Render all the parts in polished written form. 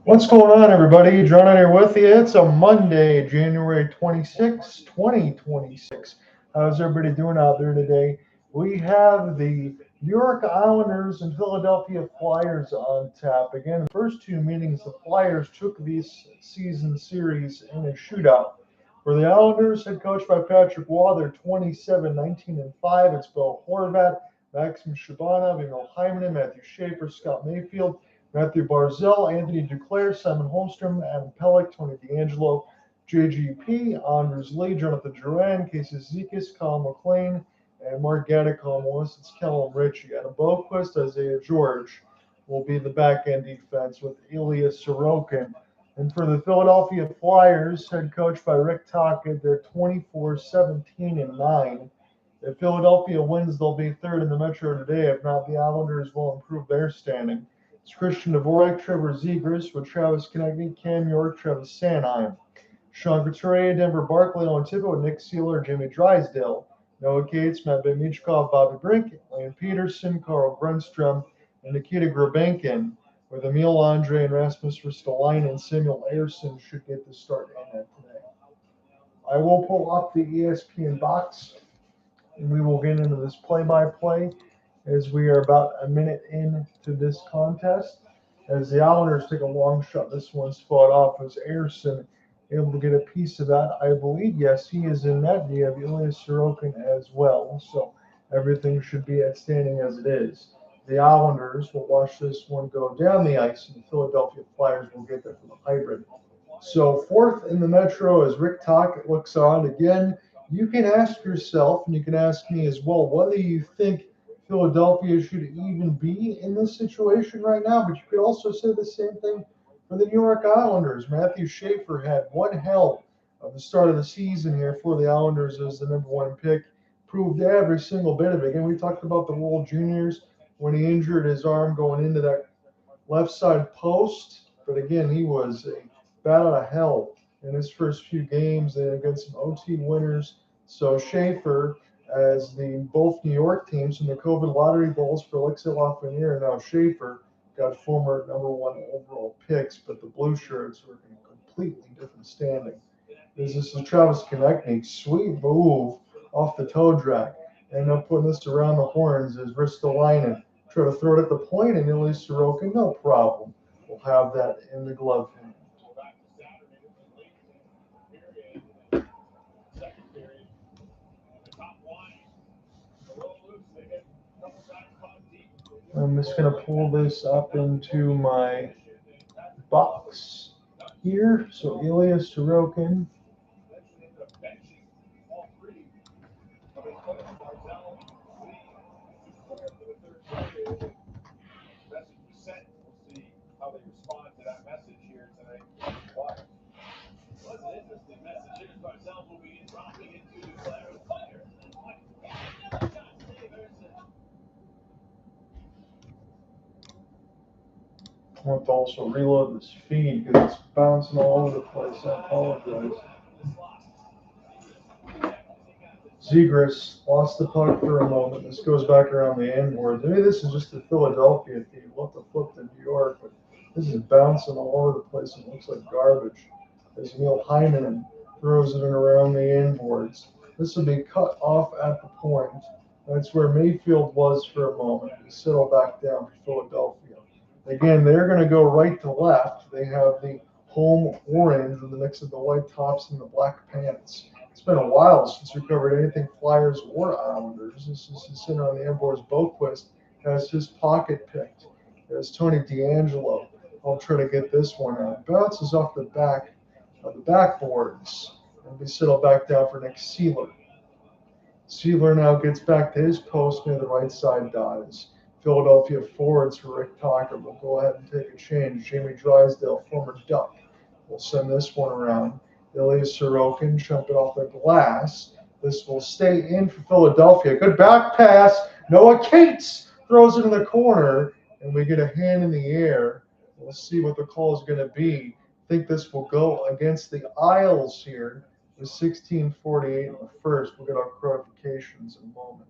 What's going on, everybody? John on here with you. It's a Monday, January 26, 2026. How's everybody doing out there today? We have the New York Islanders and Philadelphia Flyers on tap. Again, the first two meetings, the Flyers took this season series in a shootout. For the Islanders, head coach by Patrick Waugh, they're 27-19-5. It's Bo Horvat, Maxim Shabanov, Emil Heineman, Mathew Schaefer, Scott Mayfield, Mathew Barzal, Anthony Duclair, Simon Holmstrom, Adam Pulock, Tony DeAngelo, JGP, Anders Lee, Jonathan Duran, Casey Zizekas, Colin McLean, and Mark Gaddicom. It's Callum Ritchie. Adam Boquist, Isaiah George will be the back-end defense with Ilya Sorokin. And for the Philadelphia Flyers, head coach by Rick Tocchet, they're 24-17-9. If Philadelphia wins, they'll be third in the Metro today. If not, the Islanders will improve their standing. It's Christian Dvorak, Trevor Zegras with Travis Konecny, Cam York, Travis Sanheim, Sean Couturier, Denver Barkley, Owen Thibault, Nick Seeler, Jimmy Drysdale, Noah Cates, Matt Michkov, Bobby Brink, Lane Peterson, Carl Grundstrom, and Nikita Grabenkin. With Emil Andre and Rasmus Ristolainen and Samuel Ayerson should get the start in it today. I will pull up the ESPN box, and we will get into this play-by-play as we are about a minute into this contest. As the Islanders take a long shot, this one's fought off. As Ayerson able to get a piece of that? I believe, yes, he is in that. You have Ilya Sorokin as well, so everything should be outstanding as it is. The Islanders will watch this one go down the ice, and the Philadelphia Flyers will get there for the hybrid. So fourth in the Metro as Rick Tocchet looks on. Again, you can ask yourself, and you can ask me as well, whether you think Philadelphia should even be in this situation right now, but you could also say the same thing for the New York Islanders. Mathew Schaefer had one hell of the start of the season here for the Islanders as the number one pick. Proved every single bit of it. Again, we talked about the World Juniors when he injured his arm going into that left side post. But again, he was a bat out of hell in his first few games and against some OT winners. So Schaefer, as the both New York teams in the COVID lottery bowls for Alexei Lafreniere and now Schaefer got former number one overall picks, but the blue shirts were in a completely different standing. This is Travis Konecny, sweet move off the toe drag. And now putting this around the horns is Ristolainen. Try to throw it at the point, and Ilya Sorokin, no problem. We'll have that in the glove hand. I'm just going to pull this up into my box here. So Ilya Sorokin. I want to also reload this feed because it's bouncing all over the place. I apologize. Zegras lost the puck for a moment. This goes back around the end boards. Maybe this is just the Philadelphia feed. We'll have to flip to New York, but this is bouncing all over the place. It looks like garbage. As Emil Heineman throws it in around the end boards. This will be cut off at the point. That's where Mayfield was for a moment. We settle back down for Philadelphia. Again, they're going to go right to left. They have the home orange in the mix of the white tops and the black pants. It's been a while since we covered anything Flyers or Islanders. This is the center on the end boards. Boquist has his pocket picked. There's Tony DeAngelo. I'll try to get this one out. Bounces off the back of the backboards. And we settle back down for Nick Seeler. Seeler now gets back to his post near the right side dies. Philadelphia forwards for Rick Tocchet will go ahead and take a change. Jamie Drysdale, former Duck, will send this one around. Ilya Sorokin jumping off the glass. This will stay in for Philadelphia. Good back pass. Noah Cates throws it in the corner, and we get a hand in the air. We'll see what the call is going to be. I think this will go against the Isles here with 16:48 in the first. We'll get our clarifications in a moment.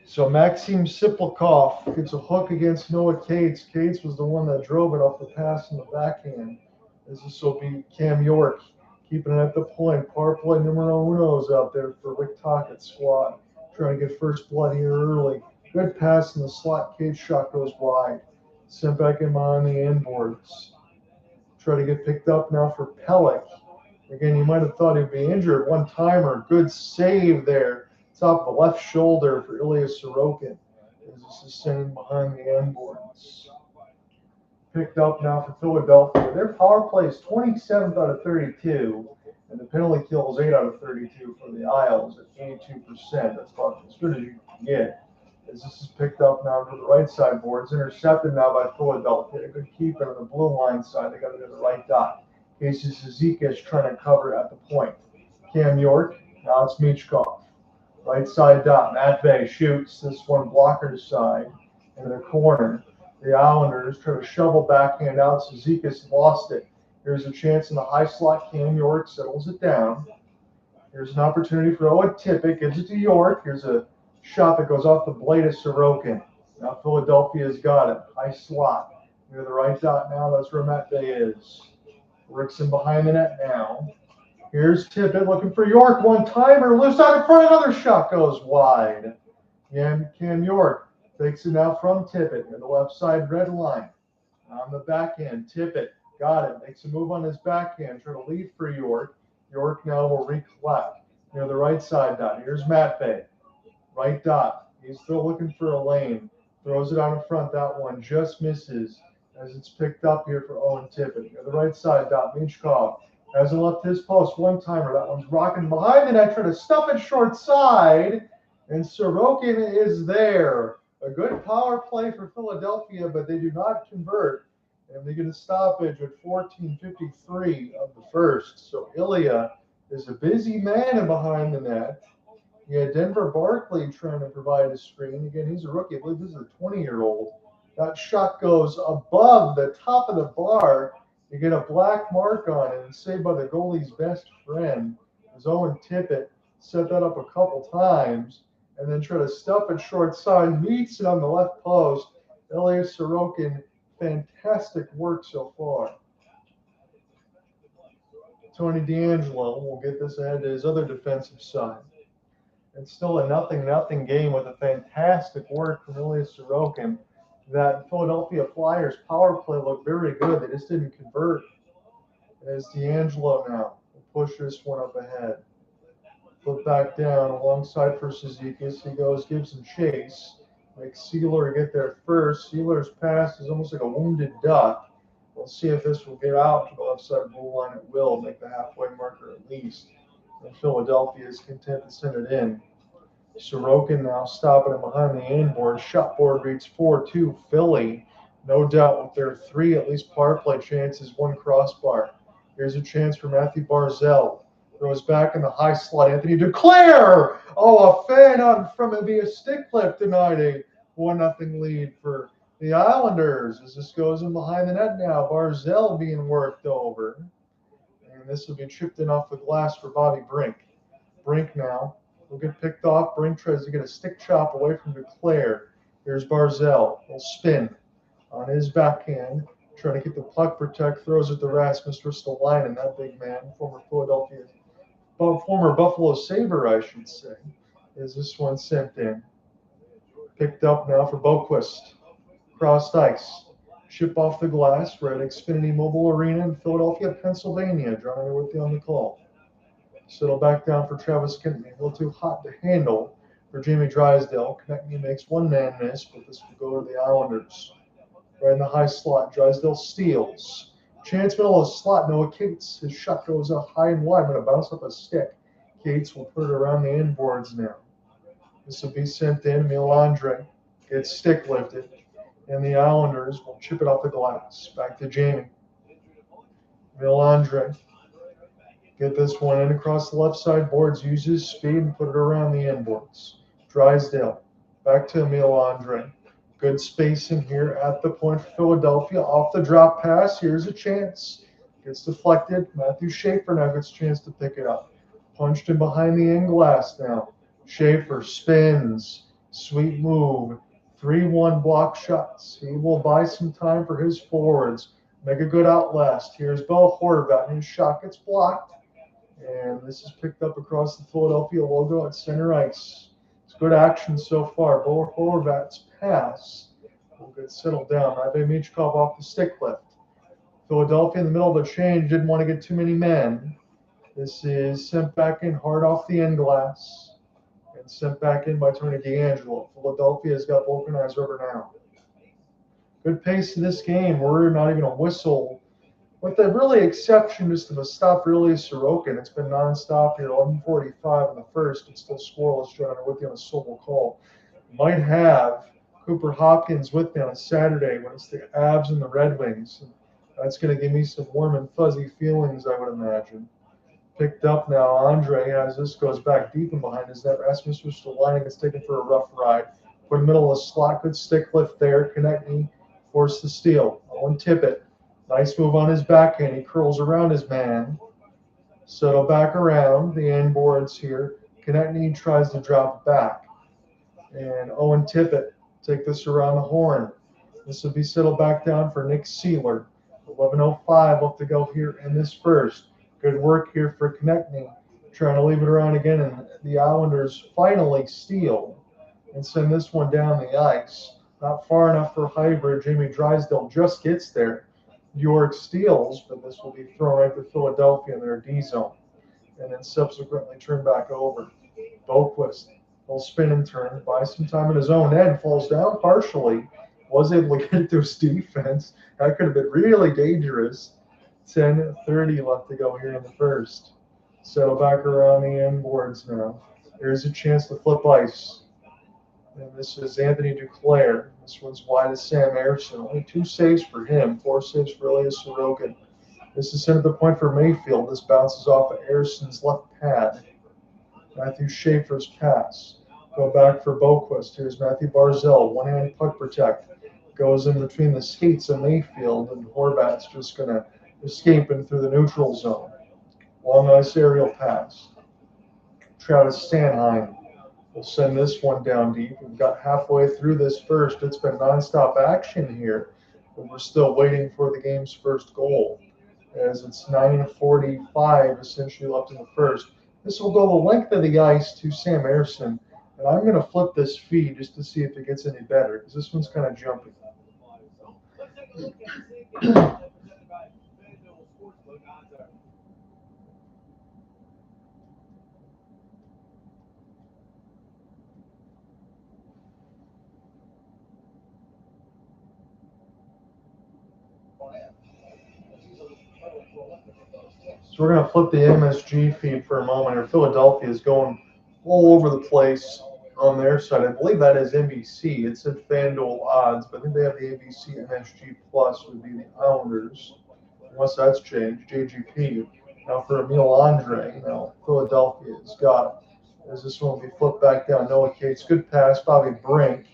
So Maxim Siplikov gets a hook against Noah Cates. Cates was the one that drove it off the pass in the backhand. This will be Cam York keeping it at the point. Power play numero uno's out there for Rick Tockett's squad. Trying to get first blood here early. Good pass in the slot. Cates shot goes wide. Sent back in behind the inboards. Try to get picked up now for Pulock. Again, you might have thought he'd be injured. One timer. Good save there. Top of the left shoulder for Ilya Sorokin. This is sending behind the inboards. Picked up now for Philadelphia. Their power play is 27th out of 32, and the penalty kill is 8 out of 32 for the Isles at 82%. That's about as good as you can get. As this is picked up now to the right side boards, intercepted now by Philadelphia. A good keeper on the blue line side. They got it to the right dot. Casey Suzuki is trying to cover at the point. Cam York. Now it's Michkov. Right side dot. Matt Bay shoots this one blocker side in the corner. The Islanders try to shovel backhand out. Suzuki's lost it. Here's a chance in the high slot. Cam York settles it down. Here's an opportunity for Owen Tippett. Gives it to York. Here's a shot that goes off the blade of Sorokin. Now Philadelphia's got it. High slot. Near the right dot now. That's where Matt Bay is. Rickson behind the net now. Here's Tippett looking for York. One timer. Loose out in front. Another shot goes wide. And Cam York takes it now from Tippett near the left side red line. On the backhand, Tippett got it. Makes a move on his backhand. Trying to lead for York. York now will recollect near the right side dot. Here's Matt Bay. Right dot. He's still looking for a lane. Throws it out in front. That one just misses as it's picked up here for Owen Tippett. Near the right side dot. Michkov hasn't left his post. One timer. That one's rocking behind the net. Trying to stuff it short side. And Sorokin is there. A good power play for Philadelphia, but they do not convert. And they get a stoppage at 14:53 of the first. So Ilya is a busy man in behind the net. You had Denver Barkley trying to provide a screen. Again, he's a rookie. I believe this is a 20-year-old. That shot goes above the top of the bar. You get a black mark on it, and saved by the goalie's best friend. As Owen Tippett set that up a couple times, and then try to stuff it short side. Meets it on the left post. Ilya Sorokin, fantastic work so far. Tony DeAngelo will get this ahead to his other defensive side. It's still a 0-0 game with a fantastic work from Ilya Sorokin. That Philadelphia Flyers power play looked very good. They just didn't convert. As DeAngelo now will push this one up ahead. Flip back down alongside for Suzuki. He goes, gives him chase. Makes Sealer get there first. Sealer's pass is almost like a wounded duck. We'll see if this will get out to the left side blue line. It will make the halfway marker at least. And Philadelphia is content to send it in. Sorokin now stopping it behind the inboard. Shot board reads 4-2 Philly. No doubt with their 3 at least power play chances, 1 crossbar. Here's a chance for Mathew Barzal. Throws back in the high slot. Anthony Duclair. Oh, a fan on from it via stick flip tonight. A 1-0 lead for the Islanders as this goes in behind the net now. Barzal being worked over. And this will be chipped in off the glass for Bobby Brink. Brink now will get picked off. Brink tries to get a stick chop away from Duclair. Here's Barzal. He'll spin on his backhand. Trying to get the puck protect. Throws it to Rasmus Ristolainen, that big man, former Buffalo Sabre, I should say, is this one sent in. Picked up now for Boquist. Crossed ice. Chip off the glass. We're at Xfinity Mobile Arena in Philadelphia, Pennsylvania. John with you on the call. Settle back down for Travis Kennedy. A little too hot to handle for Jamie Drysdale. Konechny makes one man miss, but this will go to the Islanders. Right in the high slot. Drysdale steals. Chance middle of the slot. Noah Cates. His shot goes up high and wide. Going to bounce up a stick. Cates will put it around the inboards now. This will be sent in. Emil Andre gets stick lifted. And the Islanders will chip it off the glass. Back to Jamie. Emil Andre. Get this one in across the left side boards. Use his speed and put it around the inboards. Drysdale. Back to Emil Andre. Good spacing here at the point for Philadelphia. Off the drop pass. Here's a chance. Gets deflected. Mathew Schaefer now gets a chance to pick it up. Punched in behind the end glass now. Schaefer spins. Sweet move. 3-1 block shots. He will buy some time for his forwards. Make a good outlast. Here's Bo Horvat. His shot gets blocked. And this is picked up across the Philadelphia logo at center ice. It's good action so far. Bo Horvat's pass will get settled down. Matvei Michkov off the stick lift. Philadelphia in the middle of a change. Didn't want to get too many men. This is sent back in hard off the end glass. And sent back in by Tony DeAngelo. Philadelphia has got vulcanized rubber now. Good pace to this game. We're not even a whistle. With the really exception just of a stop really Sorokin. It's been nonstop here. 11:45 in the first. It's still scoreless, John, with you on a solo call. Might have Cooper Hopkins with me on a Saturday when it's the Avs and the Red Wings. And that's going to give me some warm and fuzzy feelings, I would imagine. Picked up now, Andre, as this goes back deep and behind his net. Rasmus Ristolainen is taken for a rough ride. Put in the middle of the slot, good stick lift there. Konechny forced the steal. Owen Tippett, nice move on his backhand. He curls around his man. Settle back around the end boards here. Konechny tries to drop back. And Owen Tippett take this around the horn. This will be settled back down for Nick Seeler. 11:05 left to go here in this first. Good work here for Konechny, trying to leave it around again, and the Islanders finally steal and send this one down the ice. Not far enough for Hybrid. Jamie Drysdale just gets there. York steals, but this will be thrown right to Philadelphia in their D zone, and then subsequently turned back over. Boquist will spin and turn, buy some time in his own end, falls down partially, was able to get through his defense. That could have been really dangerous. 10:30 left to go here in the first. Settle back around the end boards now. Here's a chance to flip ice. And this is Anthony Duclair. This one's wide as Sam Ersson. Only 2 saves for him, 4 saves for Elias Sorokin. This is sent at the point for Mayfield. This bounces off of Ersson's left pad. Mathew Schaefer's pass. Go back for Boquist. Here's Matthew Barzal. One-hand puck protect. Goes in between the skates of Mayfield, and Horvat's just going to escaping through the neutral zone. Long ice aerial pass. Travis Sanheim will send this one down deep. We've got halfway through this first. It's been nonstop action here, but we're still waiting for the game's first goal, as it's 9:45 essentially left in the first. This will go the length of the ice to Sam Ersson, and I'm going to flip this feed just to see if it gets any better, because this one's kind of jumpy. So we're going to flip the MSG feed for a moment. Or Philadelphia is going all over the place on their side. I believe that is NBC. It said FanDuel odds, but I think they have the ABC MSG Plus would be the Islanders, unless that's changed. JGP. Now for Emil Andre. Now Philadelphia has got it. As this one will be flipped back down. Noah Cates. Good pass. Bobby Brink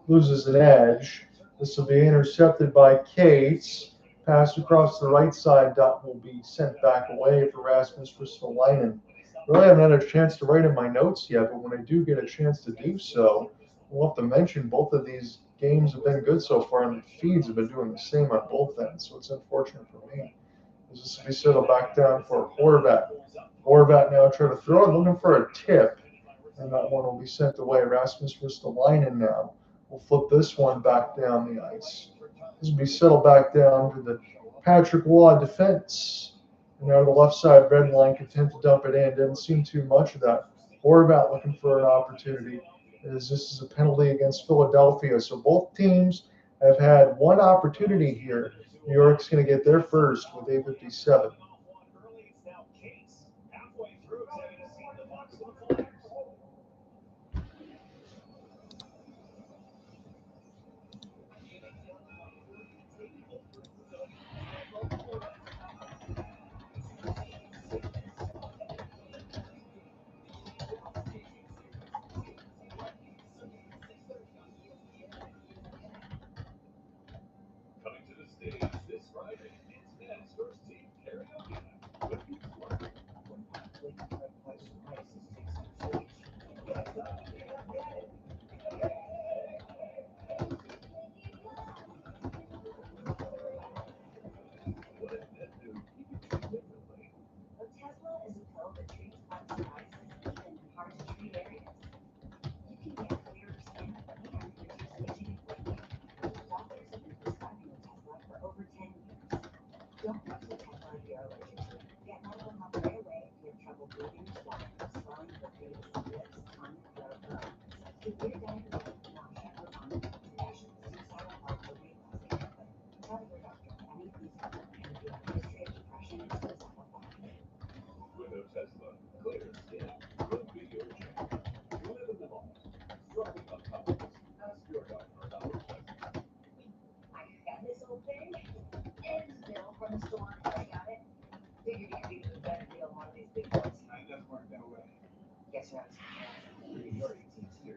loses an edge. This will be intercepted by Cates. Pass across the right side will be sent back away for Rasmus Ristolainen. Really haven't had a chance to write in my notes yet, but when I do get a chance to do so, we'll have to mention both of these games have been good so far, and the feeds have been doing the same on both ends, so it's unfortunate for me. This will be settled back down for Horvat. Horvat now trying to throw it, looking for a tip, and that one will be sent away. Rasmus Ristolainen now will flip this one back down the ice. This will be settled back down to the Patrick Waugh defense. And now to the left side red line, content to dump it in. Didn't seem too much of that. Horvat looking for an opportunity. This is a penalty against Philadelphia. So both teams have had one opportunity here. New York's going to get their first with 8:57.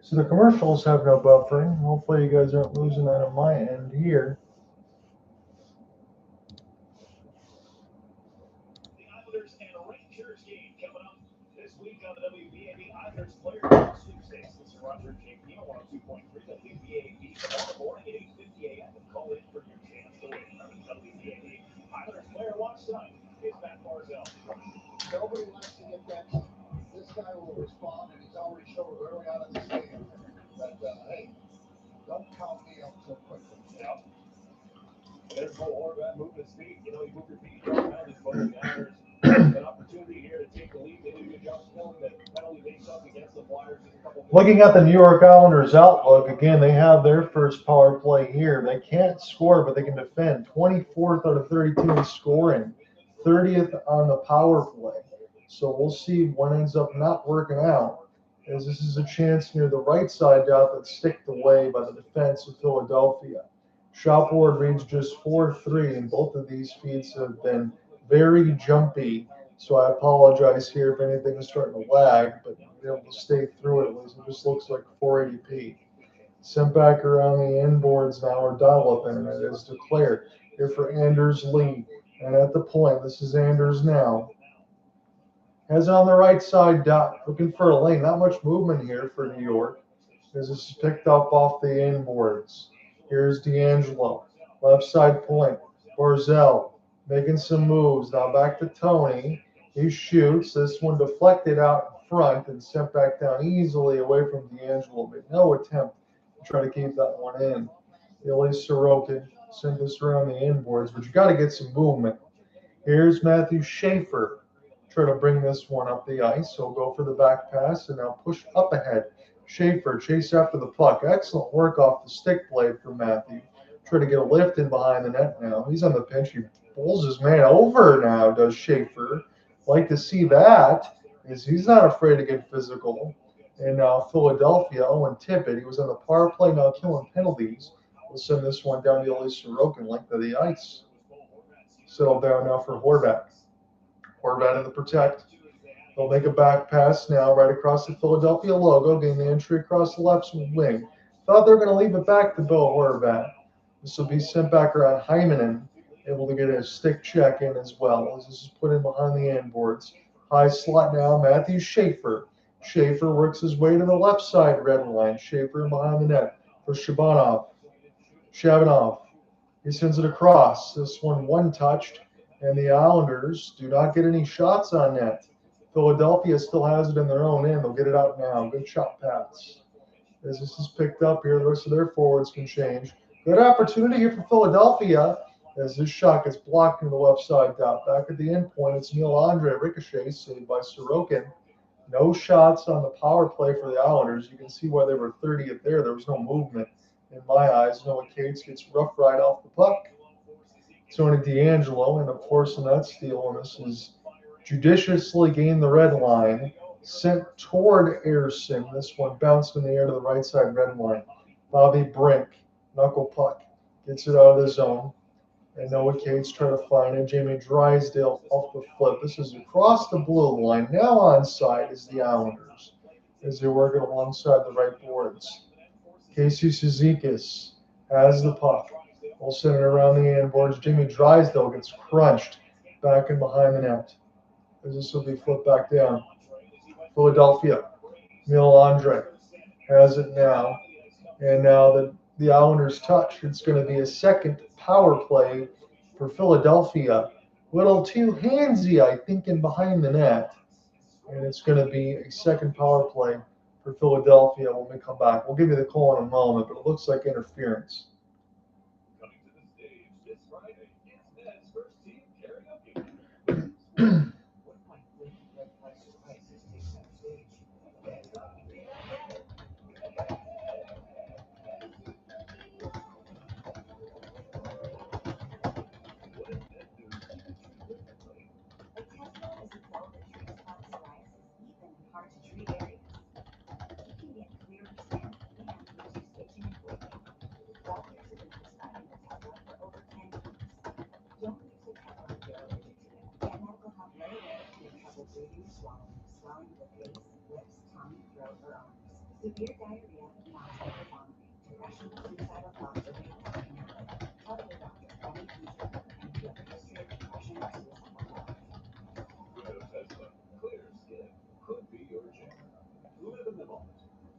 So the commercials have no buffering. Hopefully you guys aren't losing that on my end here. The Islanders and Rangers game coming up this week on the WBAB Islanders Player Sweepstakes. This is Roger J. P. 102.3 WBAB tomorrow morning at 8:50 a.m. Call in for your chance to win. WBAB Islanders Player Watch Tonight is Matt Barzal. Nobody likes to get benched. This guy will respond, and he's already showed early on in this game that, hey, don't count me out so quickly. Yep. There's Horvat moving his feet. You know, you move your feet around this boat. The Islanders an opportunity here to take the lead. They did a good job filling the penalty face-off against the Flyers. Looking at the New York Islanders Outlook, again, they have their first power play here. They can't score, but they can defend. 24th out of 32 in scoring, 30th on the power play. So we'll see what ends up not working out, as this is a chance near the right side out that's sticked away by the defense of Philadelphia. Shot board reads just 4-3, and both of these feeds have been very jumpy. So I apologize here if anything is starting to lag, but be able to stay through it. It just looks like 480p. Sent back around the inboards now, or dial-up internet as declared. Here for Anders Lee. And at the point, this is Anders now. Has on the right side dot, looking for a lane. Not much movement here for New York, as this is picked up off the inboards. Here's DeAngelo. Left side point. Barzal making some moves. Now back to Tony. He shoots. This one deflected out in front and sent back down easily away from DeAngelo. But no attempt to try to keep that one in. Ilya Sorokin sent this around the inboards, but you got to get some movement. Here's Mathew Schaefer. Try to bring this one up the ice. So go for the back pass and now push up ahead. Schaefer chase after the puck. Excellent work off the stick blade for Mathew. Try to get a lift in behind the net now. He's on the pinch. He pulls his man over now, does Schaefer. Like to see that, is he's not afraid to get physical. And now Philadelphia, Owen Tippett, he was on the power play, now killing penalties. We'll send this one down to Ilya Sorokin, length of the ice. Settle down now for Horvat. Horvat in the protect. They'll make a back pass now right across the Philadelphia logo, getting the entry across the left wing. Thought they were going to leave it back to Bo Horvat. This will be sent back around Heineman, able to get a stick check in as well, as this is put in behind the inboards. High slot now, Mathew Schaefer. Schaefer works his way to the left side red line. Schaefer in behind the net for Shabanov. He sends it across. This one touched, and the Islanders do not get any shots on net. Philadelphia still has it in their own end. They'll get it out now. Good shot pass. As this is picked up here, the rest of their forwards can change. Good opportunity here for Philadelphia, as this shot gets blocked in the left side dot. Back at the end point, it's Emil ricochet saved by Sorokin. No shots on the power play for the Islanders. You can see why they were 30th there. There was no movement in my eyes. Noah Cates gets rough right off the puck. Tony DeAngelo, and of course in that steal, and this is judiciously gained the red line, sent toward Ayerson. This one bounced in the air to the right side red line. Bobby Brink, knuckle puck, gets it out of the zone. And Noah Cates trying to find it. Jamie Drysdale off the flip. This is across the blue line. Now onside is the Islanders, as they're working alongside the right boards. Casey Cizikas has the puck. We'll send it around the inboards. Jamie Drysdale gets crunched back and behind the net, as this will be flipped back down. Philadelphia. Emil has it now. And now that the Islanders touch, it's going to be a second power play for Philadelphia. Little too handsy, I think, in behind the net. And it's going to be a second power play for Philadelphia when we come back. We'll give you the call in a moment, but it looks like interference. Coming to the stage this Friday, it's Ned's first team karaoke. Clear skin could be your jam. Live in the moment.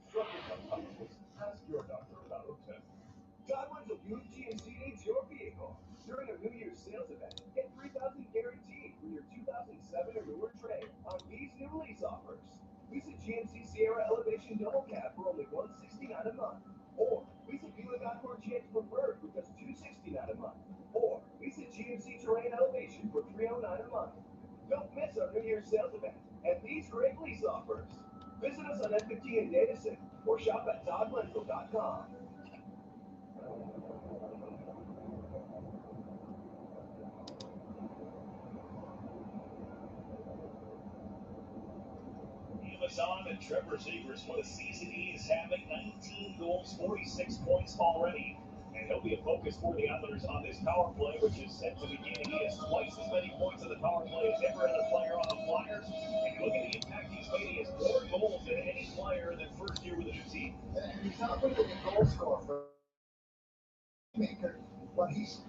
Struggle sometimes. Ask your doctor about Rout. Godwin's will use GMC aids your vehicle. During a New Year's sales event, get $3,000 guaranteed for your 2007 or newer trade on these new lease offers. Lease a GMC Sierra Elevation Double Cab for only $169 a month. Or lease a Pulock Encore GX Preferred for just $269 a month. Or lease a GMC Terrain Elevation for $309 a month. Don't miss our New Year's sales event and these great lease offers. Visit us on F15 in Davison or shop at dodgerental.com. Amazon and Trevor Zegras for the season. He is having 19 goals, 46 points already. And he'll be a focus for the Islanders on this power play, which is set to begin. He has twice as many points on the power play as ever other player on the Flyers. And look at the impact he's made. He has more goals than any player in their first year with the new team. He's not really a goal scorer, but he's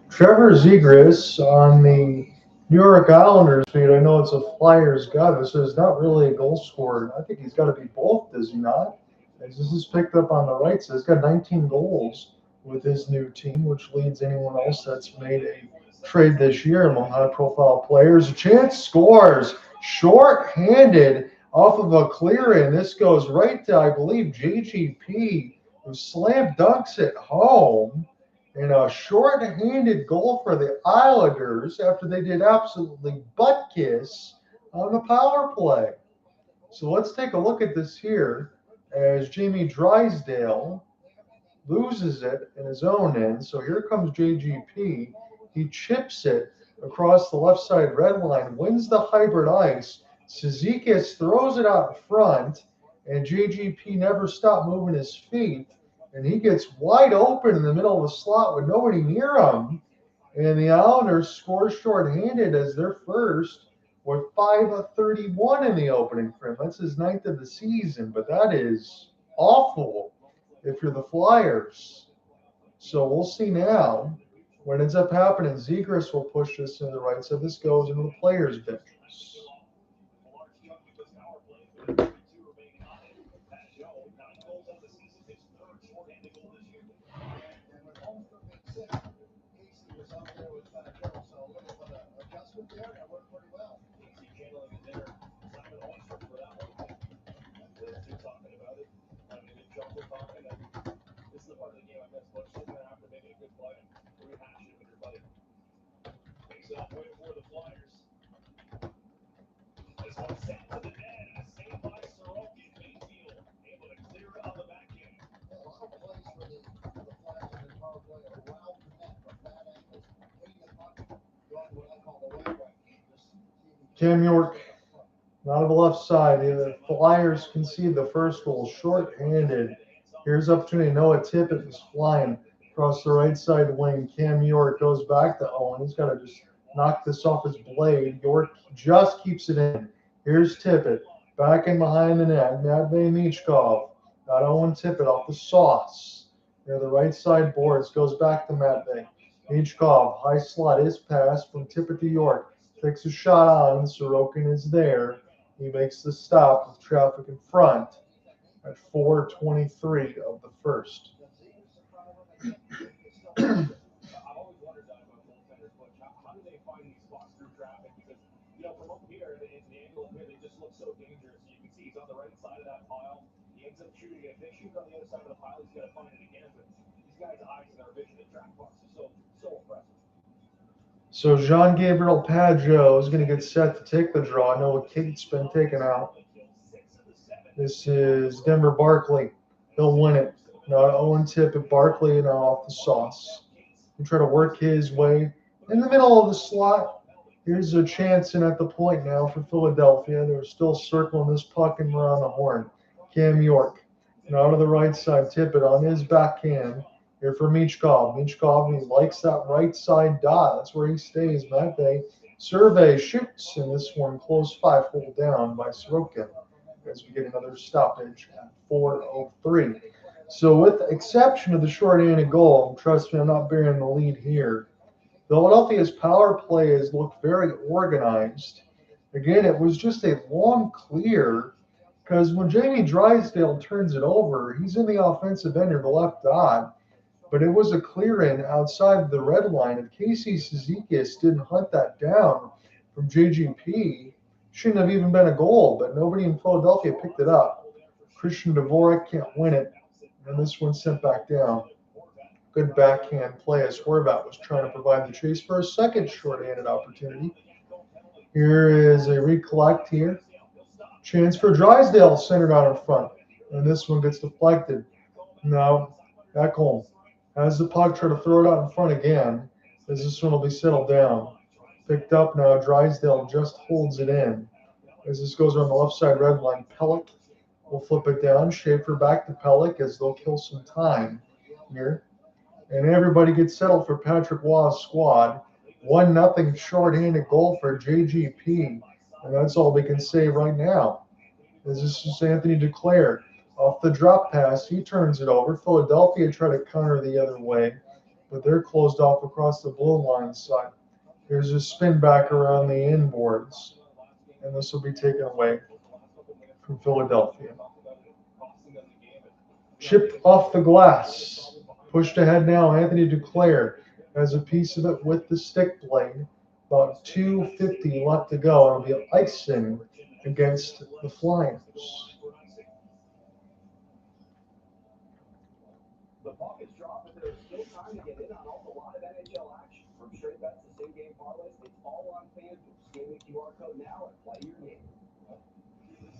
Trevor Zegras on the New York Islanders feed. I know it's a Flyers guy, but so he's not really a goal scorer. I think he's got to be both, does he not? As this is picked up on the right, so he's got 19 goals with his new team, which leads anyone else that's made a trade this year among high-profile players. A chance scores, short-handed off of a clear-in. This goes right to, I believe, JGP, who slam dunks it home. And a short-handed goal for the Islanders after they did absolutely butt kiss on the power play. So let's take a look at this here as Jamie Drysdale loses it in his own end. So here comes JGP. He chips it across the left side red line, wins the hybrid ice. Cizikas throws it out front, and JGP never stopped moving his feet. And he gets wide open in the middle of the slot with nobody near him. And the Islanders score shorthanded as their first with 5 of 31 in the opening frame. That's his 9th of the season, but that is awful if you're the Flyers. So we'll see now what ends up happening. Zegras will push this to the right, so this goes into the players' benches. Casey was out there with Joe, so a little bit of adjustment there, and it worked pretty well. Casey handling it there. Simon Holmstrom for that one. They're talking about it. I mean, if Joe will talk, and then this is the part of the game I guess most of them after making a good play. Rehash it with your buddy. Takes it up way for the Flyers. This one sent to the net. A save by Sorokin. Mayfield able to clear it on the back end. Yeah, a lot of plays for the Flyers in the power play around the net from bad angles, hitting the puck, going what I call the right way. Cam York, out of the left side. The Flyers concede the first goal, short-handed. Here's opportunity. Noah Tippett was flying across the right side wing. Cam York goes back to Owen. He's got to just knock this off his blade. York just keeps it in. Here's Tippett back in behind the net. Matvey Michkov got Owen Tippett off the sauce. Near the right side boards, goes back to Matvey. Michkov, high slot, is passed from Tippett to York. Takes a shot on. Sorokin is there. He makes the stop with traffic in front at 4:23 of the first. I've always wondered that about goaltenders, but how do they find these spots through traffic? Because, from up here, in the angle up here, they just look so dangerous. You can see he's on the right side of that pile. He ends up shooting it. If they shoot on the other side of the pile, he's got to find it again. But these guys' eyes and their vision at track box is so impressive. So Jean-Gabriel Pageau is going to get set to take the draw. Noah Kate's been taken out. This is Denver Barkley. He'll win it. Now Owen Tippett, Barkley, and off the sauce. He'll try to work his way in the middle of the slot. Here's a chance in at the point now for Philadelphia. They're still circling this puck and around the horn. Cam York. Now to the right side, Tippett on his backhand. Here for Michkov. Michkov, he likes that right side dot. That's where he stays. Matvey Survey shoots, and this one close 5-hole down by Sorokin as we get another stoppage at 4:03. So with the exception of the short-handed goal, trust me, I'm not bearing the lead here. Philadelphia's power play has looked very organized. Again, it was just a long clear because when Jamie Drysdale turns it over, he's in the offensive end or the left dot, but it was a clear in outside the red line. If Casey Cizikas didn't hunt that down from JGP, shouldn't have even been a goal, but nobody in Philadelphia picked it up. Christian Dvorak can't win it, and this one sent back down. Good backhand play as Horvat was trying to provide the chase for a second short-handed opportunity. Here is a recollect here. Chance for Drysdale centered out in front, and this one gets deflected. Now, back home. Has the puck, try to throw it out in front again, as this one will be settled down. Picked up now, Drysdale just holds it in. As this goes on the left side red line, Pulock will flip it down. Schaefer back to Pulock as they'll kill some time here. And everybody gets settled for Patrick Waugh's squad. 1-0 short-handed goal for JGP. And that's all we can say right now. This is Anthony Duclair. Off the drop pass, he turns it over. Philadelphia try to counter the other way, but they're closed off across the blue line side. Here's a spin back around the inboards, and this will be taken away from Philadelphia. Chipped off the glass. Pushed ahead now, Anthony Duclair has a piece of it with the stick blade. About 2:50 left to go, and it'll be icing against the Flyers. The puck is dropped, but there's still time to get in on a lot of NHL action. From straight bets to same-game parlays, it's all on FanDuel. Scan the QR code now and play your game.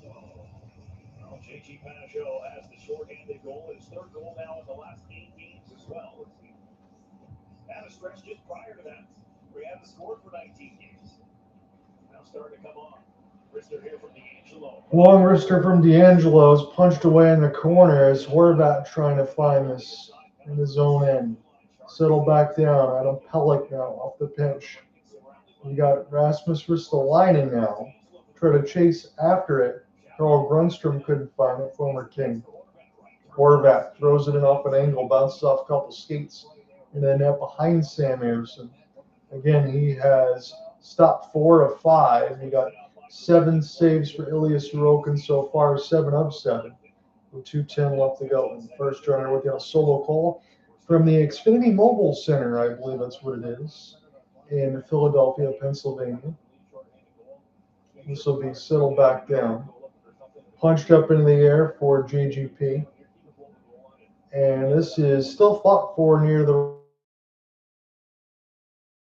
Well, JG Pageau has the short-handed goal, his third goal now in the last 8 games as well. Had a stretch just prior to that where he hadn't scored for 19 games. Now starting to come on. Wrister here from DeAngelo. Long wrister from DeAngelo is punched away in the corner as Horvat trying to find this in his own end. Settle back down. Adam Pulock now off the pitch. We got Rasmus Ristolainen now. Try to chase after it. Carl Grundstrom couldn't find it, former King. Horvat throws it in off an angle, bounces off a couple skates, and then net behind Sam Emerson. Again, he has stopped 4 of 5. He got 7 saves for Ilya Sorokin so far, 7 of 7, with 2:10 left to go. And the first runner with a solo call from the Xfinity Mobile Center, I believe that's what it is, in Philadelphia, Pennsylvania. This will be settled back down. Punched up into the air for JGP. And this is still fought for near the.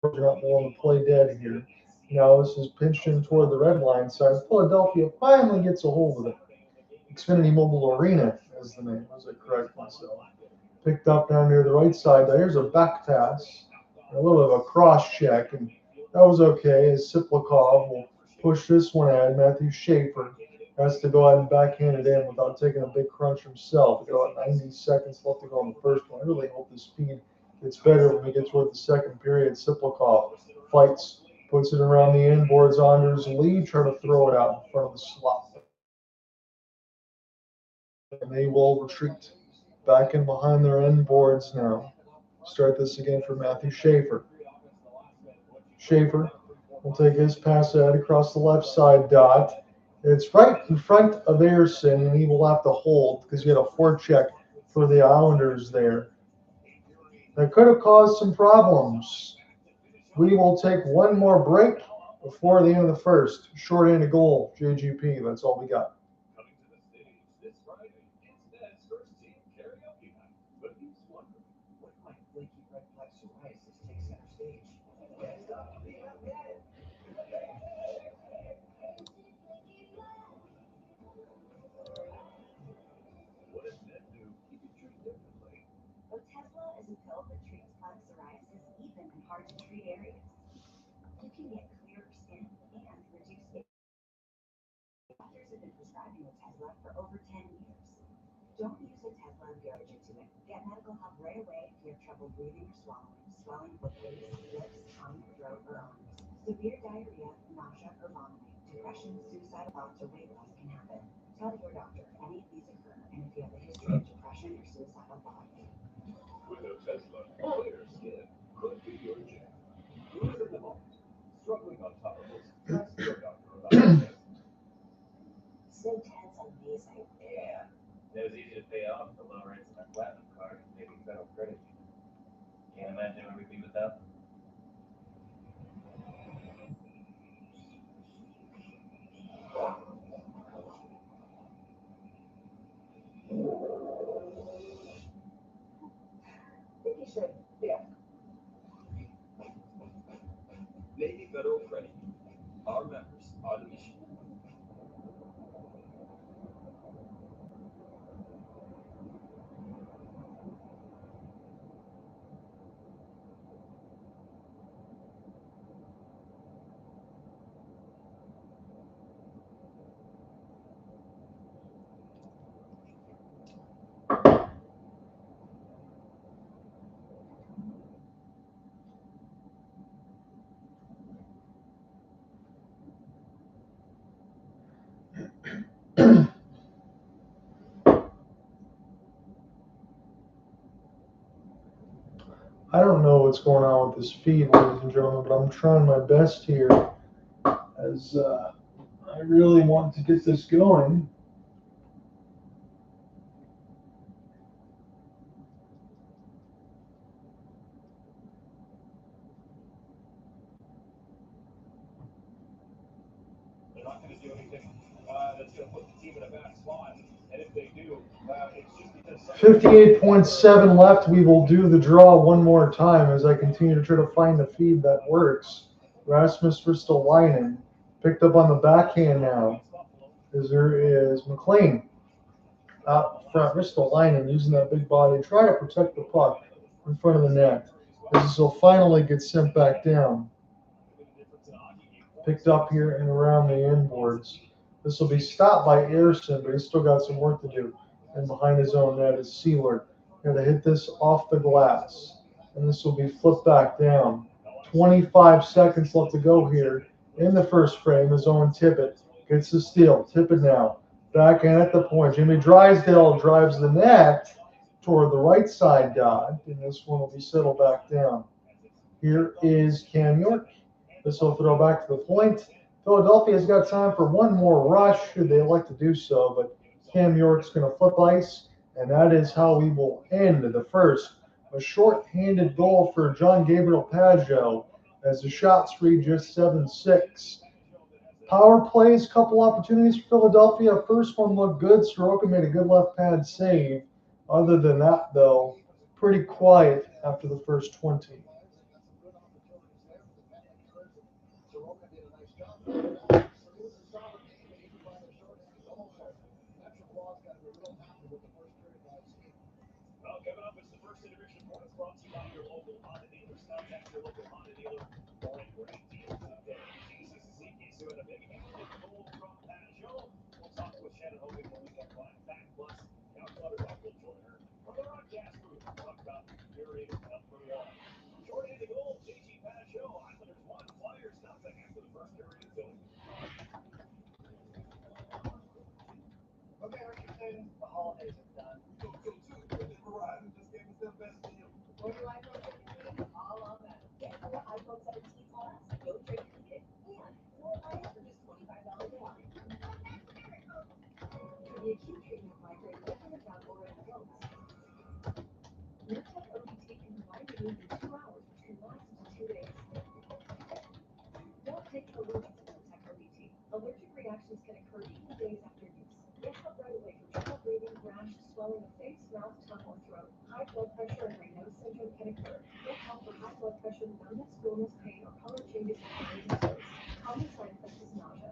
You're not willing to play dead here. Now this is pinched in toward the red line side. Philadelphia finally gets a hold of it. Xfinity Mobile Arena is the name, as I correct myself. Picked up down near the right side. Now here's a back pass, a little bit of a cross check, and that was okay. As Siplikov will push this one ahead. Mathew Schaefer has to go ahead and backhand it in without taking a big crunch himself. We got about 90 seconds left to go in the first one. I really hope the speed gets better when we get toward the second period. Siplikov fights, puts it around the inboards. Anders Lee try to throw it out in front of the slot. And they will retreat back in behind their end boards now. Start this again for Mathew Schaefer. Schaefer will take his pass ahead across the left side dot. It's right in front of Ayerson, and he will have to hold because he had a forecheck for the Islanders there. That could have caused some problems. We will take one more break before the end of the first. Short-handed goal, JGP. That's all we got. Coming to the stage this Friday, it's Ned's first team karaoke night. But he's wondering, what might flaky red flag psoriasis take center stage? Next up, what does Ned do he can treat differently? Otezla is a pill that treats plaque psoriasis even in hard-to-treat areas. You can get clearer skin and reduce skin. Doctors have been prescribing Otezla for over 10 years. Don't use Otezla if you're allergic to it. Get medical help right away if you have trouble breathing or swallowing, swelling of the face, lips, tongue, throat, or arms. Severe diarrhea thoughts or weight loss can happen. Tell your doctor if any of these occur and if you have a history of depression or suicidal thoughts. With a Tesla, clear skin could be your jam. Who's in the moment? Struggling on topicals? Ask your doctor about it. So Ted's amazing. Yeah. It was easy to pay off the low rates of my platinum card, maybe federal credit. Can't imagine where we'd be without them. I think you should. Yeah. Navy Federal Credit. Our members on a mission. I don't know what's going on with this feed, ladies and gentlemen, but I'm trying my best here as I really want to get this going. They're not going to do anything that's going to put the team in a bad spot. And if they do, it's just because 58.7 left. We will do the draw one more time as I continue to try to find the feed that works. Rasmus Ristolainen picked up on the backhand now. As there is McLean out front. Ristolainen using that big body, try to protect the puck in front of the net. This will finally get sent back down. Picked up here and around the inboards. This will be stopped by Ayerson, but he's still got some work to do. And behind his own net is Sealer. Going to hit this off the glass. And this will be flipped back down. 25 seconds left to go here in the first frame as Owen Tippett gets the steal. Tippett now back in at the point. Jimmy Drysdale drives the net toward the right side dot. And this one will be settled back down. Here is Cam York. This will throw back to the point. Philadelphia's got time for one more rush, should they like to do so, but Cam York's going to flip ice, and that is how we will end the first. A short-handed goal for John Gabriel Pageau as the shots read just 7-6. Power plays, couple opportunities for Philadelphia. First one looked good. Sorokin made a good left pad save. Other than that, though, pretty quiet after the first 20. Well, coming up, it's the first intermission points brought to you by your local Honda dealers. Contact your local Honda dealer for a great deal today. Jesus Ezekiel doing a big handed goal from Pageau. We'll talk with Shannon Hogan when we get back. Plus, now Clutterbuck will join her on the broadcast booth. Talk about curated number one. Short-handed goal, JG Pageau. Islanders 1, Flyers nothing after the first period is over. Okay, aren't you saying the holidays are done? Just gave us the best deal. What do I know? All on that. Get the iPhone 17 Plus, no trade needed, and more life for just $25 a month. For the acute treatment of migraine with or without overnight illness, Nurtec ODT can provide relief in 2 hours, which can last up to 2 days. Don't take it allergic to Nurtec ODT. Allergic reactions can occur even days after use. Get help right away for trouble breathing, rash, swelling of face, mouth, tongue, or throat. High blood pressure and Raynaud's syndrome can occur. Get help for high blood pressure, numbness, coolness, pain, or color changes in hands and toes. Common side effect is nausea.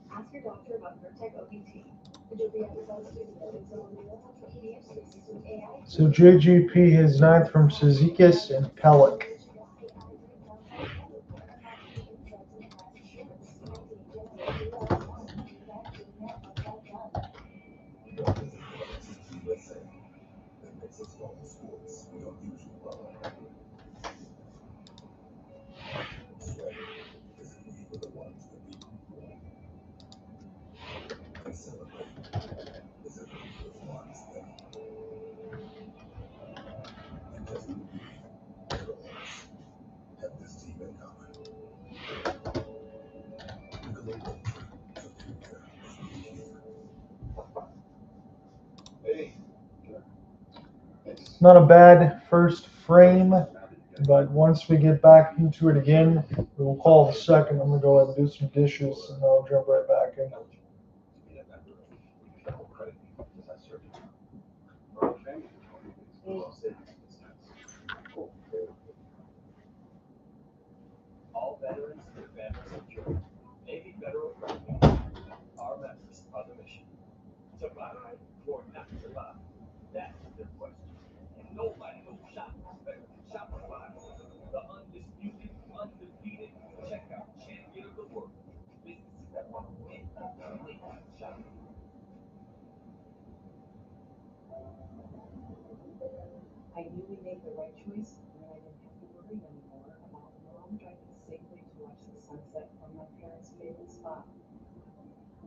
Ask your doctor about Nurtec ODT. So JGP his ninth from Cizikas and Pulock. not a bad first frame, but once we get back into it again, we will call the second. I'm going to go ahead and do some dishes, and I'll jump right back in. All veterans and their families of joy. Navy Federal Credit. Our members are the mission. To buy or not to buy. That's the question. And nobody knows shop better than Shopify. The undisputed, undefeated checkout champion of the world. Businesses that want to win. Only on Shopify. I knew we made the right choice when I didn't have to worry anymore about mom driving safely to watch the sunset from my parents' favorite spot.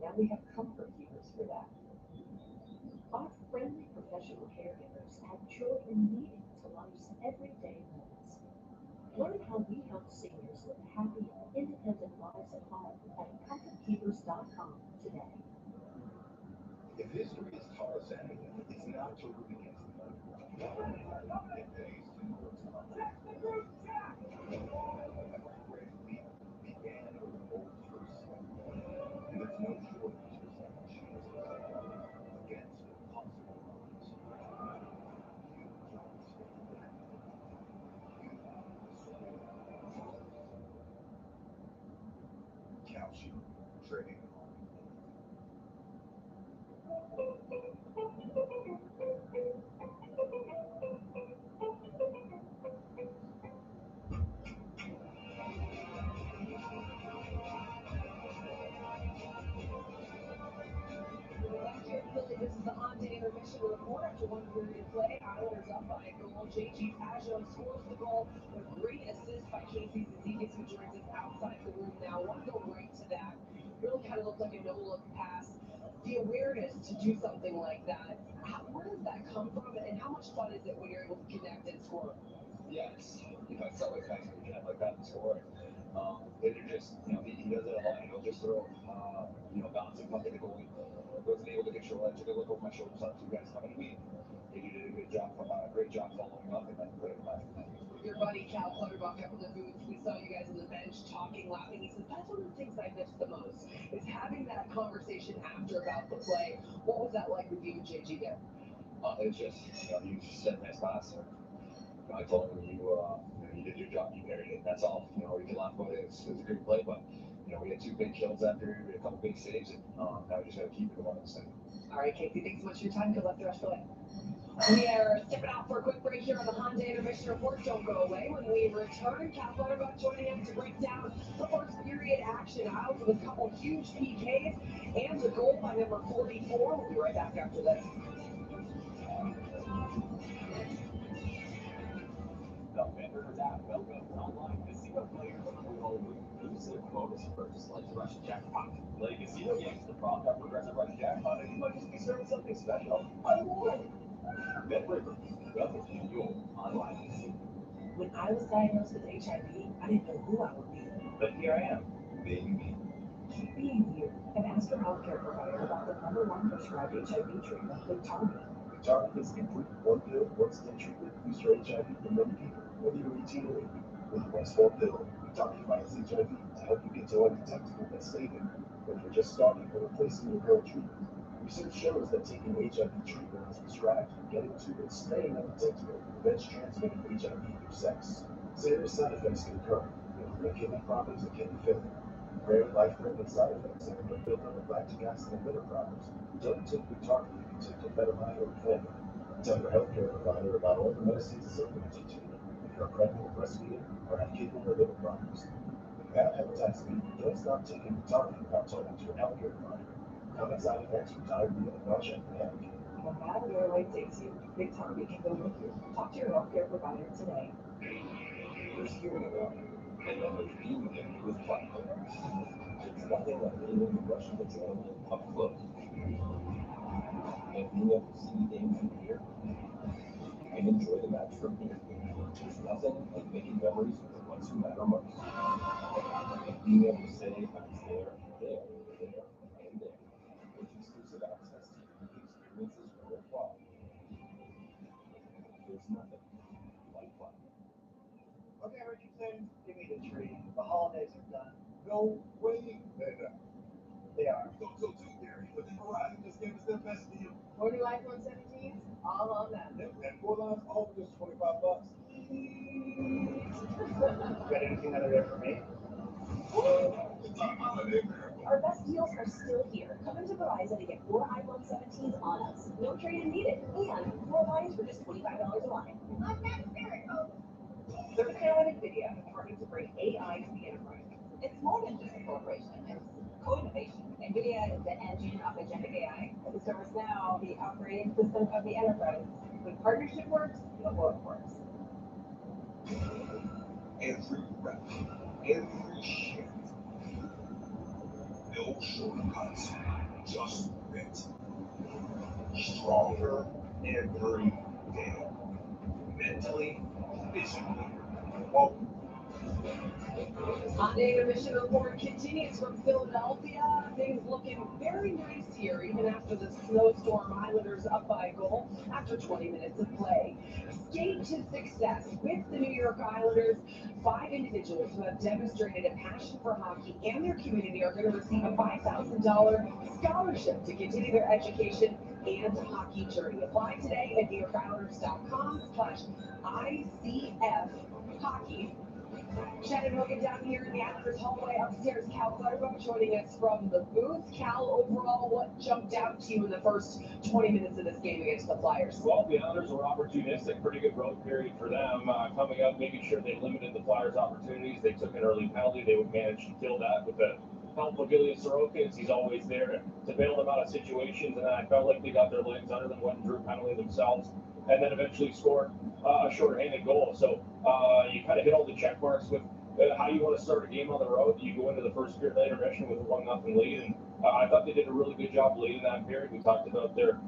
Now we have comfort heaters for that. Our friendly professional caregivers have children needing to life's everyday moments. Learn how we help seniors live happy, independent lives at home at comfortheaters.com today. If history has taught us anything, it's not to root against the underdog. It pays to work hard. Began with an old first step. And there's no shortage of such changes against impossible odds. Calcium, trading hard. This is the on-day intermission report after one period of play. Islanders up by a goal. DeAngelo scores the goal. A great assist by Casey Zizekas, who joins us outside the room now. I want to go right to that. Really kind of looked like a no-look pass. The awareness to do something like that, where does that come from, and how much fun is it when you're able to connect and score? Yes, it's always nice when you have like that and score. And you're just, he does it a lot. He'll just throw, bouncing puck at the goalie. Wasn't able to control it. Took a look over my shoulder, saw two guys coming to me. And you did a great job following up and then put it back. Your buddy Cal Clutterbuck up in the booth, we saw you guys on the bench talking, laughing. He says, that's one of the things I miss the most, is having that conversation after about the play. What was that like with you and JG there? It's just, you just said nice pass. I told him you did your job, you buried it. That's all. We can laugh about it. It's a great play, but we had two big kills after, we had a couple big saves, and now we just got to keep it going. All right, Casey, thanks so much for your time. Good luck the rest of the way. We are stepping out for a quick break here on the Hyundai Intermission Report. Don't go away. When we return, Cal Clutterbuck joining us to break down the first period action out with a couple huge PKs and the goal by number 44. We'll be right back after this. The Vendors app welcomes online casino players with only exclusive bonus purchase like the Russian jackpot. Play casino games to prop up progressive Russian jackpot, and you might just be serving something special. I would. BetRivers, welcome your online casino. When I was diagnosed with HIV, I didn't know who I would be. But here I am, being me. Keep being you and ask your healthcare provider about the #1 prescribed HIV treatment with Target. Target is complete one pill, one step treatment used for HIV for many people, whether you're 18 or 80. With one small pill, Target fights HIV to help you get to undetectable and stable. If you're just starting or replacing your current treatment, research shows that taking HIV treatment as prescribed, getting to and staying undetectable prevents transmitting HIV through sex. Serious side effects can occur, including kidney problems and kidney failure. Rare life-threatening side effects include buildup of lactic acid and liver problems. Don't take your Target if you take clofetamide or family. Tell your healthcare provider about all the medicines and supplements you take if you're pregnant, breastfeeding, or have kidney or liver problems. If you have hepatitis B, don't stop taking the Target without talking to your healthcare provider. Common side effects from diarrhea, nausea, and panic. No matter where life takes you, Big Target can go with you. Talk to your healthcare provider today. There's hearing about it, and then there's being there with platforms. There's nothing like being able to brush the game up close. And being able to see the game from here and enjoy the match from here. There's nothing like making memories with the ones who matter most. And being able to say, I was there, and there, with exclusive access to unique experiences worldwide. There's no No way they're not. They are. So too, Gary, but then Verizon just gave us their best deal. 4 new iPhone 17s, all on them. Yep, and 4 lines, all for just $25. Got anything under there for me? It's a holiday miracle. Our best deals are still here. Come into Verizon and get 4 iPhone 17s on us. No trade-in needed. And 4 lines for just $25 a line. Surface Analytic Video is partnered to bring AI to the enterprise. It's more than just a collaboration. It's co-innovation. NVIDIA is the engine of agentic AI. And ServiceNow, the operating system of the enterprise. When partnership works, the work works. Every rep, every shift. No shortcuts, just grit. Stronger every day. Mentally, physically. Well, Monday mission report continues from Philadelphia. Things looking very nice here, even after the snowstorm. Islanders up by a goal after 20 minutes of play. Skate to success with the New York Islanders. 5 individuals who have demonstrated a passion for hockey and their community are going to receive a $5,000 scholarship to continue their education and hockey journey. Apply today at NewYorkIslanders.com/ICF hockey. Shannon Hogan down here in the Islanders hallway upstairs. Cal Clutterbuck joining us from the booth. Cal, overall, what jumped out to you in the first 20 minutes of this game against the Flyers? Well, the Islanders were opportunistic, pretty good road period for them. Coming up, making sure they limited the Flyers' opportunities. They took an early penalty. They would manage to kill that with the help of Ilya Sorokin. He's always there to bail them out of situations. And then I felt like they got their legs under them, went and drew a penalty themselves, and then eventually scored a shorthanded goal. So you kind of hit all the check marks with how you want to start a game on the road. You go into the first period later intermission with a 1-0 lead, and I thought they did a really good job late in that period. We talked about their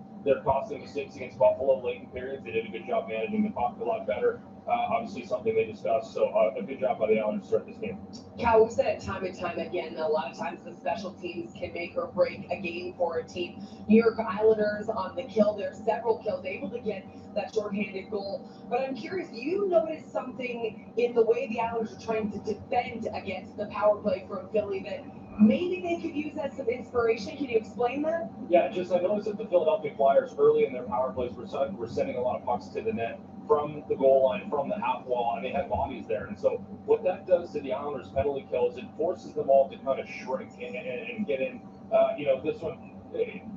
costly mistakes against Buffalo late in periods. They did a good job managing the puck a lot better. Obviously something they discussed. So a good job by the Islanders to start this game. Cal, we've said it time and time again, a lot of times the special teams can make or break a game for a team. New York Islanders on the kill, there's several kills, able to get that shorthanded goal. But I'm curious, do you notice something in the way the Islanders are trying to defend against the power play from Philly that maybe they could use as some inspiration? Can you explain that? Yeah, just I noticed that the Philadelphia Flyers early in their power plays were sending a lot of pucks to the net from the goal line, from the half wall, and they had bodies there. And so what that does to the Islanders' penalty kills, it forces them all to kind of shrink and get in. This one,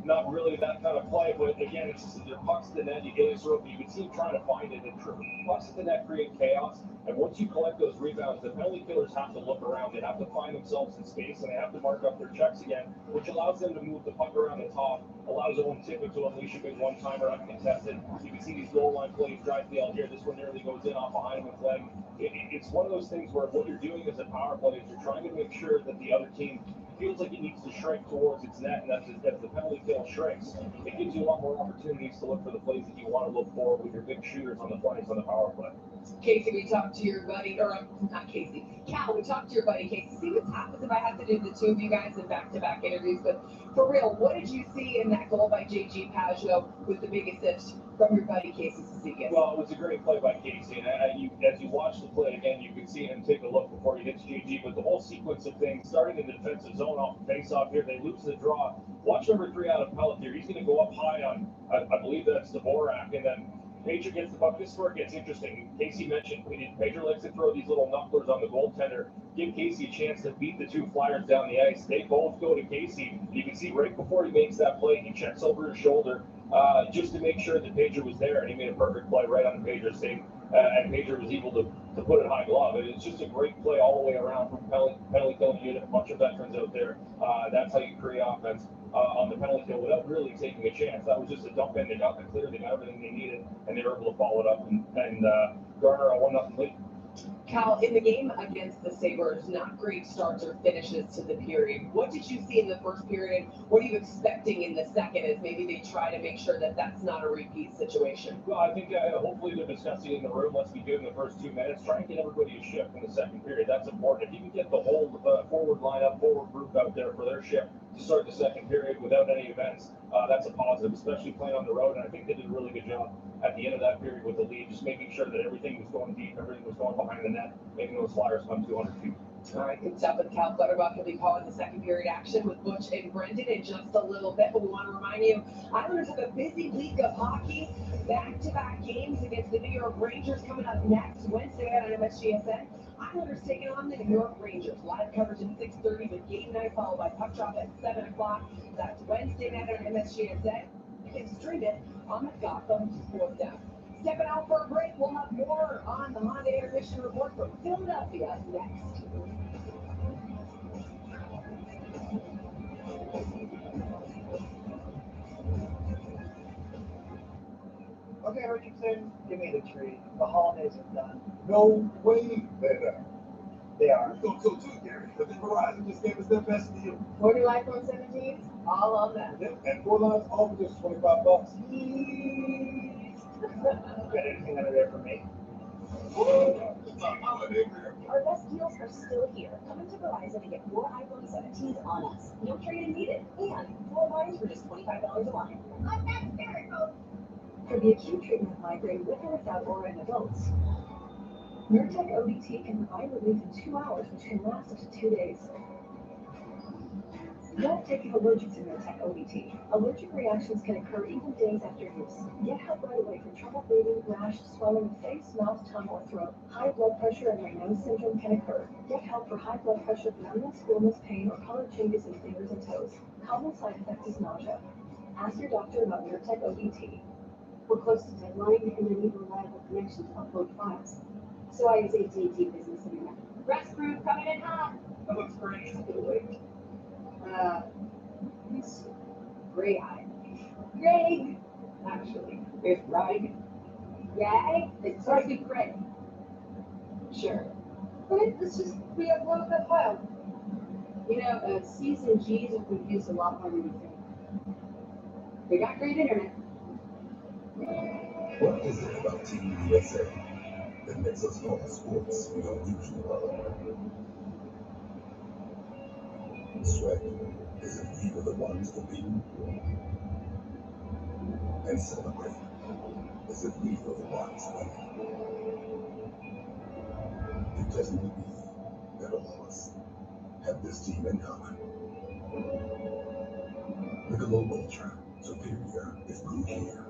not really that kind of play, but again, it's just their pucks to the net. You can see him trying to find it, and pucks to the net create chaos. And once you collect those rebounds, the penalty killers have to look around. They have to find themselves in space, and they have to mark up their checks again, which allows them to move the puck around the top, allows Owen Tippett to unleash a big one-timer uncontested. You can see these goal line plays drive the here. This one nearly goes in off a Heineman flag. It's one of those things where what you're doing as a power play is you're trying to make sure that the other team feels like it needs to shrink towards its net, and as the penalty kill shrinks, it gives you a lot more opportunities to look for the plays that you want to look for with your big shooters on the flanks on the power play. Casey, we talked to your buddy, or not Casey, Cal, we talked to your buddy Casey. See what happens if I have to do the two of you guys in back-to-back interviews, but for real, what did you see in that goal by J.G. Pageau with the big assist from your buddy Casey Cizikas? Well, it was a great play by Casey, and as you watch the play again, you can see him take a look before he hits J.G., but the whole sequence of things, starting in the defensive zone off the face-off here, they lose the draw. Watch number 3 out of Pellet here. He's going to go up high on, I believe that's Dvorak, and then Pager gets the puck. This is where it gets interesting. Casey mentioned Pager likes to throw these little knucklers on the goaltender, give Casey a chance to beat the two Flyers down the ice. They both go to Casey. You can see right before he makes that play, he checks over his shoulder just to make sure that Pager was there, and he made a perfect play right on the Pager save, and Pager was able to put it high glove. It's just a great play all the way around from penalty killing unit, a bunch of veterans out there. That's how you create offense on the penalty kill without really taking a chance. That was just a dump in. They got the clear, they got everything they needed, and they were able to follow it up and garner a 1-0 lead. Cal, in the game against the Sabres, not great starts or finishes to the period. What did you see in the first period? What are you expecting in the second as maybe they try to make sure that that's not a repeat situation? Well, I think hopefully they're discussing in the room. Let's be good in the first 2 minutes. Try and get everybody a shift in the second period. That's important. If you can get the whole forward lineup, forward group out there for their shift to start the second period without any events, that's a positive, especially playing on the road. And I think they did a really good job at the end of that period with the lead, just making sure that everything was going deep, everything was going behind the net, making those Flyers come 200 feet. All right, good stuff with Cal Clutterbuck. He'll be calling the second period action with Butch and Brendan in just a little bit. But we want to remind you, Islanders have a busy week of hockey. Back-to-back games against the New York Rangers coming up next Wednesday night on MSGSN. Islanders taking on the New York Rangers. Live coverage at 6:30 with game night followed by puck drop at 7 o'clock. That's Wednesday night on MSGSN. You can stream it on the Gotham Sports app. Stepping out for a break, we'll have more on the Hyundai Intermission Report from Philadelphia next. Okay, Richardson, give me the tree. The holidays are done. No way, better. They are. So too, Gary, because Verizon just gave us their best deal. 4 new iPhone 17s, all of them. Yep, and 4 lines all for just $25. Got anything under there for me? It's a holiday fair. Our best deals are still here. Come into Verizon and get 4 iPhone 17s on us. No trade-in needed. And 4 lines for just $25 a line. That's hysterical. For the acute treatment of migraine with or without aura in adults, Nurtec ODT can provide relief in 2 hours, which can last up to 2 days. Don't take if allergic to Nurtec ODT. Allergic reactions can occur even days after use. Get help right away for trouble breathing, rash, swelling of face, mouth, tongue, or throat. High blood pressure and Raynaud's syndrome can occur. Get help for high blood pressure, numbness, coolness, pain, or color changes in fingers and toes. Common side effect is nausea. Ask your doctor about Nurtec ODT. We're close to deadline and I need a reliable connection to upload files. So I use AT&T Business Internet. Rest group coming in hot. That looks great. It's Gray-eyed. Greg, actually. It's right. Greg? It starts with Greg. Sure. But let's just re-upload that file. You know, C's and G's are confused a lot more than you think. We got great internet. What is it about Team USA that makes us call sports we don't usually love? Sweat is if we were the ones competing, and celebrate as if we were the ones winning. Because maybe that all of us have this team in common. The global ultra superior is blue here.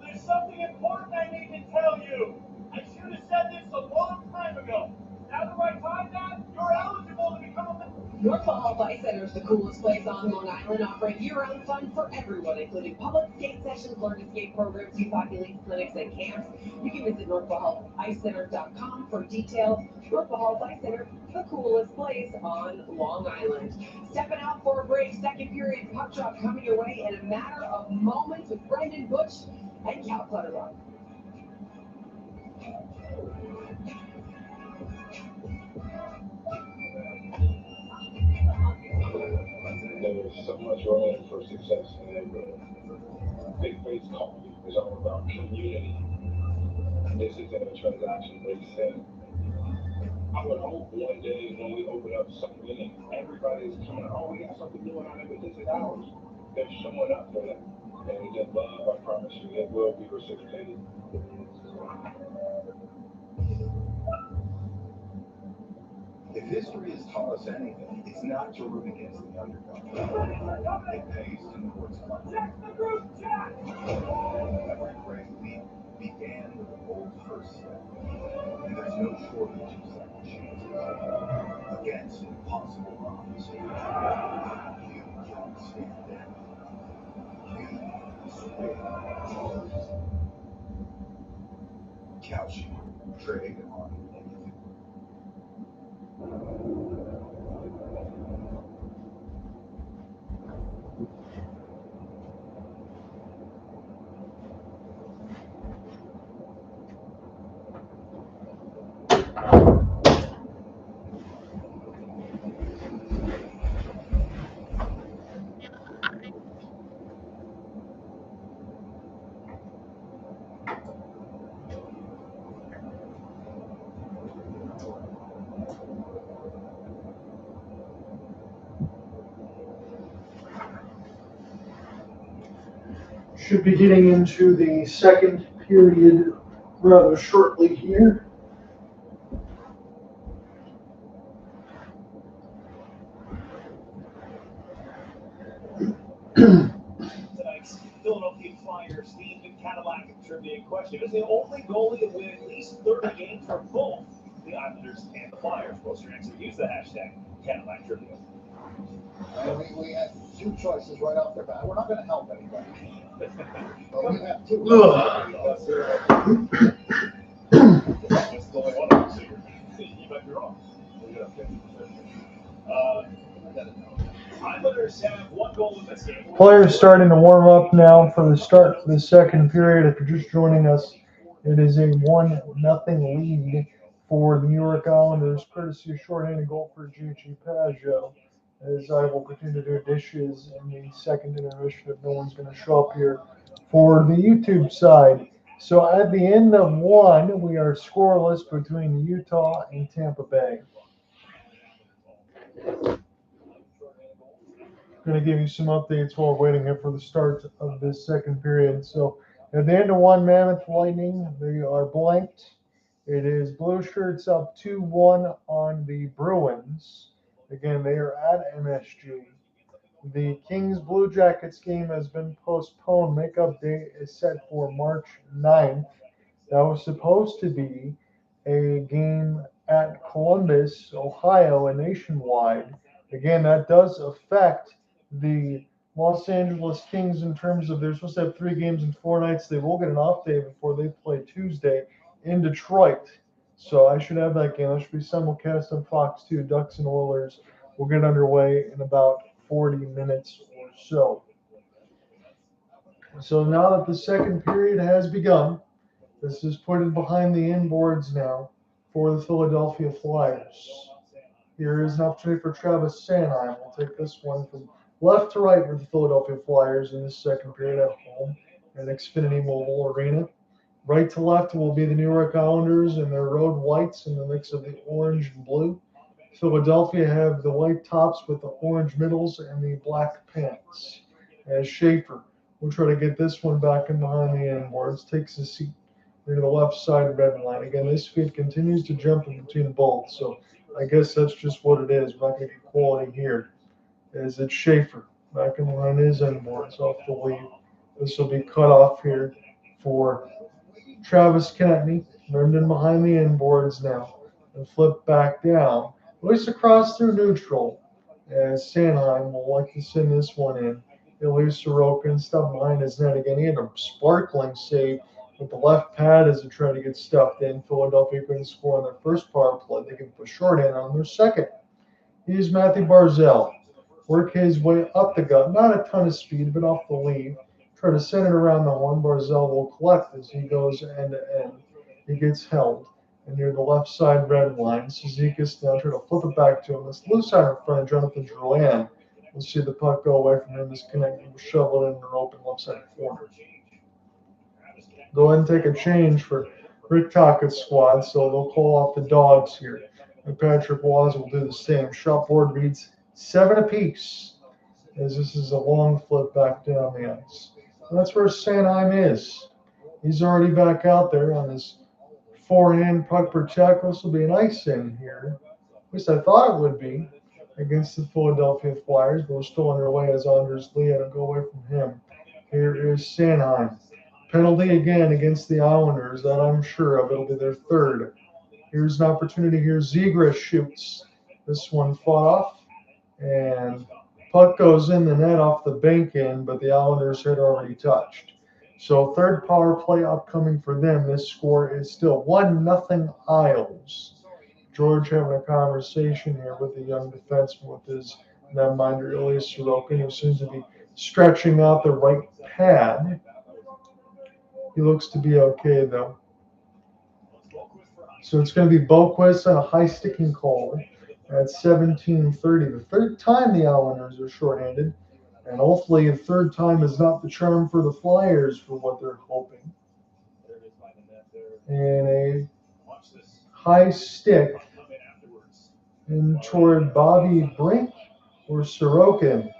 There's something important I need to tell you. I should have said this a long time ago. Now the right time, Dad? You're eligible to become a... North Hall Ice Center is the coolest place on Long Island, offering year-round fun for everyone, including public skate sessions, learn to skate programs, youth hockey leagues, clinics, and camps. You can visit northballicecenter.com for details. North Hall Ice Center, the coolest place on Long Island. Stepping out for a break, second period puck drop coming your way in a matter of moments with Brendan Butch and Cal Clutterbuck. There's so much room for success in the neighborhood. Big Face Coffee is all about community. This isn't a transaction-based thing. I would hope one day when we open up something and everybody's coming, oh, we got something new on it, but this is ours. They're showing up for that. And with that love, I promise you, it will be reciprocated. If history has taught us anything, it's not to root against the underdog. It pays to North Club. Every great leap began with a bold first step, and there's no shortage of second chances. Against impossible odds, you can stand down. You swing hard. Couching, trade on anything. Should be getting into the second period rather shortly here. Tonight's Philadelphia Flyers themed Cadillac trivia question. Who's the only goalie to win at least 30 games for both the Islanders and the Flyers? Post your answer. Use the hashtag Cadillac trivia. We had two choices right off the bat. We're not going to help anybody. But we have two. That's the only one of them, so you might be wrong. We got 50%. Islanders have one goal in this game. Players starting to warm up now for the start of the second period. If you're just joining us, it is a 1-0 lead for the New York Islanders, courtesy of shorthanded goal for Gigi Pageau, as I will continue to do dishes in the second intermission if no one's going to show up here for the YouTube side. So at the end of one, we are scoreless between Utah and Tampa Bay. Going to give you some updates while we're waiting here for the start of this second period. So at the end of one, Mammoth Lightning, they are blanked. It is Blue Shirts up 2-1 on the Bruins. Again, they are at MSG. The Kings Blue Jackets game has been postponed. Makeup date is set for March 9th. That was supposed to be a game at Columbus, Ohio, and nationwide. Again, that does affect the Los Angeles Kings in terms of they're supposed to have 3 games in 4 nights. They will get an off day before they play Tuesday in Detroit. So I should have that game. That should be simulcast on Fox 2. Ducks and Oilers will get underway in about 40 minutes or so. So now that the second period has begun, this is put in behind the inboards now for the Philadelphia Flyers. Here is an opportunity for Travis Sanheim. We'll take this one from left to right with the Philadelphia Flyers in this second period at home at Xfinity Mobile Arena. Right to left will be the New York Islanders in their road whites in the mix of the orange and blue. Philadelphia have the white tops with the orange middles and the black pants. As Schaefer will try to get this one back in behind the inboards, takes a seat near the left side red line. Again, this feed continues to jump in between both, so I guess that's just what it is. We're not going to get quality here. As it's Schaefer back in behind his inboards off the lead. This will be cut off here for Travis Konecny, turned in behind the inboards now, and flip back down. At least across through neutral, as Sanheim will like to send this one in. He'll leave Sorokin stuff behind his net again. He had a sparkling save with the left pad as he tried to get stuffed in. Philadelphia couldn't score on their first power play. They can put shorthand on their second. Here's Mathew Barzal. Work his way up the gut. Not a ton of speed, but off the lead. Try to send it around the horn. Barzal will collect as he goes end to end. He gets held. And near the left side red line, Cizikas now trying to flip it back to him. This loose out in front of Jonathan Drouin. We'll see the puck go away from him. This Konecny will shovel it in an open left side corner. Go ahead and take a change for Rick Tockett's squad, so they'll call off the Dogs here. And Patrick Waz will do the same. Shot board reads 7 apiece, as this is a long flip back down the ice. And that's where Sanheim is. He's already back out there on his forehand puck protect. This will be an ice in here. At least I thought it would be against the Philadelphia Flyers, but we're still underway as Anders Lee had to go away from him. Here is Sanheim. Penalty again against the Islanders, that I'm sure of. It'll be their third. Here's an opportunity here. Zegras shoots. This one fought off, and puck goes in the net off the bank end, but the Islanders had already touched. So third power play upcoming for them. This score is still 1-0 Isles. George having a conversation here with the young defenseman with his netminder Ilya Sorokin, who seems to be stretching out the right pad. He looks to be okay, though. So it's going to be Boquist on a high sticking call at 17:30. The third time the Islanders are shorthanded. And hopefully the third time is not the charm for the Flyers for what they're hoping. And a high stick in toward Bobby Brink or Sorokin.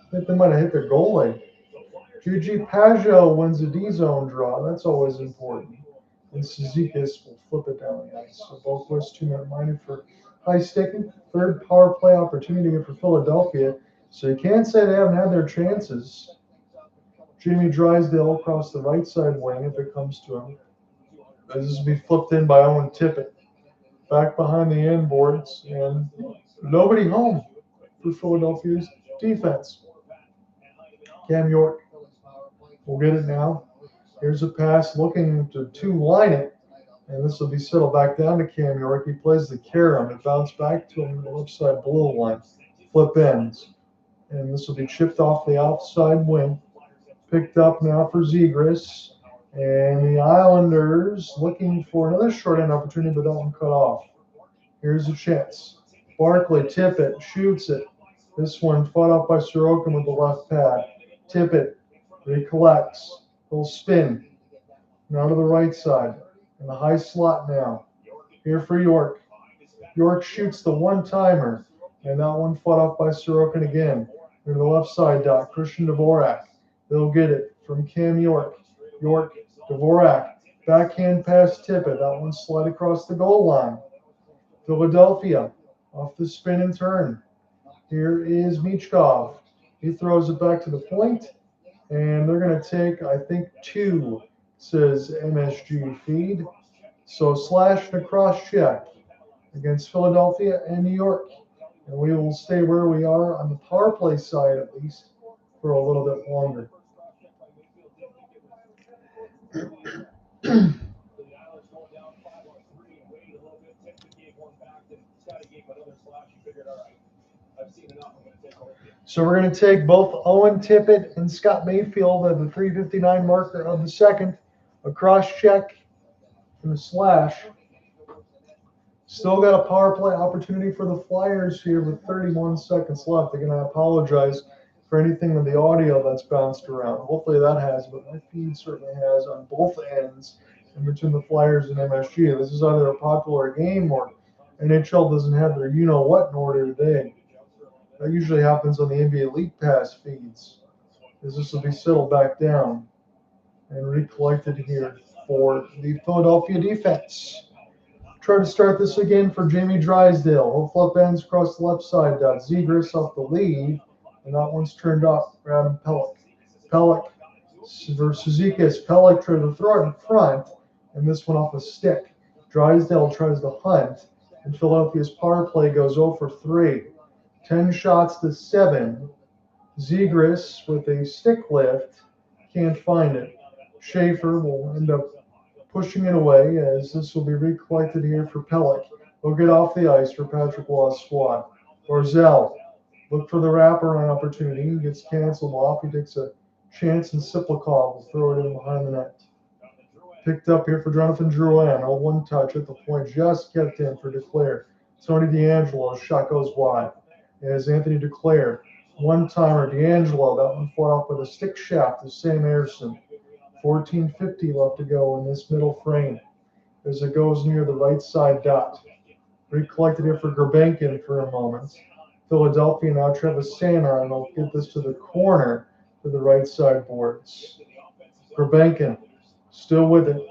I think they might have hit their goalie. Gigi Pageau wins a D-zone draw. That's always important. And Cizikas will flip it down the ice. So Boquist 2-minute minded for high sticking. Third power play opportunity for Philadelphia. So you can't say they haven't had their chances. Jamie Drysdale across the right side wing if it comes to him. This will be flipped in by Owen Tippett. Back behind the end boards, and nobody home for Philadelphia's defense. Cam York will get it now. Here's a pass looking to two-line it, and this will be settled back down to Cam York. He plays the carom. It bounced back to him in the left side blue line. Flip ends, and this will be chipped off the outside wing. Picked up now for Zegras. And the Islanders looking for another short end opportunity, but that one cut off. Here's a chance. Barkley, Tippett, shoots it. This one fought off by Sorokin with the left pad. Tippett recollects. He'll spin. Now to the right side. In the high slot now. Here for York. York shoots the one-timer. And that one fought off by Sorokin again. To the left side dot. Christian Dvorak. They'll get it from Cam York. York, Dvorak, backhand pass Tippett. That one slid across the goal line. Philadelphia off the spin and turn. Here is Michkov. He throws it back to the point, and they're going to take, I think, 2, says MSG feed. So slash and a cross check against Philadelphia and New York. And we will stay where we are on the power play side, at least, for a little bit longer. So we're going to take both Owen Tippett and Scott Mayfield at the 3:59 marker of the second. A cross check and a slash. Still got a power play opportunity for the Flyers here with 31 seconds left. Again, I apologize for anything with the audio that's bounced around. Hopefully that has, but my feed certainly has on both ends in between the Flyers and MSG. This is either a popular game or NHL doesn't have their you-know-what in order today. That usually happens on the NBA League Pass feeds, as this will be settled back down and recollected here for the Philadelphia defense. Try to start this again for Jamie Drysdale. He'll flip ends across the left side. Zegras off the lead, and that one's turned off. Adam Pulock. Pulock versus Zekas. Pulock tried to throw it in front, and this one off a stick. Drysdale tries to hunt, and Philadelphia's power play goes 0 for 3. 10 shots to 7. Zegras with a stick lift can't find it. Schaefer will end up pushing it away as this will be recollected here for Pulock. He'll get off the ice for Patrick Waugh's squad. Barzal, look for the wraparound opportunity. He gets canceled off. He takes a chance, and Siplikov will throw it in behind the net. Picked up here for Jonathan Drouin. A one touch at the point, just kept in for Duclair. Tony DeAngelo, shot goes wide. As Anthony Duclair, one-timer, DeAngelo, that one fought off with a stick shaft of Sam Ersson. 14:50 left to go in this middle frame as it goes near the right side dot. Recollected here for Gurbankin for a moment. Philadelphia now Travis Sanheim will get this to the corner to the right side boards. Gurbankin still with it.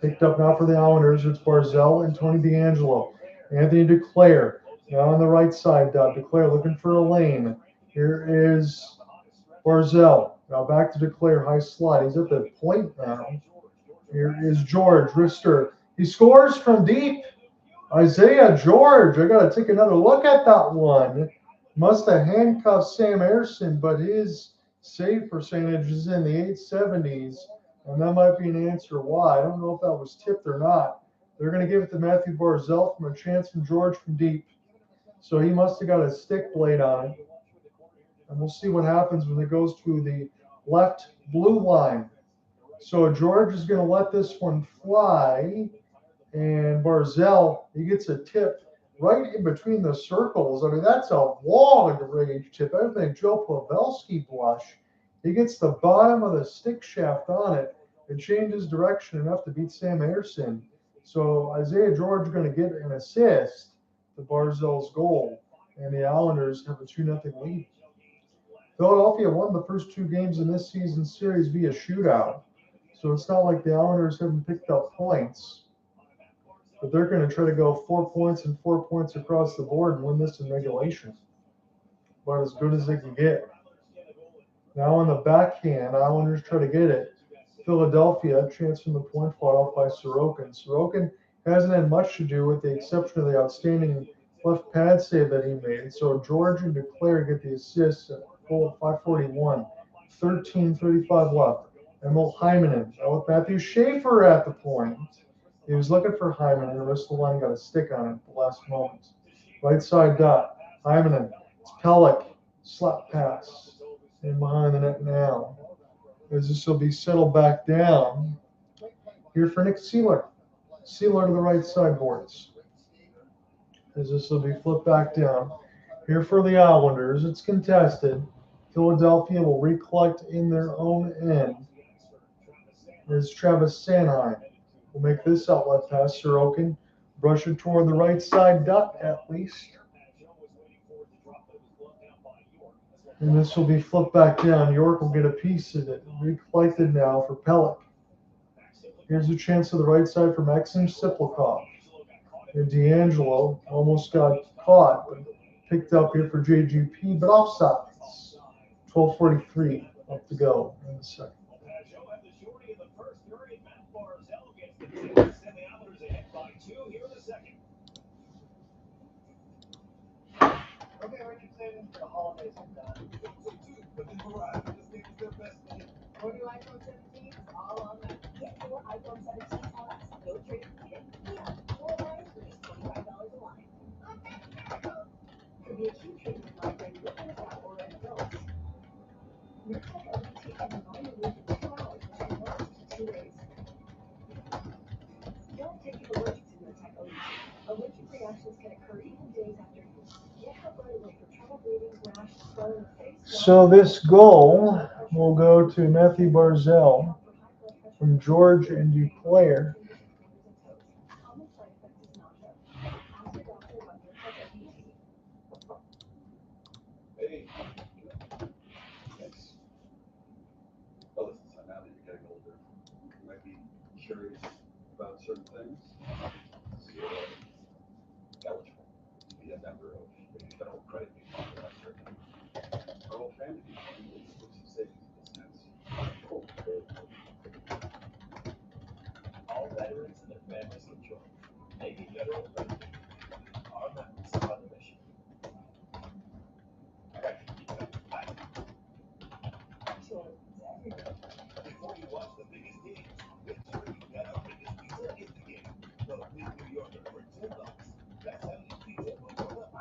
Picked up now for the Islanders. It's Barzal and Tony DeAngelo. Anthony Duclair now on the right side dot. Duclair looking for a lane. Here is Barzal. Now back to Duclair, high slide. He's at the point now. Here is George Rister. He scores from deep. Isaiah George. I got to take another look at that one. Must have handcuffed Sam Ersson, but his save percentage is in the 870s, and that might be an answer why. I don't know if that was tipped or not. They're going to give it to Mathew Barzal from a chance from George from deep. So he must have got a stick blade on it. And we'll see what happens when it goes to the left blue line. So George is going to let this one fly. And Barzal, he gets a tip right in between the circles. I mean, that's a long-range tip. I think Joe Pavelski blush. He gets the bottom of the stick shaft on it. It changes direction enough to beat Sam Ersson. So Isaiah George is going to get an assist to Barzal's goal. And the Islanders have a 2-0 lead. Philadelphia won the first 2 games in this season's series via shootout. So it's not like the Islanders haven't picked up points. But they're going to try to go 4 points and 4 points across the board and win this in regulation. about as good as they can get. Now on the backhand, Islanders try to get it. Philadelphia, chance from the point, fought off by Sorokin. Sorokin hasn't had much to do with the exception of the outstanding left pad save that he made. So George and Duclair get the assists at goal 5:41. 13:35 left. Emil Heineman. Now with Mathew Schaefer at the point. He was looking for Heineman, and the rest of the line got a stick on it at the last moment. Right side dot. Heineman. It's Pulock. Slap pass. In behind the net now. As this will be settled back down. Here for Nick Seeler. Seeler to the right side boards. As this will be flipped back down. Here for the Islanders. It's contested. Philadelphia will recollect in their own end. As Travis Sanheim will make this outlet pass. Sorokin brush it toward the right side dot at least. And this will be flipped back down. York will get a piece of it. Recollected now for Pulock. Here's a chance to the right side for Maxim Siplakov. And DeAngelo almost got caught, but picked up here for JGP, but offsides. 12:43 left to go in the second. Okay, Richardson, the holidays are done. What do iPhone 17? All on that. Get 4 iPhone 17 Plus, no trade needed. Yeah, 4 lines for just $25 a line. Could be a cute treatment like when you're in a car or an adult. Your tech ODT can only live for 2 hours and lasts for 2 days. Don't take allergic to your tech ODT. Allergic reactions can occur even days after use. Get help right away for trouble breathing, rash, swelling of face. So this goal will go to Mathew Barzal from George and Duclair. Hey. Thanks. Well, listen, son, now that you're getting older, you might be curious about certain things. So you're eligible to be a member of a federal credit union. That's certain. Our whole family uses books of savings in this sense. Cool. All veterans and their families can join. Maybe federal credit union. Our members are on the mission. Before you watch the biggest games, make sure you got our biggest pizza in the game. The Big New Yorker for $10. That's how you pizza will go up.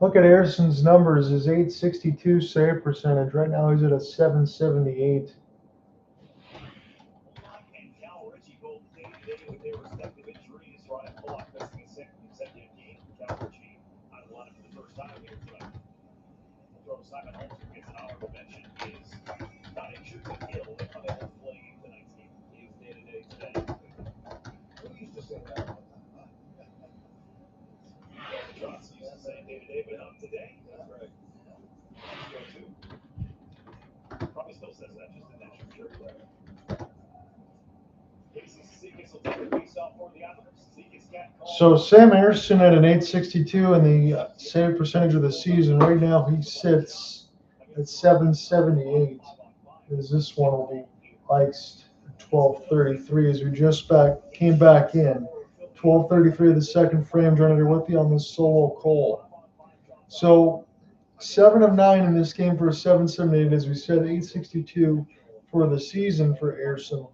Look at Harrison's numbers. His 862 save percentage. Right now he's at a 778. And Cal Ritchie both day to day with their respective injuries. Ryan Pulock missing a second consecutive game. Cal Ritchie out of the lineup for the first time here tonight. Throw Simon Holmstrom gets an honorable mention. Is not injured but ill and unable to play tonight's game. He is day to day today. Who used to say that all the time? Johnson used to say day to day, but not today. That's right. Go too. Probably still says that, just in that shirt. Casey Cizikas will take the face off for the Islanders. Cizikas got called. So Sam Harrison at an 862 in the save percentage of the season. Right now he sits at 778. As this one will be iced at 12:33 as we just came back in. 12:33 of the second frame. Joining you with you on this solo call. So 7 of 9 in this game for a 778. As we said, 862 for the season for Harrison.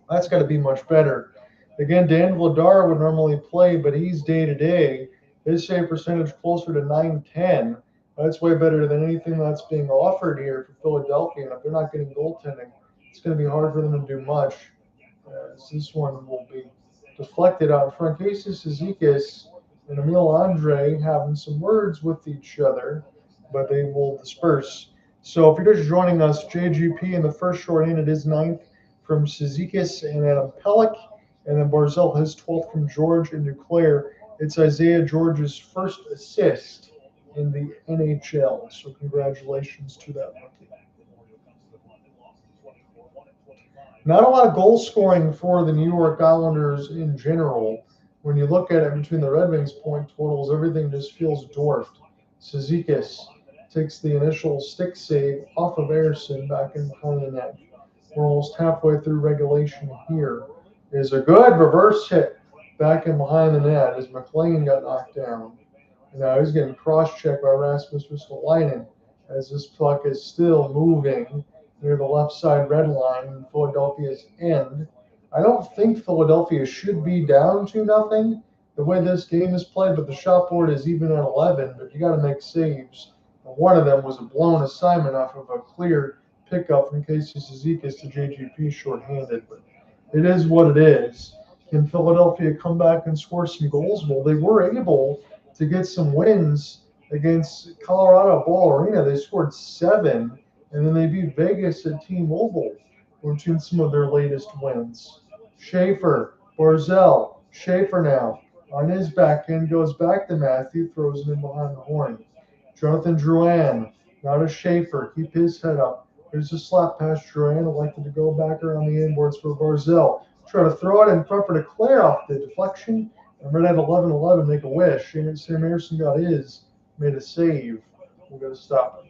That's got to be much better. Again, Dan Vladar would normally play, but he's day to day. His save percentage closer to 910. That's way better than anything that's being offered here for Philadelphia. And if they're not getting goaltending, it's going to be hard for them to do much. This one will be deflected out front. Casey Cizikas and Emil Andre having some words with each other, but they will disperse. So if you're just joining us, JGP in the first short in, it is 9th from Cizikas and Adam Pulock, and then Barzal his 12th from George and Duclair. It's Isaiah George's first assist in the NHL. So congratulations to that rookie. Not a lot of goal scoring for the New York Islanders in general. when you look at it between the Red Wings point totals, everything just feels dwarfed. Cizikas takes the initial stick save off of Ersson back in behind the net. We're almost halfway through regulation here. Is a good reverse hit back in behind the net as McLean got knocked down. And now he's getting cross-checked by Rasmus Ristolainen as this puck is still moving near the left side red line in Philadelphia's end. I don't think Philadelphia should be down 2-0 the way this game is played, but the shot board is even at 11, but you got to make saves. And one of them was a blown assignment off of a clear pickup from Casey Cizikas to JGP shorthanded, but it is what it is. Can Philadelphia come back and score some goals? Well, they were able to get some wins against Colorado Ball Arena. They scored 7, and then they beat Vegas at T-Mobile, which in some of their latest wins. Schaefer, Barzal, Schaefer now on his back end, goes back to Mathew, throws it in behind the horn. Jonathan Drouin, now to Schaefer, keep his head up. Here's a slap past Drouin, elected to go back around the inboards for Barzal. Try to throw it in front for Duclair off the deflection, and right at 11-11, make a wish. And Sam Ersson got his, made a save. We'll get a stoppage.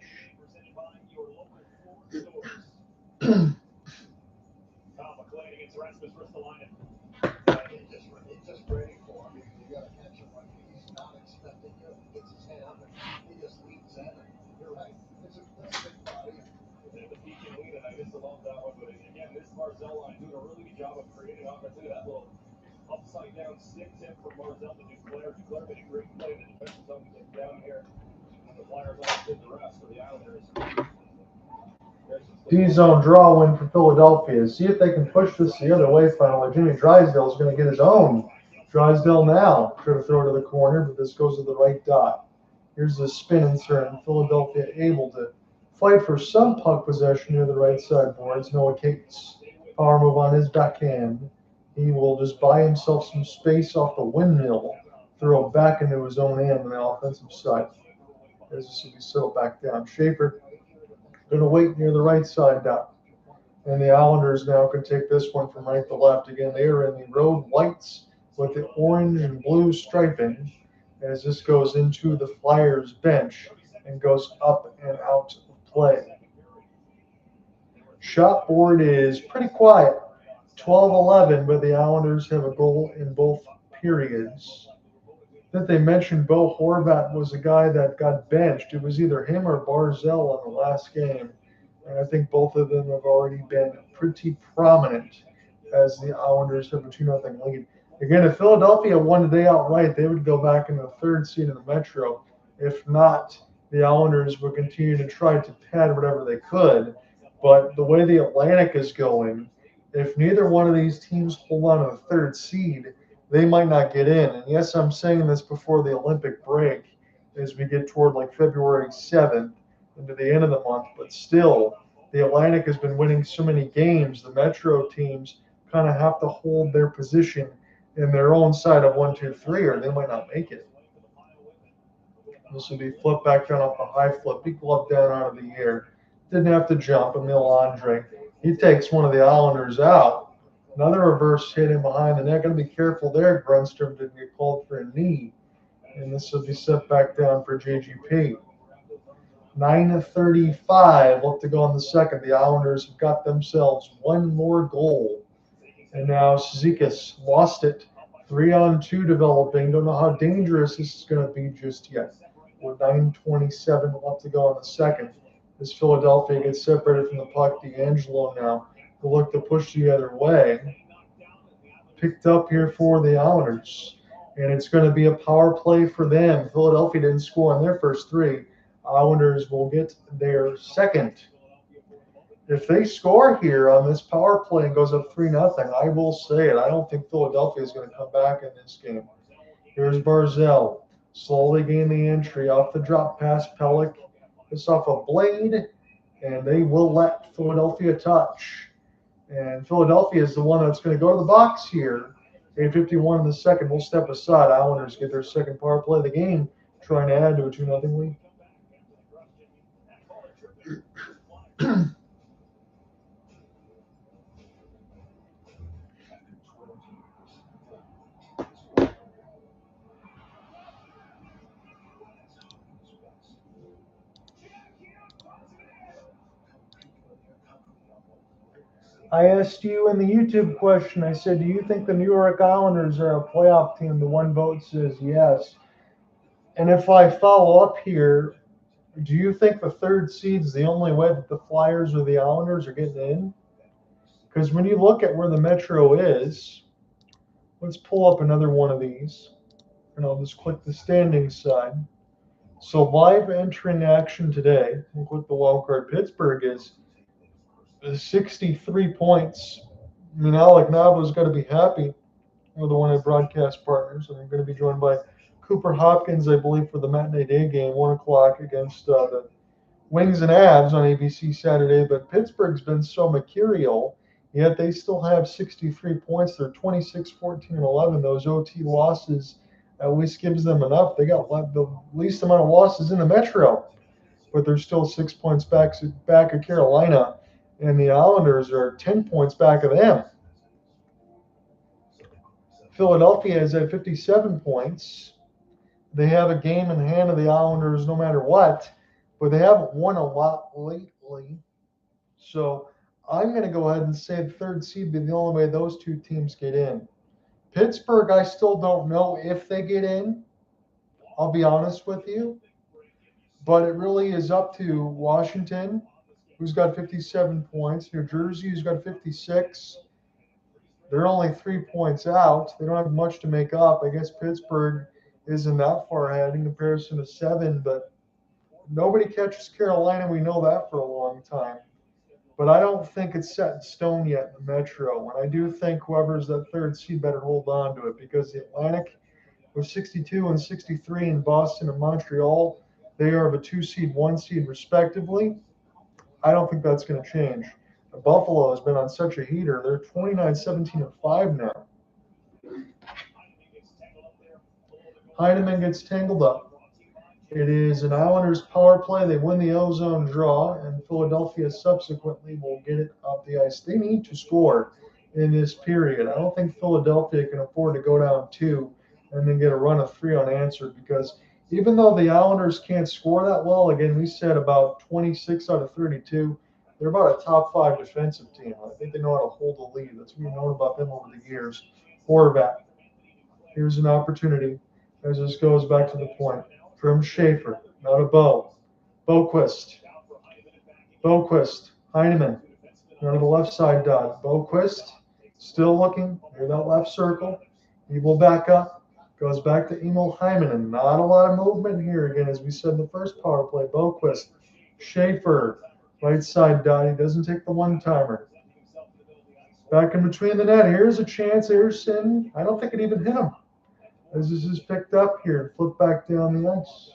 Barzal line doing a really good job of creating offense. Look at that little upside down stick tip from Barzal to Duclair. Duclair made a great play in the defensive zone to get down here. And the Flyers all did the rest for the Islanders. D-zone draw win for Philadelphia. See if they can push this the other way finally. Jimmy Drysdale is going to get his own. Drysdale now try to throw it to the corner, but this goes to the right dot. Here's the spin insert, and Philadelphia able to fight for some puck possession near the right side boards. Noah Cates. Power move on his backhand. He will just buy himself some space off the windmill, throw it back into his own end on the offensive side. As this will be settled back down. Schaefer going to wait near the right side dot. And the Islanders now can take this one from right to left. Again, they are in the road whites with the orange and blue striping as this goes into the Flyers bench and goes up and out of play. Shot board is pretty quiet, 12-11, but the Islanders have a goal in both periods. I think they mentioned Bo Horvat was a guy that got benched. It was either him or Barzal in the last game, and I think both of them have already been pretty prominent as the Islanders have a 2-0 lead. Again, if Philadelphia won today outright, they would go back in the third seed in the Metro. If not, the Islanders would continue to try to pad whatever they could. But the way the Atlantic is going, if neither one of these teams hold on to the third seed, they might not get in. And yes, I'm saying this before the Olympic break as we get toward like February 7th into the end of the month. But still, the Atlantic has been winning so many games. The Metro teams kind of have to hold their position in their own side of 1, 2, 3, or they might not make it. This will be flipped back down off the high flip. Big glove down out of the air. Didn't have to jump. Emil Andre. He takes one of the Islanders out. Another reverse hit in behind the net. Got to be careful there. Grunstrom didn't get called for a knee. And this will be set back down for JGP. 9:35 left to go in the second. The Islanders have got themselves one more goal. And now Cizikas lost it. 3-on-2 developing. Don't know how dangerous this is going to be just yet. With 9:27 left to go in the second. As Philadelphia gets separated from the puck, DeAngelo now will look to push the other way. Picked up here for the Islanders. And it's going to be a power play for them. Philadelphia didn't score on their first 3. Islanders will get their second. If they score here on this power play and goes up 3-0, I will say it. I don't think Philadelphia is going to come back in this game. Here's Barzal. Slowly gain the entry off the drop pass. Pulock. This off a blade, and they will let Philadelphia touch. And Philadelphia is the one that's going to go to the box here. 8:51 in the second. We'll step aside. Islanders get their second power play of the game, trying to add to a 2-0 lead. I asked you in the YouTube question, I said, do you think the New York Islanders are a playoff team? The one vote says yes. And if I follow up here, do you think the third seed is the only way that the Flyers or the Islanders are getting in? Because when you look at where the Metro is, let's pull up another one of these. And I'll just click the standings side. So live entering action today, we'll click the wild card. Pittsburgh is 63 points. I mean, Alec Nava's got to be happy with the one of broadcast partners. And I'm going to be joined by Cooper Hopkins, I believe, for the matinee day game, 1 o'clock against the Wings and Avs on ABC Saturday. But Pittsburgh's been so mercurial, yet they still have 63 points. They're 26, 14, and 11. Those OT losses at least gives them enough. They got the least amount of losses in the Metro, but they're still 6 points back of Carolina, and the Islanders are 10 points back of them. Philadelphia is at 57 points. They have a game in hand of the Islanders no matter what, but they haven't won a lot lately. So I'm going to go ahead and say the third seed be the only way those two teams get in. Pittsburgh, I still don't know if they get in. I'll be honest with you. But it really is up to Washington, who's got 57 points. New Jersey, who's got 56. They're only 3 points out. They don't have much to make up. I guess Pittsburgh isn't that far ahead in comparison to 7, but nobody catches Carolina. We know that for a long time. But I don't think it's set in stone yet in the Metro. And I do think whoever's that third seed better hold on to it, because the Atlantic with 62 and 63 in Boston and Montreal, they are of a 2 seed, 1 seed respectively. I don't think that's going to change. Buffalo has been on such a heater. They're 29, 17, and 5 now. Heineman gets tangled up. It is an Islanders power play. They win the ozone draw, and Philadelphia subsequently will get it off the ice. They need to score in this period. I don't think Philadelphia can afford to go down 2 and then get a run of 3 unanswered, because even though the Islanders can't score that well, again, we said about 26 out of 32, they're about a top 5 defensive team. I think they know how to hold the lead. That's what we've known about them over the years. Horvat. Here's an opportunity as this goes back to the point. From Schaefer, not a Bow. Boquist. Heineman. Now to the left side dot. Boquist still looking near that left circle. He will back up. Goes back to Emil Heineman. Not a lot of movement here again, as we said in the first power play. Boquist. Schaefer. Right side dot. He doesn't take the one-timer. Back in between the net. Here's a chance. Anderson. I don't think it even hit him. As this is picked up here, flip back down the ice.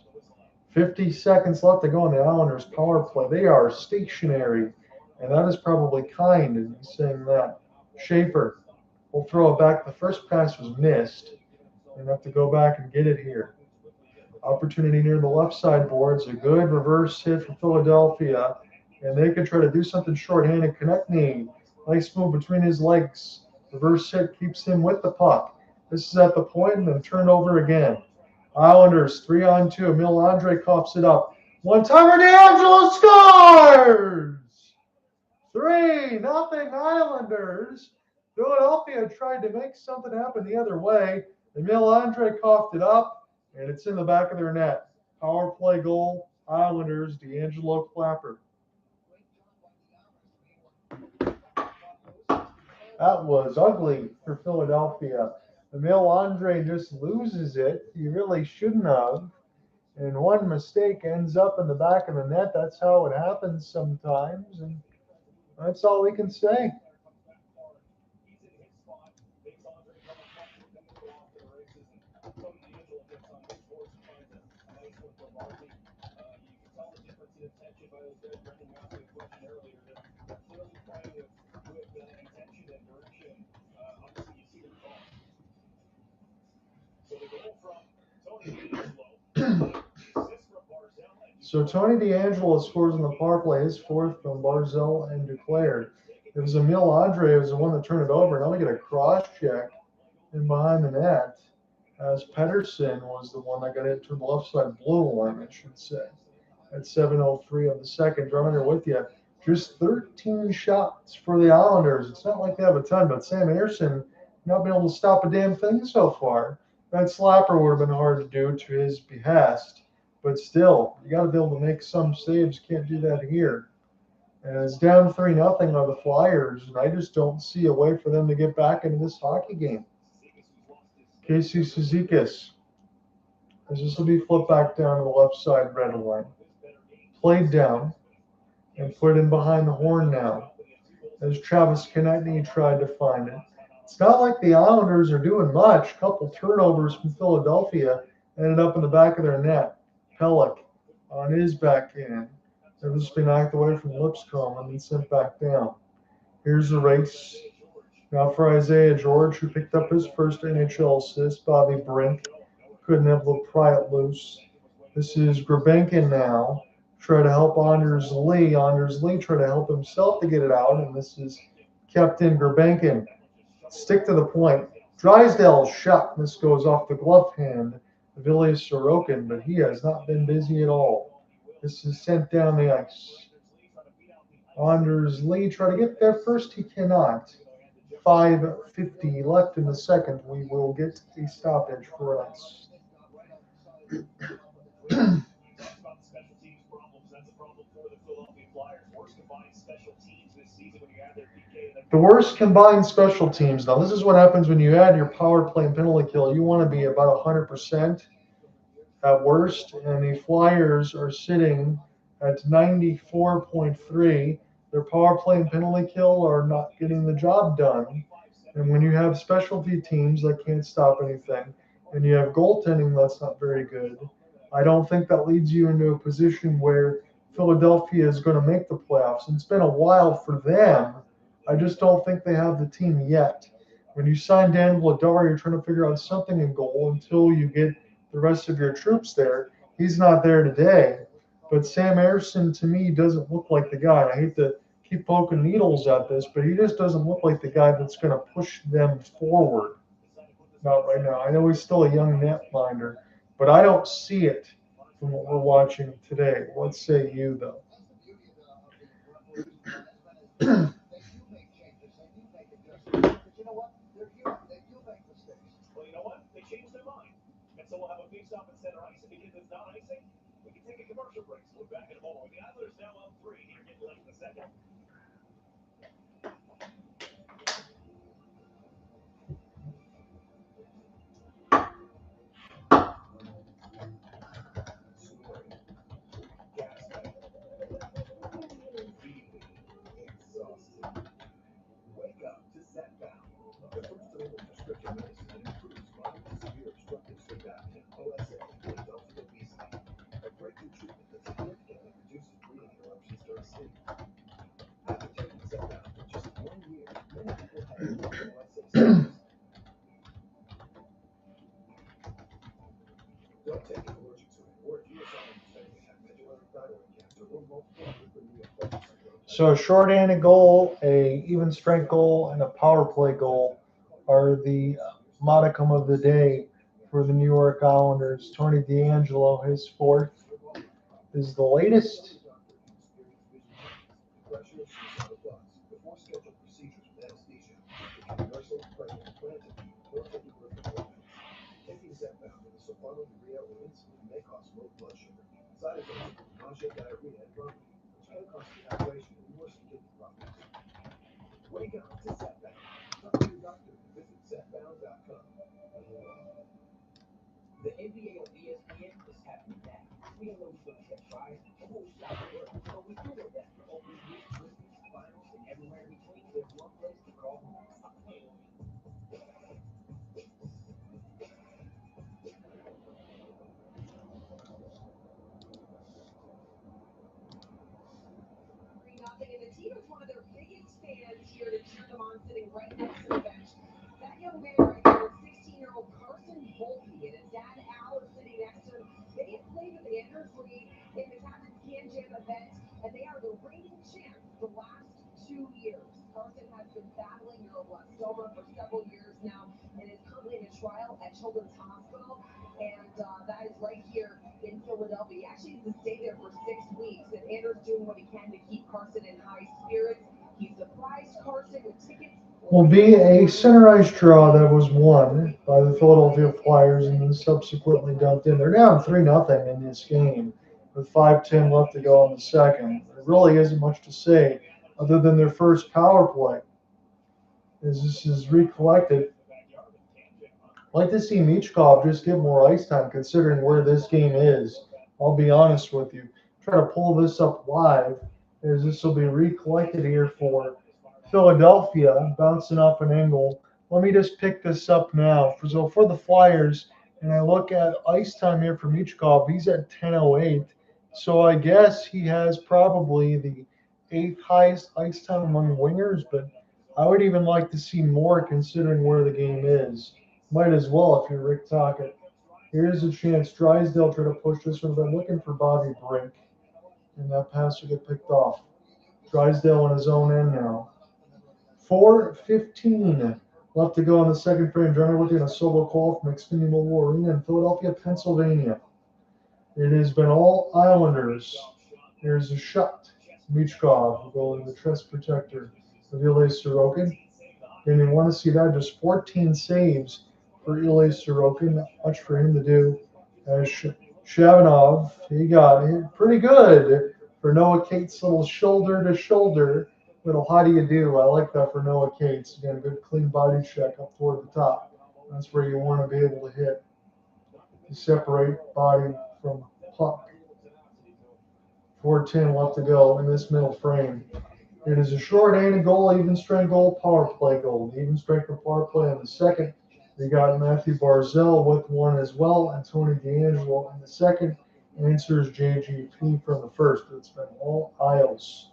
50 seconds left to go in the Islanders power play. They are stationary, and that is probably kind in me saying that. Schaefer will throw it back. The first pass was missed. They have to go back and get it here. Opportunity near the left side boards. A good reverse hit for Philadelphia, and they can try to do something shorthanded. Konechny, nice move between his legs. Reverse hit keeps him with the puck. This is at the point and then turned over again. Islanders 3-on-2. Emil Andre coughs it up. One-timer, DeAngelo scores! 3-0 Islanders. Philadelphia tried to make something happen the other way. Emil Andre coughed it up, and it's in the back of their net. Power play goal, Islanders, DeAngelo Clapper. That was ugly for Philadelphia. Emil Andre just loses it. He really shouldn't have. And one mistake ends up in the back of the net. That's how it happens sometimes. And that's all we can say. So Tony DeAngelo scores in the power play, his 4th from Barzal and Duclair. It was Emil Andre who was the one that turned it over. Now we get a cross check in behind the net, as Pedersen was the one that got hit to the left side blue line, I should say, at 7:03 of the second. Drummond with you. Just 13 shots for the Islanders. It's not like they have a ton, but Sam Anderson not been able to stop a damn thing so far. That slapper would have been hard to do to his behest, but still, you got to be able to make some saves. Can't do that here. And it's down 3-0 on the Flyers, and I just don't see a way for them to get back into this hockey game. Casey Cizikas, as this will be flipped back down to the left side red line. Played down and put in behind the horn now as Travis Konechny tried to find it. It's not like the Islanders are doing much. A couple turnovers from Philadelphia ended up in the back of their net. Pulock on his backhand. They've just been knocked away from Lipscomb and then sent back down. Here's the race. Now for Isaiah George, who picked up his first NHL assist. Bobby Brink couldn't have to pry it loose. This is Grabenkin now. Try to help Anders Lee. Anders Lee try to help himself to get it out, and this is kept in Grabenkin. Stick to the point. Drysdale's shot. This goes off the glove hand of Ilya Sorokin, but he has not been busy at all. This is sent down the ice. Anders Lee try to get there first. He cannot. 5:50 left in the second. We will get a stoppage for us. The worst combined special teams. Now, this is what happens when you add your power play and penalty kill. You want to be about 100% at worst, and the Flyers are sitting at 94.3. Their power play and penalty kill are not getting the job done. And when you have specialty teams that can't stop anything, and you have goaltending that's not very good, I don't think that leads you into a position where Philadelphia is going to make the playoffs. And it's been a while for them. I just don't think they have the team yet. When you sign Dan Vladar, you're trying to figure out something in goal until you get the rest of your troops there. He's not there today. But Sam Anderson, to me, doesn't look like the guy. I hate to keep poking needles at this, but he just doesn't look like the guy that's going to push them forward. Not right now. I know he's still a young netminder, but I don't see it from what we're watching today. What say you, though? Well, you know what? They changed their mind. And so we'll have a face-off at center ice. And because it's not icing, we can take a commercial break. So we're back in a moment. The Islanders now up 3 here, getting left in the second. Wake up to Setbound, the first delivered prescription medicine that improves moderate to severe obstructive sleep apnea, OSA, and adults with obesity. A breakthrough treatment that significantly reduces breathing interruptions during sleep. After taking Setbound for just 1 year, many people have no OSA symptoms. Don't take it allergic to it, or if you or someone you think may have medullary thyroid cancer or multiple hyperneoplastic syndrome. So a short-handed goal, a even strength goal, and a power play goal are the modicum of the day for the New York Islanders. Tony DeAngelo, his fourth, is the latest. Before scheduled procedures with anesthesia, it can be nursing, pregnant, planted, or taking birth control. Taking Zepbound with a sulfonylurea or insulin may cause low blood sugar. Side effects include nausea, diarrhea, and vomiting, which can cause dehydration and worsen kidney problems. Wake up to Zepbound. Talk to your doctor and visit Zepbound.com. The NBA on ESPN is happening now. We don't know who's going to catch fire. The whole shot of work. But we do know that for opening week, Christmas, finals, and everywhere in between, there's one place to call home. Nothing, and the team is one of their biggest fans here to cheer them on, sitting right next to the bench. That young man right there, 16-year-old Carson Volpe, and his dad Al is sitting next to him. They have played with the Anders League in the Captain's Can Jam event, and they are the reigning champs the last 2 years. Carson has been battling neuroblastoma for several years now, and is currently in a trial at Children's Hospital, and that is right here in Philadelphia. He actually has to stay there for 6 weeks, and Anders doing what he can to keep Carson in high will be a center ice draw that was won by the Philadelphia Flyers and then subsequently dumped in. They're down 3-0 in this game with 5:10 left to go in the second. There really isn't much to say other than their first power play. As this is recollected, I'd like to see Michkov just get more ice time considering where this game is. I'll be honest with you. Try to pull this up live as this will be recollected here for Philadelphia, bouncing off an angle. Let me just pick this up now. So for the Flyers, and I look at ice time here for Michkov, he's at 10:08. So I guess he has probably the 8th highest ice time among wingers, but I would even like to see more considering where the game is. Might as well if you're Rick Tocchet. Here's a chance. Drysdale try to push this one, but looking for Bobby Brink. And that pass will get picked off. Drysdale on his own end now. 4:15 left to go in the second frame. Johnny looking at a solo call from Xfinity Mobile Arena in Philadelphia, Pennsylvania. It has been all Islanders. Here's a shot. Michkov will go in the chest protector of Ilya Sorokin. And you want to see that, just 14 saves for Ilya Sorokin. Not much for him to do. Shabanov, he got it pretty good for Noah Cates' little shoulder to shoulder. Little how do you do? I like that for Noah Cates. Again, a good clean body check up toward the top. That's where you want to be able to hit. To separate body from puck. 4:10 left to go in this middle frame. It is a short-handed goal, even strength goal, power play goal. Even strength for power play on the second. We got Mathew Barzal with one as well, and Tony DeAngelo in the second. Answers JGP from the first. It's been all Isles.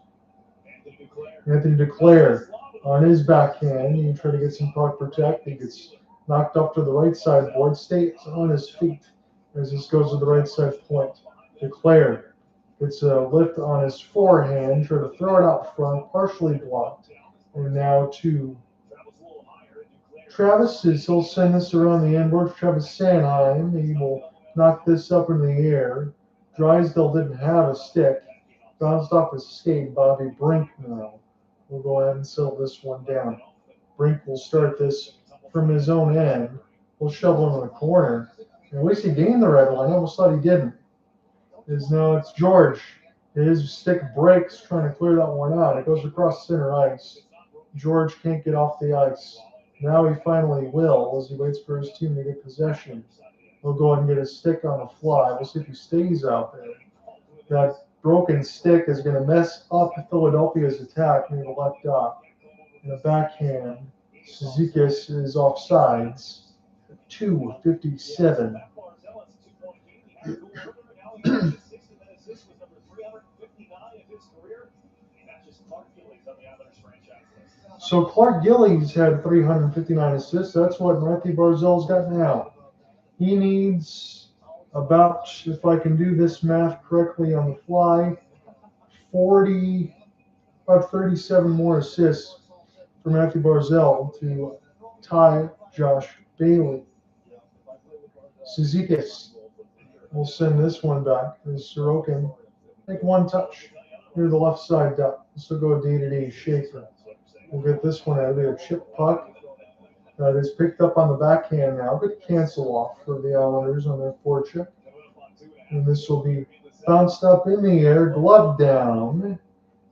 Anthony Duclair on his backhand. He tried to get some puck protect. He gets knocked up to the right side board. Stays on his feet as this goes to the right side point. Duclair gets a lift on his forehand. Try to throw it out front. Partially blocked. And now to Travis. He'll send this around the end board. Travis Sanheim. He will knock this up in the air. Drysdale didn't have a stick. Bounced off his skate. Bobby Brink now will go ahead and settle this one down. Brink will start this from his own end. We'll shovel into the corner. And at least he gained the red line. I almost thought he didn't. Now it's George. His stick breaks trying to clear that one out. It goes across center ice. George can't get off the ice. Now he finally will as he waits for his team to get possession. He'll go ahead and get his stick on the fly. We'll see if he stays out there. That broken stick is going to mess up Philadelphia's attack near the left dot. In the backhand, Sezikis is off sides. 2:57. So Clark Gillies had 359 assists. That's what Mathew Barzal's got now. He needs about, if I can do this math correctly on the fly, about 37 more assists for Mathew Barzal to tie Josh Bailey. Sezikis will send this one back. As Sorokin take one touch near the left side dot. This will go D-to-D. Schaefer. We'll get this one out of there. Chip puck that is picked up on the backhand now. Good cancel off for the Islanders on their forecheck. And this will be bounced up in the air, glove down.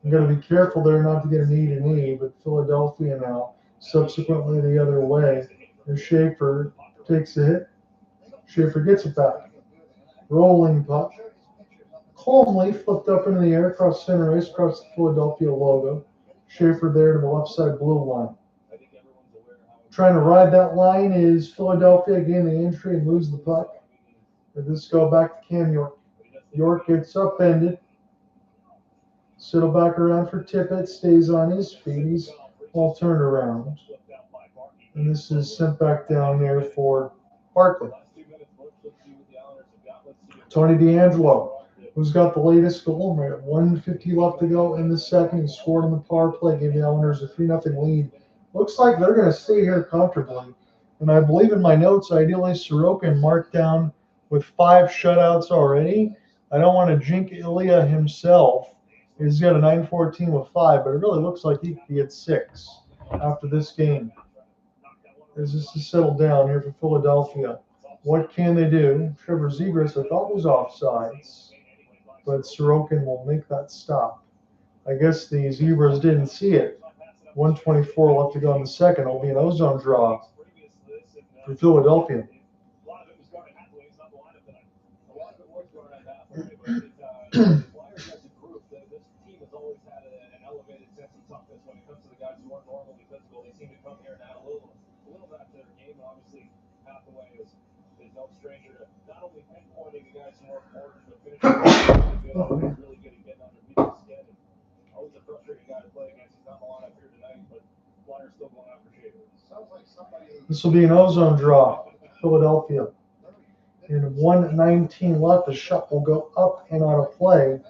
I'm going to be careful there not to get a knee-to-knee, but Philadelphia now subsequently the other way. And Schaefer takes a hit. Schaefer gets it back. Rolling puck. Calmly flipped up into the air across center ice, across the Philadelphia logo. Schaefer there to the left side blue line. Trying to ride that line is Philadelphia. Gain the entry and lose the puck. And this go back to Cam York. York gets upended. Settle back around for Tippett. Stays on his feet. He's all turned around. And this is sent back down there for Barkley. Tony DeAngelo, who's got the latest goal. We're at 1:50 left to go in the second. He scored on the power play, gave the Islanders a 3-0 lead. Looks like they're going to stay here comfortably. And I believe in my notes, ideally Sorokin marked down with 5 shutouts already. I don't want to jinx Ilya himself, He's got a 9-14 with 5, but it really looks like he could be at 6 after this game. Is this to settle down here for Philadelphia? What can they do? Trevor Zegras, I thought was offsides, but Sorokin will make that stop. I guess the Zebras didn't see it. 124 left to go in the second. It'll be an ozone draw for Philadelphia. This will be an ozone draw, Philadelphia. And 119 left. The shot will go up and out of play.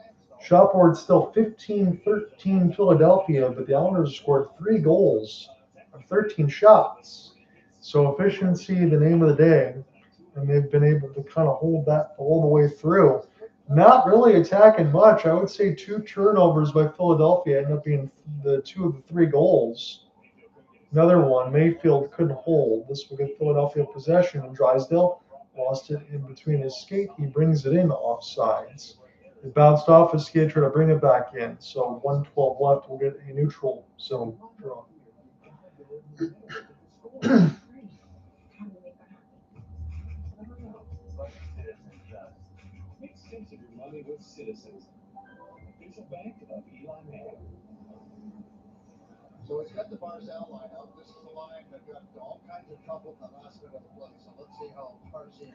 Shot board still 15-13 Philadelphia, but the Islanders scored 3 goals on 13 shots. So efficiency, the name of the day, and they've been able to kind of hold that all the way through. Not really attacking much. I would say 2 turnovers by Philadelphia end up being the 2 of the 3 goals. Another one, Mayfield couldn't hold. This will get Philadelphia possession, and Drysdale lost it in between his skate. He brings it in offsides. It bounced off his skate, trying to bring it back in. So 112 left. We'll get a neutral zone draw. Make sense of your money with Citizens. It's a bank of Eli Manning. So it's got the Barzal line out. This is the line that got all kinds of trouble in the last minute of the play. So let's see how Barzal.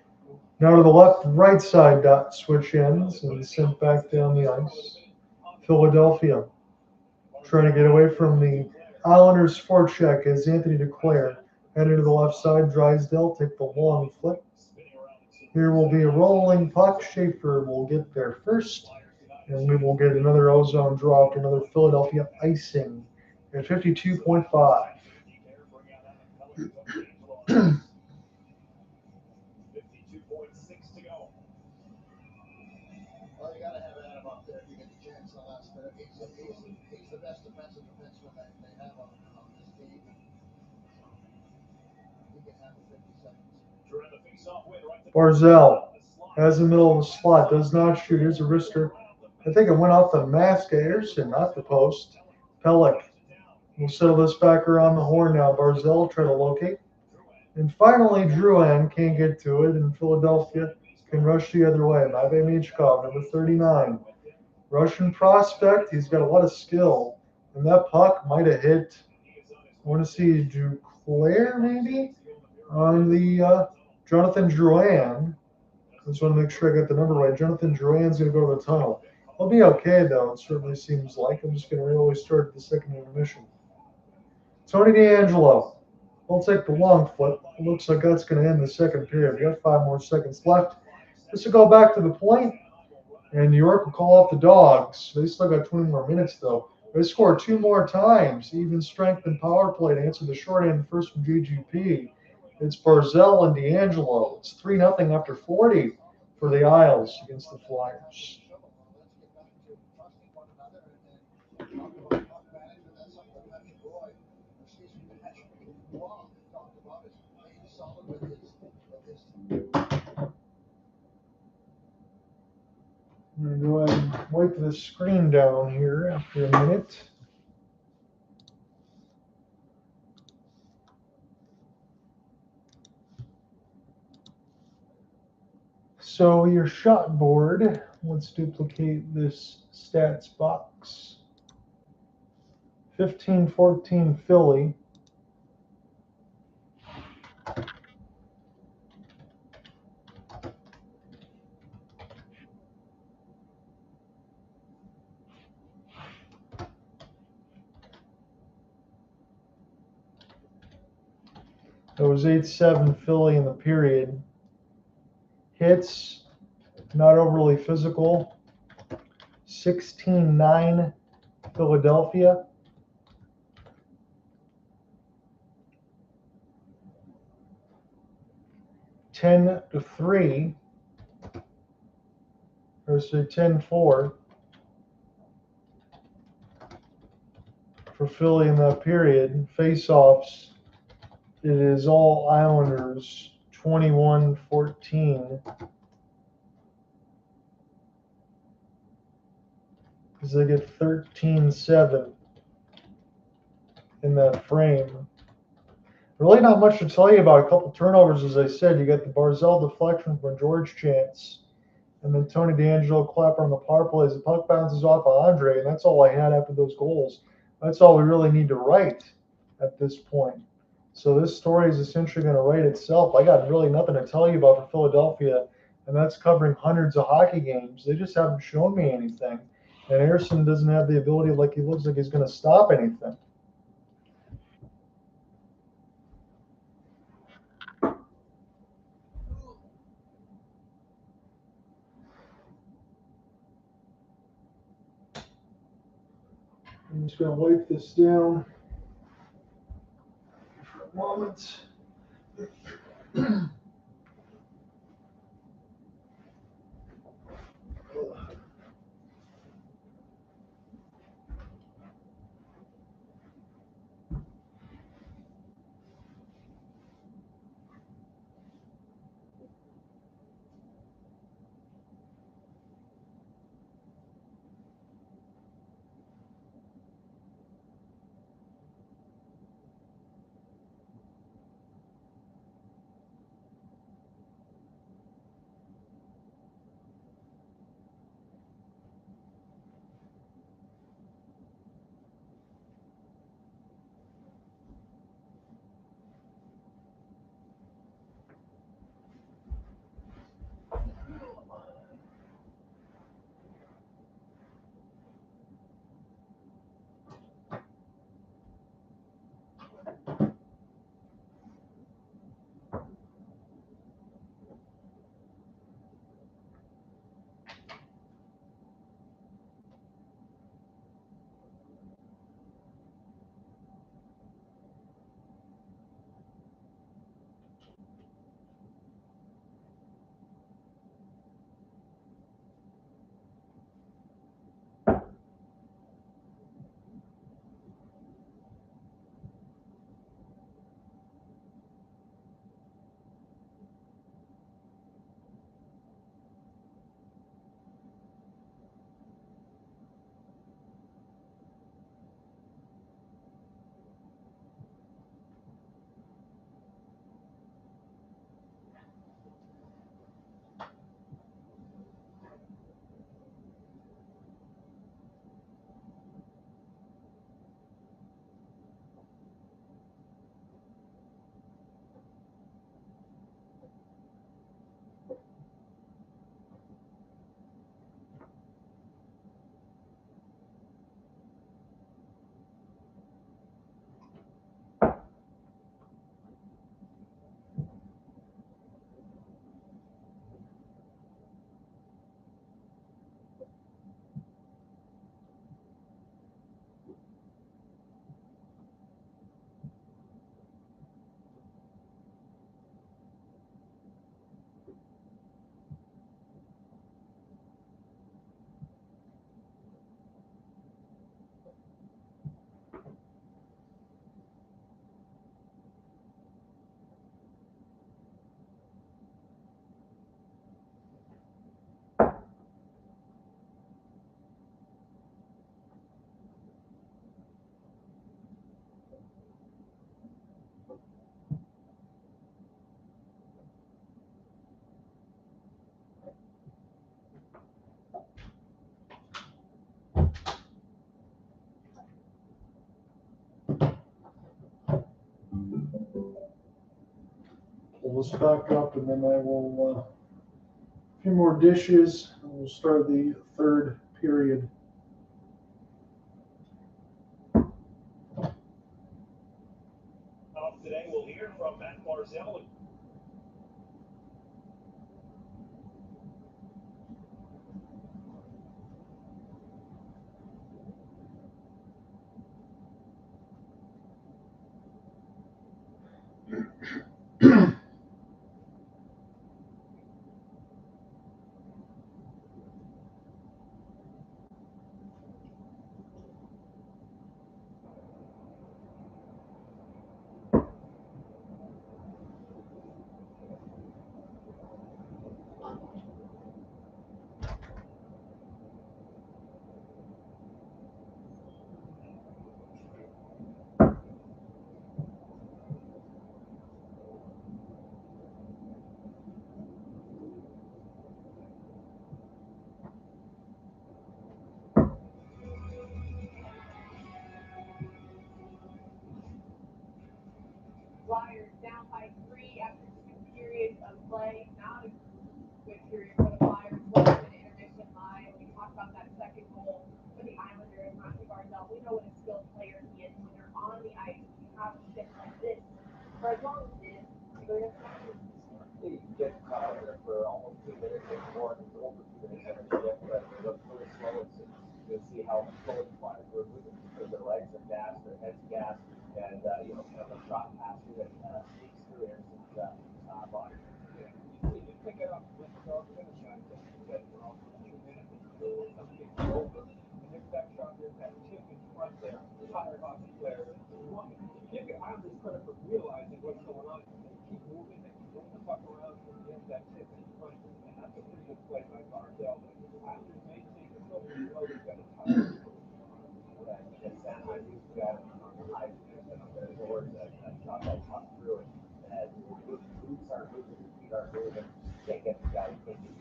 Now to the left, right side dot switch ends and sent back down the ice. Philadelphia trying to get away from the Islanders forecheck as Anthony Duclair headed to the left side. Drysdale take the long flip. Here will be a rolling puck. Schaefer will get there first, and we will get another ozone draw after another Philadelphia icing at 52.5. Well, you got to have Adam up there if you get the chance in the last minute. He's the best defensive defenseman that they have on this team. He can handle 50 seconds. Barzal has the middle of the slot, does not shoot. Here's a wrister. I think it went off the mask of Ayerson, not the post. Pulock will settle this back around the horn now. Barzal try to locate. And finally, Drouin can't get to it, and Philadelphia can rush the other way. Mathew Michkov, number 39. Russian prospect. He's got a lot of skill. And that puck might have hit, I want to see Duclair maybe? On the Jonathan Drouin. I just want to make sure I got the number right. Jonathan Drouin's going to go to the tunnel. He'll be okay, though. It certainly seems like. I'm just going to really start the second intermission. Tony DeAngelo. We'll take the long flip. It looks like that's going to end the second period. We got 5 more seconds left. This will go back to the point, and New York will call off the Dogs. They still got 20 more minutes, though. They scored 2 more times. Even strength and power play to answer the short end first from GGP. It's Barzal and DeAngelo. It's 3-0 after 40 for the Isles against the Flyers. I'm going to go ahead and wipe the screen down here after a minute. So your shot board, let's duplicate this stats box. 15-14 Philly. It was 8-7 Philly in the period. Hits, not overly physical. 16-9 Philadelphia. Ten to 3. Or say 10-4. for Philly in that period. Face-offs, it is all Islanders, 21-14. Because they get 13-7 in that frame. Really not much to tell you about. A couple turnovers, as I said. You got the Barzal deflection from a George chance. And then Tony DeAngelo clapper on the power plays. The puck bounces off of Andre, and that's all I had after those goals. That's all we really need to write at this point. So this story is essentially going to write itself. I got really nothing to tell you about for Philadelphia, and that's covering hundreds of hockey games. They just haven't shown me anything. And Anderson doesn't have the ability, like he looks like he's going to stop anything. I'm just going to wipe this down for a moment. Pull this back up, and then I will a few more dishes, and we'll start the third period. Today we'll hear from Matt Barzal. Flyers down by 3 after 2 periods of play. Not a good period for the Flyers. 1 minute intermission live. We talked about that second goal for the Islanders. Mathew Barzal, we know what a skilled player he is. When you're on the ice, you have a shift like this. For as long as it is, you're going to You get caught up there for almost 2 minutes or more, over 2 minutes every shift, but it looks really slow. You'll see how slow the Flyers were moving. Their legs are gassed, their heads gassed, and kind of a shot passer that sneaks through Anderson's body. Yeah, you can pick it up with the finish line. But for all 2 minutes, something gets over, and there's that shot, there's that chip in front there. Higher hockey player. Give your Islanders credit for realizing what's going on. They keep moving, they keep moving the puck around, and there's that chip in front. And that's a pretty good play by Barzal. Islanders may take it over, you know they've got a ton of that Sanheim used to got on the high there's doors that shot that puck through it. And boots are moving, feet are moving. You can't get the guy, you can't get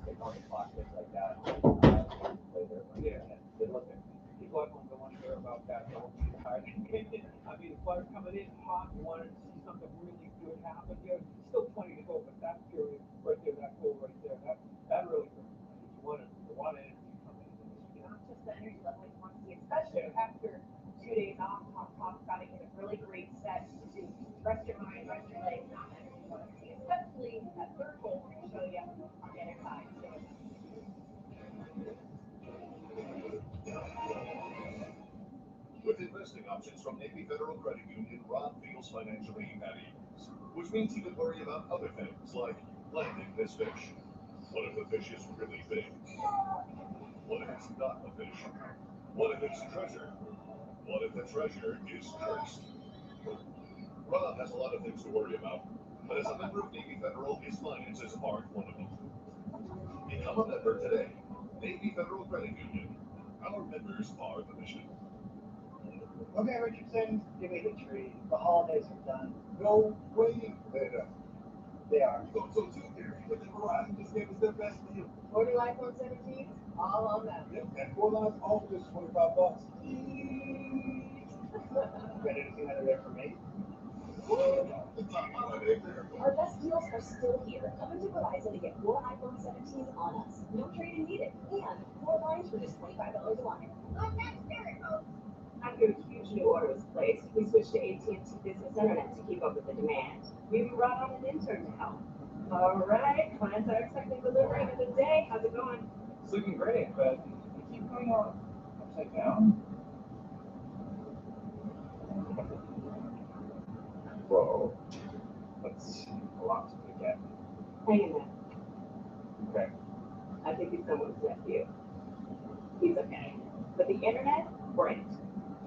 stick on the clock, things like that. Play there. Yeah, they look at people are going to want to hear about that. Don't be tired. I mean, the Flyers coming in hot, wanted to see something really good happen. There's still plenty to go, but that period right there, that goal right there, that really hurt. You want energy coming in. Not just the energy level you want to see, especially after 2 days off. Talk about it, get a really great set to rest your mind, rest your legs, not energy you want to see, especially that third goal to show you get excited. With investing options from Navy Federal Credit Union, Rob feels financially at ease, which means he could worry about other things like landing this fish. What if the fish is really big? What if it's not a fish? What if it's treasure? What if the treasure is cursed? Rob has a lot of things to worry about, but as a member of Navy Federal, his finances aren't one of them. Become a member today. Navy Federal Credit Union. Our members are the mission. Okay, Richardson, give me the tree. The holidays are done. No way. They are. So too, but the Verizon just gave us their best deal. 40 iPhone 17s, all on them. Yep, and 4 lines off just $25. Got anything under there for me? Our best deals are still here. Come into Verizon to get 4 iPhone 17s on us. No trade-in needed. And 4 lines for just $25 a line. After a huge new order was placed, we switched to AT&T Business Internet to keep up with the demand. We even brought on an intern to help. All right, clients are expecting delivery in the day. How's it going? It's looking great, but you keep going on upside down. Whoa. That's a lot to forget. Heineman. Okay. I think he's someone's nephew. He's okay. But the internet, great.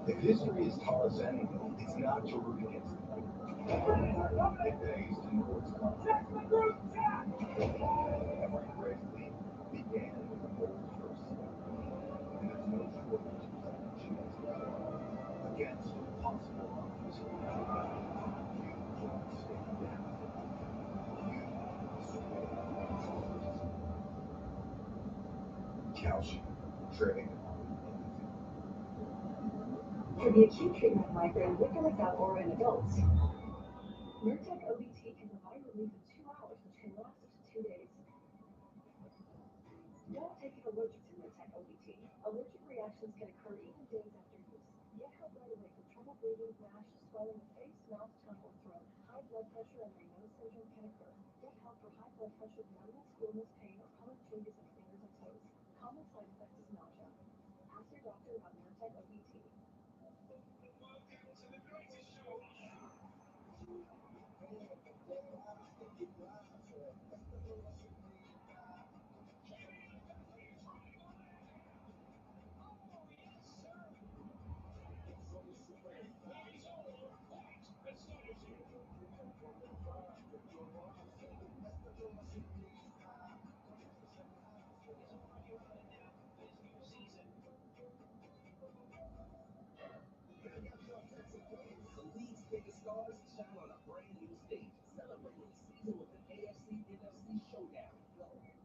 If history is taught us anything, it's not to root against it. It pays to know what's coming. Every great leap began with a bold first step. And there's no shortage of second chances. Against impossible odds. You don't stand down. You support calcium, trading on anything. For the acute treatment of migraine with or without aura in adults, Nurtec ODT can provide relief in 2 hours, which can last up to 2 days. Don't take it allergic to Nurtec ODT. Allergic reactions can occur even days after use. Get help right away for trouble breathing, rash, swelling of face, mouth, tongue, or throat. High blood pressure and Raynaud's syndrome can occur. Get help for high blood pressure, numbness, coolness, pain, or color changes in fingers and toes. Common side effect is nausea. Ask your doctor about Nurtec ODT.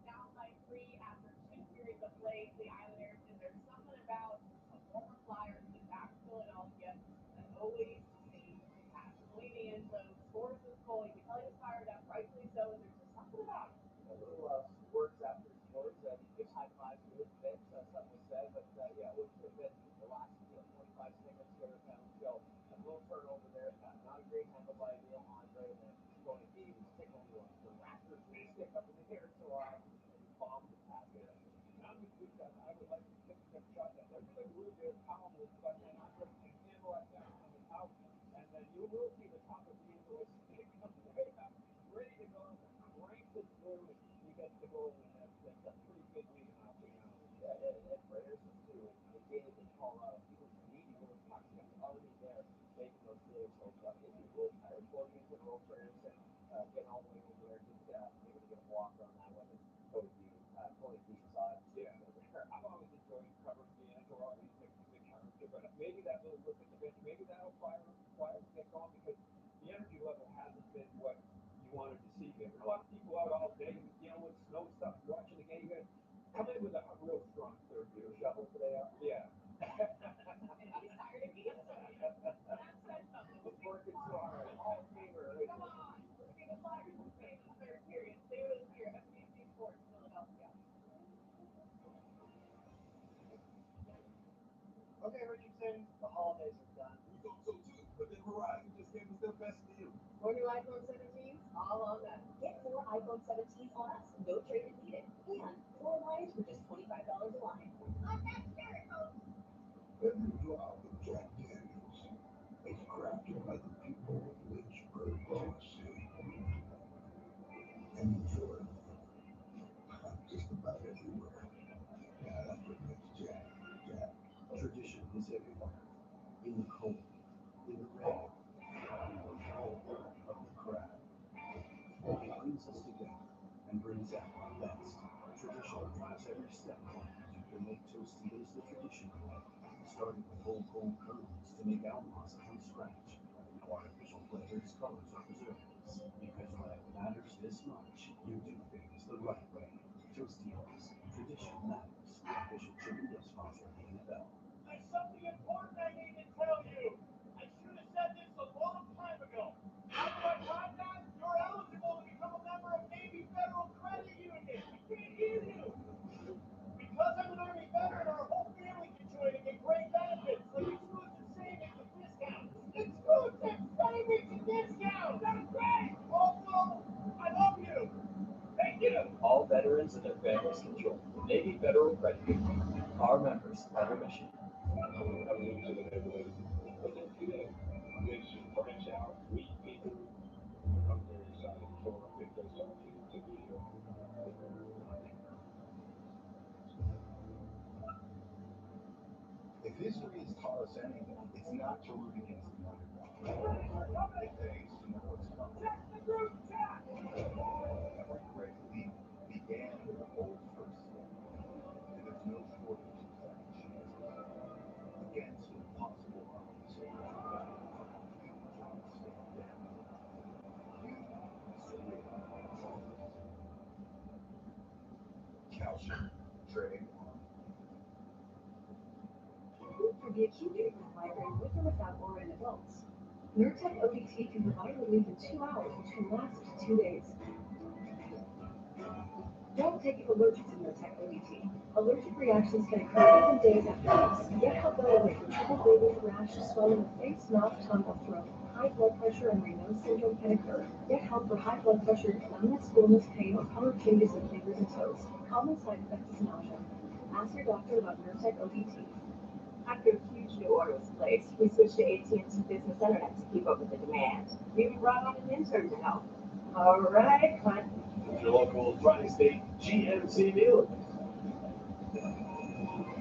Down by 3 after 2 periods of play for the Islanders, and there's something about a former Flyer who's back to Philadelphia that always seems to pass. Leaning in by DeAngelo and going to be taking on the Raptors. They stick up in the air so high and bomb the packet. Now I would like to take a shot at that. They're doing really good. Column was but then after and handle that down on the out. And then you will see the top of DeAngelo stick up way up, ready to go. Cranks it through and he gets the goal. And that's a pretty good lead now. Yeah, and Raiders too. The game in Colorado, people need to go to pucks. It's already there, making those saves. So if you're a little tired, 4 games in a row for Anderson, getting all the way over there, just maybe to get a block on that one and go to the deep side. Yeah, I've always enjoyed covering DeAngelo. He's a good character, but maybe that little look at the bench, maybe that'll fire get going because the energy level hasn't been what you wanted to see. There were a lot of people out all day, with snow stuff, watching the game. Come in with a real strong third gear shovel today. Yeah. He's tired of being It's working so hard. All favor. Come on. Look at the Flyers in the third period. Stay with us here. FCC Sports, Philadelphia. Okay, Richardson, the holidays are done. We thought so too, but then Verizon just gave us their best deal. 4 new iPhone 17s, all on them. Get 4 iPhone 17s on us, no trade-in needed, and 4 lines for just $25 a line. The new album, Jack Daniels, is crafted by the people of Lynchburg, Tennessee, and enjoyed just about everywhere. Yeah, that's what makes Jack. Tradition is everywhere. In the cold, in the rain, in the whole of the crowd. It brings us together and brings out our best. Tradition drives every step. You can make Tostitos the traditional way, starting with whole cold kernels to make almonds from scratch. No artificial flavors, colors, or preservatives. Because when it matters this much, you do things the right way. Tostitos, tradition matters. Official chicken dip sponsor of the NFL. There's something important I need to tell you. I should have said this a long time ago. How do I find that? You're eligible to become a member of Navy Federal Credit Union. I can't hear you. Because I'm an Army veteran, our whole family can join and get great benefits, like exclusive savings and discounts. Exclusive savings and discounts! That's great! Also, I love you. Thank you. All veterans and their families can join the Navy Federal Credit Union. Our members, our mission. I'm new to the neighborhood, but then today, this branch out, meet people. I'm very excited for a big place to be here. If history has taught us anything, it's not to root against the underdog. It pays to know what's coming. Every great league began with a bold first step, and there's no shortage of second chances. Against impossible odds, you just stand down. You create calcium trade. For the acute treatment migraine with or without aura in adults. Nurtec ODT can provide relief in 2 hours, which can last 2 days. Don't take it allergic to Nurtec ODT. Allergic reactions can occur even days after use. Get help right away for trouble breathing, rash, swelling of face, mouth, tongue, or throat. High blood pressure and Raynaud's syndrome can occur. Get help for high blood pressure, numbness, coolness, pain, or color changes in fingers and toes. Common side effect is nausea. Ask your doctor about Nurtec ODT. After a huge new order was placed, we switched to AT&T Business Internet to keep up with the demand. We even brought on an intern to help. All right, Clint. Your local Tri-State GMC dealer.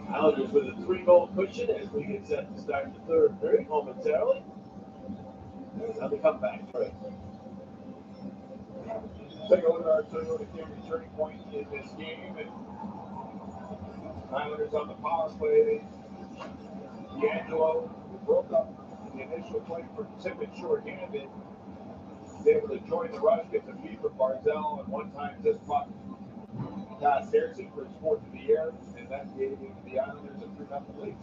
Islanders with a 3-goal cushion as we get set to start the third period momentarily. There's another comeback for it. Take a look at our Toyota Camry turning point in this game. And Islanders on the power play. DeAngelo, who broke up the initial play for Tippett short-handed, was able to join the rush, get the feed from Barzal, and one time just puck past Harrison for his fourth of the year, and that gave the Islanders a 3-0 lead.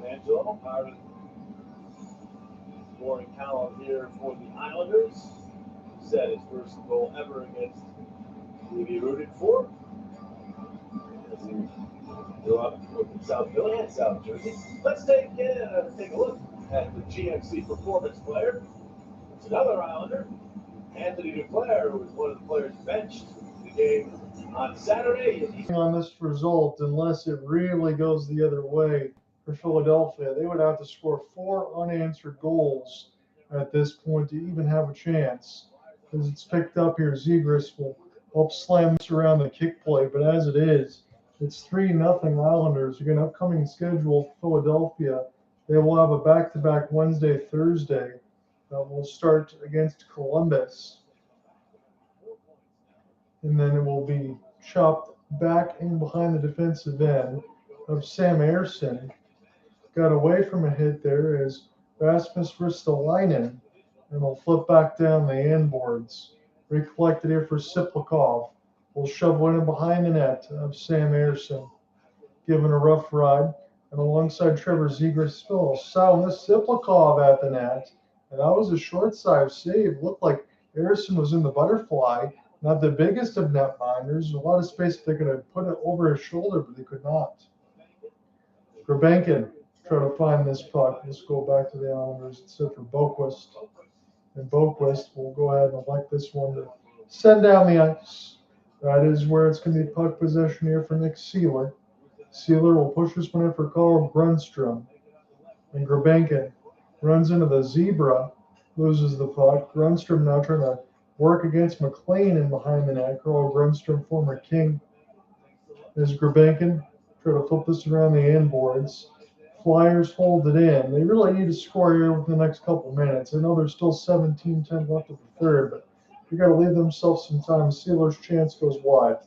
DeAngelo, part of the scoring column here for the Islanders. Set his first goal ever against who he rooted for. As he grew up in South Philly and South Jersey. Let's take a look And the GMC Performance player, it's another Islander, Anthony Duclair, who was one of the players benched in the game on Saturday. On this result, unless it really goes the other way for Philadelphia, they would have to score 4 unanswered goals at this point to even have a chance. As it's picked up here, Zegras will help slam this around the kick play, but as it is, it's 3-0 Islanders. Again, upcoming schedule for Philadelphia, they will have a back-to-back Wednesday, Thursday that will start against Columbus. And then it will be chopped back in behind the defensive end of Sam Ersson. Got away from a hit there as Rasmus Ristolainen, and will flip back down the end boards. Recollected here for Siplikov. Will shove one in behind the net of Sam Ersson. Given a rough ride. And alongside Trevor Zegras, Phil Salmas Siplikov at the net. And that was a short side save. Looked like Ersson was in the butterfly. Not the biggest of netminders. A lot of space if they could have put it over his shoulder, but they could not. Grabenkin try to find this puck. Let's go back to the Islanders except for Boquist. And Boquist will go ahead and elect this one to send down the ice. That is where it's going to be puck possession here for Nick Seeler. Seeler will push this one in for Carl Grundstrom. And Grabenkin runs into the zebra, loses the puck. Grundstrom now trying to work against McLean in behind the net. Carl Grundstrom, former King. There's Grabenkin. Try to flip this around the end boards. Flyers hold it in. They really need to score here within the next couple minutes. I know there's still 17-10 left of the third, but you got to leave themselves some time. Sealer's chance goes wide.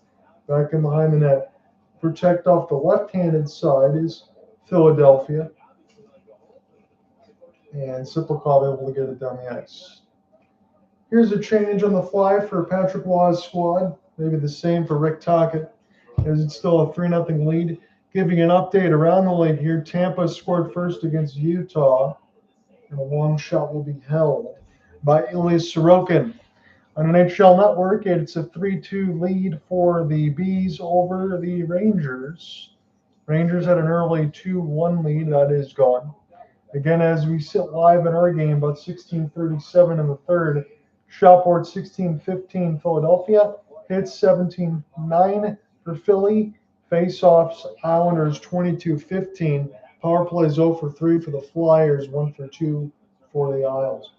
Back in behind the net. Protect off the left-handed side is Philadelphia. And Siplikov able to get it down the ice. Here's a change on the fly for Patrick Waugh's squad. Maybe the same for Rick Tocchet, as it's still a 3-0 lead. Giving an update around the league here. Tampa scored first against Utah, and a long shot will be held by Ilya Sorokin. On NHL Network, it's a 3-2 lead for the Bees over the Rangers. Rangers had an early 2-1 lead. That is gone. Again, as we sit live in our game, about 16:37 in the third. Shot board 16-15 Philadelphia. Hits 17-9 for Philly. Face-offs, Islanders 22-15. Power plays 0 for 3 for the Flyers, 1 for 2 for the Isles.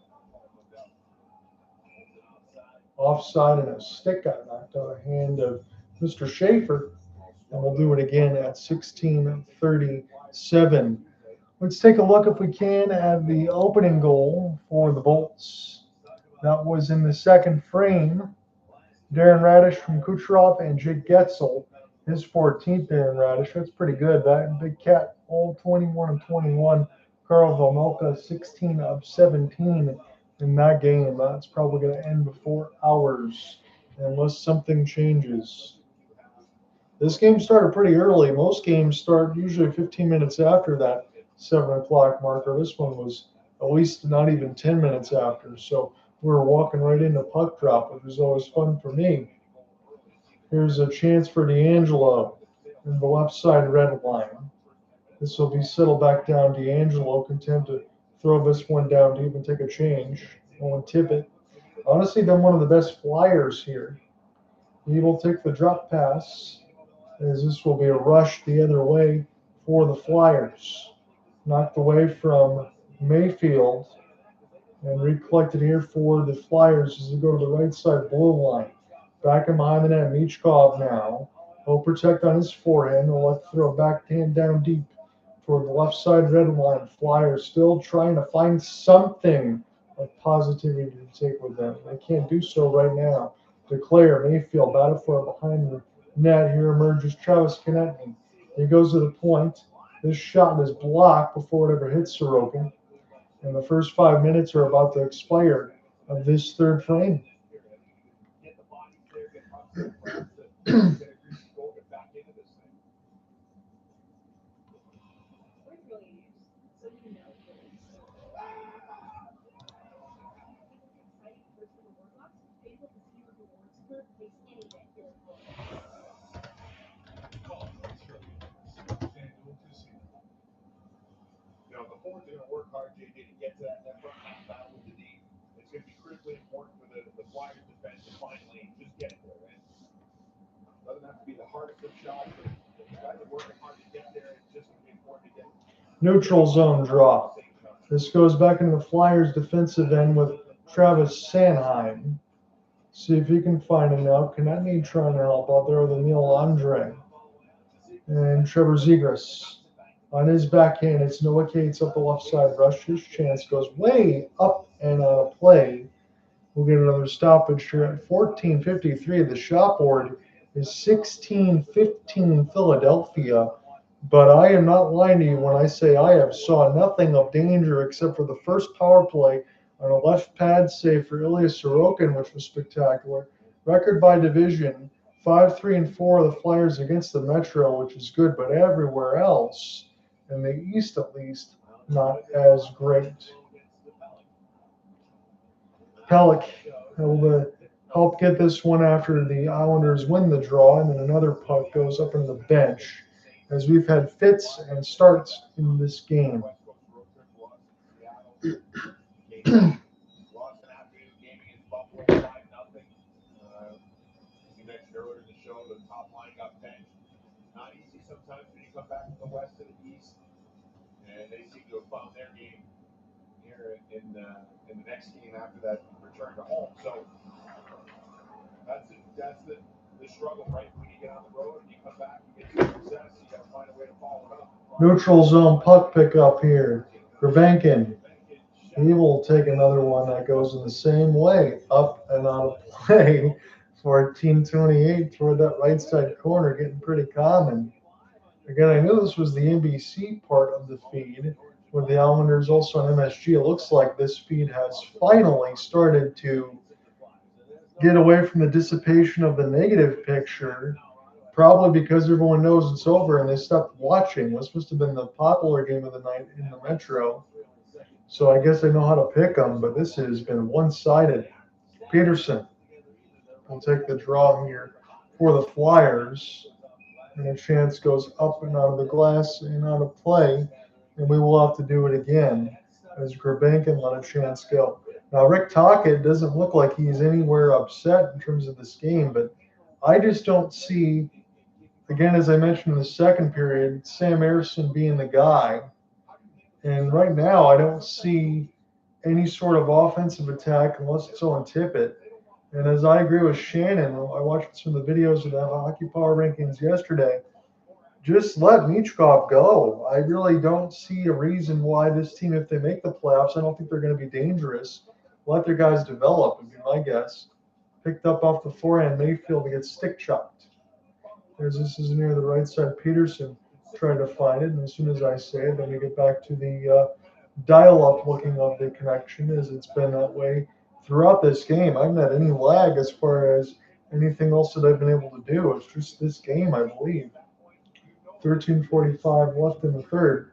Offside and a stick got knocked out of the hand of Mr. Schaefer. And we'll do it again at 16:37. Let's take a look, if we can, at the opening goal for the Bolts. That was in the second frame. Darren Radish from Kucherov and Jake Getzel. His 14th, Darren Radish. That's pretty good. That Big Cat, all 21 of 21. Carl Vomolka, 16 of 17 in that game. That's probably going to end before hours, unless something changes. This game started pretty early. Most games start usually 15 minutes after that 7 o'clock marker. This one was at least not even 10 minutes after. So we were walking right into puck drop, which was always fun for me. Here's a chance for DeAngelo in the left side red line. This will be settled back down. DeAngelo content to throw this one down to even take a change. Owen Tippett. Honestly, been one of the best Flyers here. He will take the drop pass, as this will be a rush the other way for the Flyers. Knocked away from Mayfield and recollected here for the Flyers as they go to the right side blue line. Back in behind the net, Michkov now. He'll protect on his forehand. He'll let throw a backhand down deep toward the left side red line. Flyers still trying to find something of positivity to take with them. They can't do so right now. Duclair, Mayfield, battle for it behind the net. Here emerges Travis Konechny. He goes to the point. This shot is blocked before it ever hits Sorokin. And the first 5 minutes are about to expire of this third frame. You know, the forwards are going to work hard, JJ, to get to that front half battle with the D. It's going to be critically important for the Flyers defense to finally just get there, right? Doesn't have to be the hardest of shots, but the guys are working hard to get there. It's just going to be important to get Neutral zone draw. This goes back into the Flyers defensive end with Travis Sanheim. See if he can find him now. Konechny trying to help out there with Emil Andre. And Trevor Zegras on his backhand. It's Noah Cates up the left side. Rush. His chance goes way up and out of play. We'll get another stoppage here at 14:53. The shot board is 16-15 Philadelphia. But I am not lying to you when I say I have saw nothing of danger except for the first power play on a left pad save for Ilya Sorokin, which was spectacular. Record by division, 5-3-4 of the Flyers against the Metro, which is good, but everywhere else, in the East at least, not as great. Pulock able to help get this one after the Islanders win the draw, and then another puck goes up in the bench, as we've had fits and starts in this game. You mentioned earlier in the show, the top line got benched. Not easy sometimes when you come back from the west to the east, and they seem to have found their game here in the next game after that return to home. So that's the struggle, right? When you get on the road and you come back, you get some success, you got to find a way to follow it up. Neutral zone puck pickup here. Grabenkin. He will take another one that goes in the same way, up and out of play. 14:28 toward that right side corner, getting pretty common. Again, I knew this was the NBC part of the feed, with the Islanders also on MSG. It looks like this feed has finally started to get away from the dissipation of the negative picture, probably because everyone knows it's over and they stopped watching. This must have been the popular game of the night in the Metro. So I guess I know how to pick them, but this has been one-sided. Peterson will take the draw here for the Flyers. And a chance goes up and out of the glass and out of play. And we will have to do it again as Grabenkin let a chance go. Now, Rick Tocchet doesn't look like he's anywhere upset in terms of this game, but I just don't see, again, as I mentioned in the second period, Sam Ersson being the guy. And right now, I don't see any sort of offensive attack unless it's on Tippett. And as I agree with Shannon, I watched some of the videos of the Hockey Power Rankings yesterday. Just let Michkov go. I really don't see a reason why this team, if they make the playoffs, I don't think they're going to be dangerous. Let their guys develop, would be my guess. Picked up off the forehand, Mayfield to get stick chopped. As this is near the right side, Peterson trying to find it. And as soon as I say it, then we get back to the dial-up looking of the connection, as it's been that way throughout this game. I haven't had any lag as far as anything else that I've been able to do. It's just this game, I believe. 13:45 left in the third.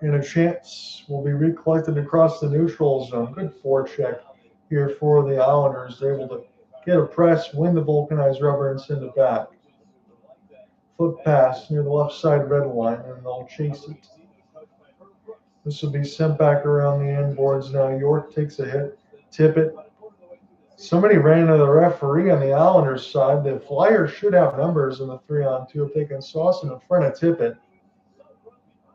And a chance will be recollected across the neutral zone. Good forecheck here for the Islanders. They're able to get a press, win the vulcanized rubber, and send it back. Flip pass near the left side red line, and they'll chase it. This will be sent back around the end boards now. York takes a hit. Tippett. Somebody ran into the referee on the Islanders side. The Flyers should have numbers in the 3-on-2 if they can sauce it in front of Tippett.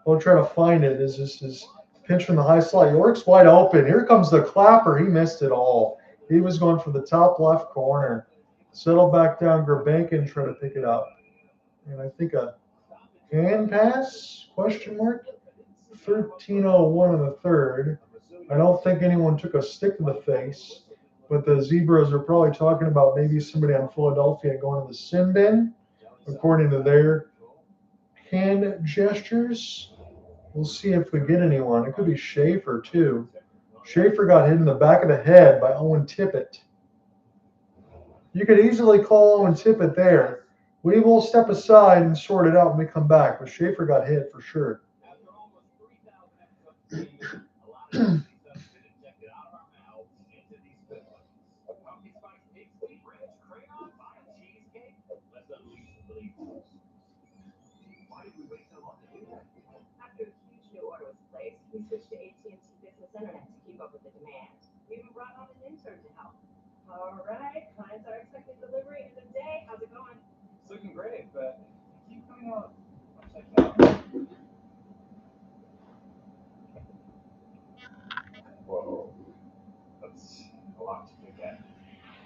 They'll try to find it as this is pinch from the high slot. York's wide open. Here comes the clapper. He missed it all. He was going for the top left corner. Settle back down. Grabenkin try to pick it up. And I think a hand pass? Question mark? 13:01 in the third. I don't think anyone took a stick to the face, but the Zebras are probably talking about maybe somebody on Philadelphia going to the sin bin, according to their hand gestures. We'll see if we get anyone. It could be Schaefer, too. Schaefer got hit in the back of the head by Owen Tippett. You could easily call Owen Tippett there. We will step aside and sort it out when we come back, but Schaefer got hit for sure.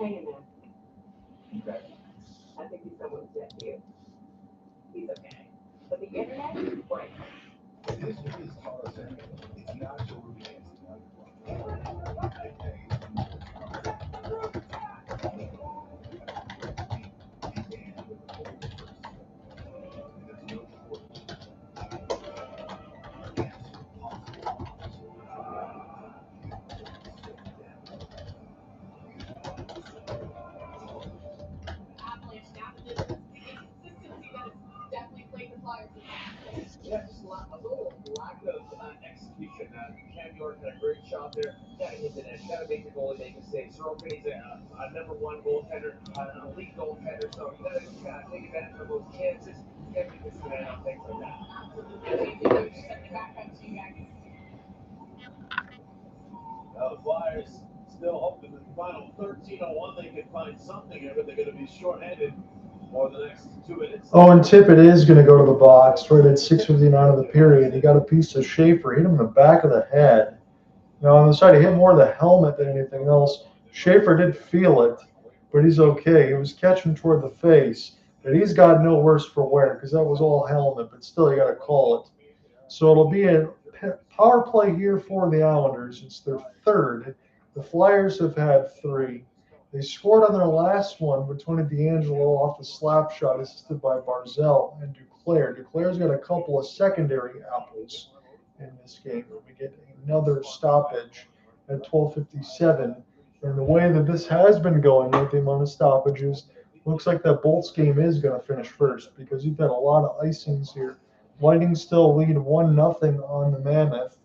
hanging there. Okay. I think he's someone's nephew. He's okay. But the internet is great. History is taught us everything. It's not your chance. Avalanche now that this inconsistency that has definitely played the Flyers. Yeah, just a little lack of execution. Cam York had a great shot there. Gotta hit the net. Gotta make the goalie make a save. Sorokin's a number one goaltender, an elite goaltender. So you gotta take advantage of those chances. Can't be missing out on things like that. Now the Flyers still hoping in the final 13:01 they can find something here, but they're going to be shorthanded for the next 2 minutes. Oh, and Tippett is going to go to the box right at 6:59 of the period. He got a piece of Schaefer, hit him in the back of the head. Now on the side, he hit more of the helmet than anything else. Schaefer did feel it, but he's okay. He was catching toward the face, but he's got no worse for wear because that was all helmet, but still you got to call it. So it'll be a power play here for the Islanders. It's their third. The Flyers have had 3. They scored on their last one with Tony DeAngelo off the slap shot, assisted by Barzal and Duclair. Duclair's got a couple of secondary apples in this game. We get another stoppage at 12:57. And the way that this has been going with the amount of stoppages, looks like that Bolts game is going to finish first because you've got a lot of icings here. Lightning still lead 1-0 on the Mammoth.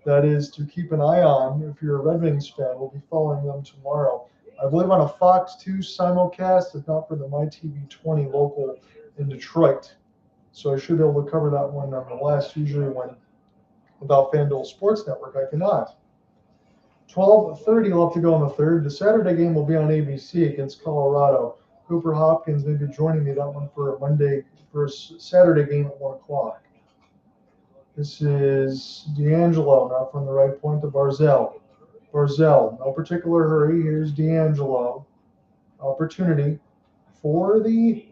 That is to keep an eye on if you're a Red Wings fan. We'll be following them tomorrow. I believe on a Fox 2 simulcast, if not for the MyTV20 local in Detroit. So I should be able to cover that one nonetheless. Usually when without FanDuel Sports Network, I cannot. 12:30 left to go in the third. The Saturday game will be on ABC against Colorado. Cooper Hopkins may be joining me that one for a Saturday game at 1 o'clock. This is DeAngelo now from the right point to Barzal. Barzal, no particular hurry. Here's DeAngelo. Opportunity for the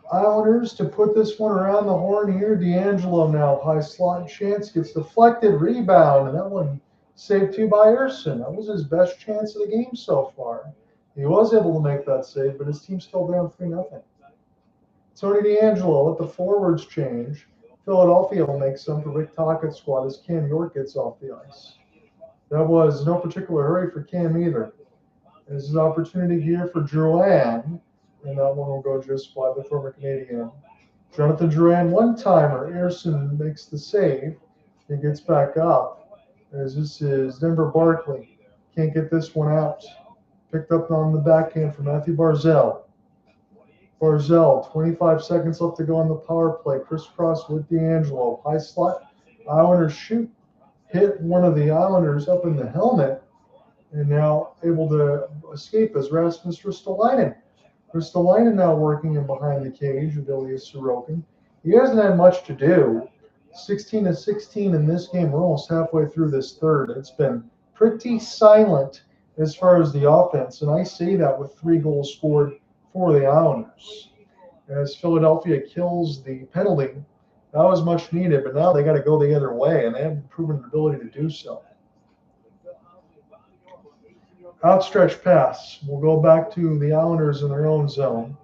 Islanders to put this one around the horn here. DeAngelo now, high slot chance, gets deflected, rebound, and that one saved too by Erson. That was his best chance of the game so far. He was able to make that save, but his team's still down 3-0. Tony DeAngelo, let the forwards change. Philadelphia will make some for Rick Tockett's squad as Cam York gets off the ice. That was no particular hurry for Cam either. This is an opportunity here for Drouin, and that one will go just by the former Canadian. Jonathan Drouin, one-timer. Erson makes the save. He gets back up. As this is Denver Barkley. Can't get this one out. Picked up on the backhand from Mathew Barzal. Barzal, 25 seconds left to go on the power play. Crisscross with DeAngelo. High slot. Islanders shoot. Hit one of the Islanders up in the helmet. And now able to escape as Rasmus Ristolainen. Ristolainen now working in behind the cage with Ilya Sorokin. He hasn't had much to do. 16-16 in this game. We're almost halfway through this third. It's been pretty silent as far as the offense, and I say that with 3 goals scored for the Islanders. As Philadelphia kills the penalty, that was much needed, but now they got to go the other way, and they haven't proven an ability to do so. Outstretched pass. We'll go back to the Islanders in their own zone.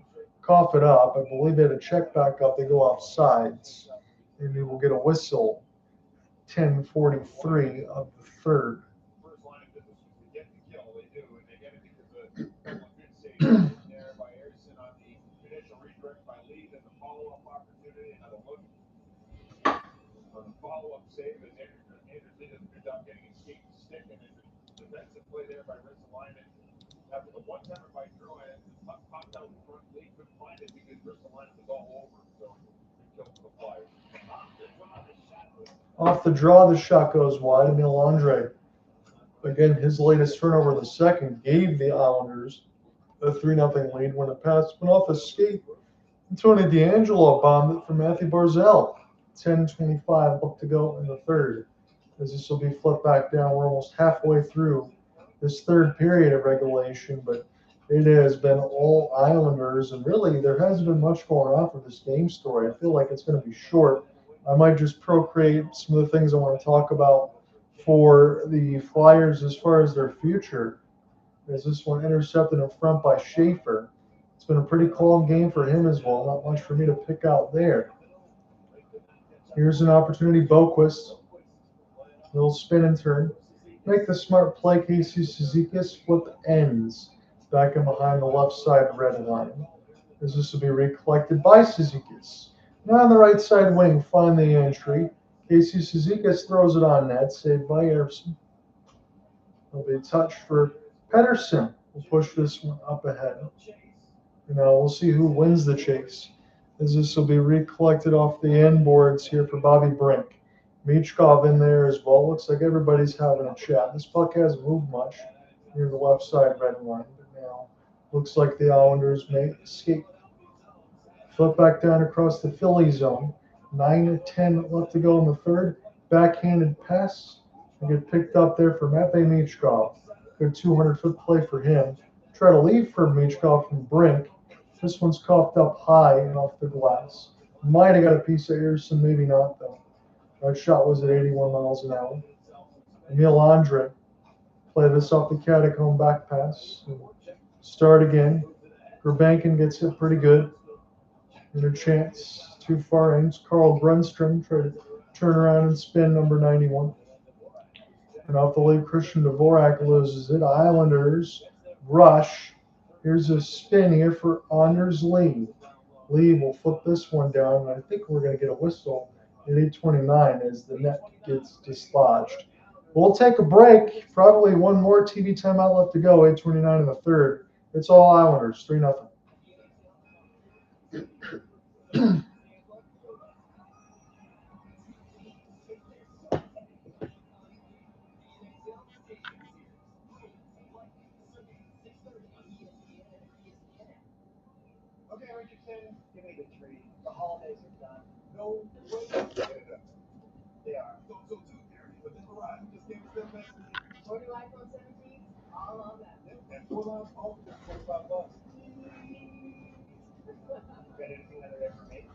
Cough it up. I believe they had a check back up. They go off sides. And we will get a whistle. 10:43 of the third. First line of business is to get the kill. They do, and they get it because of a good save there by Erson on the initial redirect by Lee, and the follow-up opportunity, and a look on the follow-up save as Anderson does a good job getting his skate to stick, and there's a defensive play there by Ristolainen. After the one-timer by Drouin, the puck popped out in front. Lee couldn't find it because Ristolainen was all over, so good kill for the Flyers. Off the draw, the shot goes wide. Emil Andre, again, his latest turnover in the second, gave the Islanders a 3-0 lead when the pass went off a skate. Tony DeAngelo bombed it for Mathew Barzal. 10:25 left to go in the third. As this will be flipped back down, we're almost halfway through this third period of regulation, but it has been all Islanders, and really there hasn't been much going on for this game story. I feel like it's going to be short. I might just procreate some of the things I want to talk about for the Flyers as far as their future. As this one intercepted in front by Schaefer. It's been a pretty calm game for him as well. Not much for me to pick out there. Here's an opportunity. Boquist. Little spin and turn. Make the smart play. Casey Cizikas flip ends. Back in behind the left side red line. As this will be recollected by Cizikas. Now on the right side wing, find the entry. Casey Cizikas throws it on net. Saved by Erickson. It'll be a touch for Pedersen. We'll push this one up ahead. We'll see who wins the chase. As this will be recollected off the end boards here for Bobby Brink. Michkov in there as well. Looks like everybody's having a chat. This puck hasn't moved much near the left side red line, but now looks like the Islanders may escape. Flip back down across the Philly zone. 9:10 left to go in the third. Backhanded pass. And get picked up there for Mathew Michkov. Good 200-foot play for him. Try to leave for Michkov from Brink. This one's coughed up high and off the glass. Might have got a piece of Anderson, maybe not though. That shot was at 81 miles an hour. Emil Andre play this off the catacomb back pass. Start again. Gerbankin gets hit pretty good. And a chance too far in. Carl Grundstrom try to turn around and spin number 91. And off the lead, Christian Dvorak loses it. Islanders rush. Here's a spin here for Anders Lee. Lee will flip this one down, and I think we're going to get a whistle at 8:29 as the net gets dislodged. We'll take a break. Probably one more TV timeout left to go. 8:29 in the third. It's all Islanders. 3-0. Okay, Richardson, give me the tree. The holidays are done. No way. They are. Or new iPhone 17? All of them. And Pulock, all for $25. Got anything that I ever made?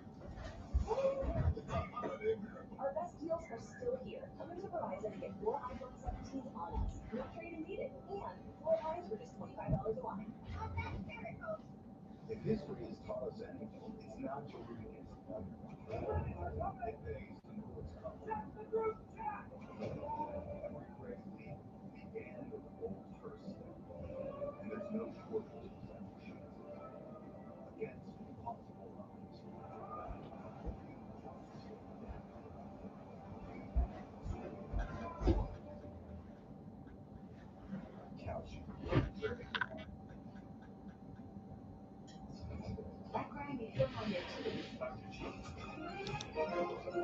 Our best deals are still here. Come into Verizon and get 4 iPhone 17s on us. No trade-in needed. And 4 lines for just $25 a line. If history has taught us anything, it's not to root against another. It begs to know what's coming. Every great league began with a bold first step, and there's no shortage of such against impossible odds. Couch. That crying you feel on your teeth.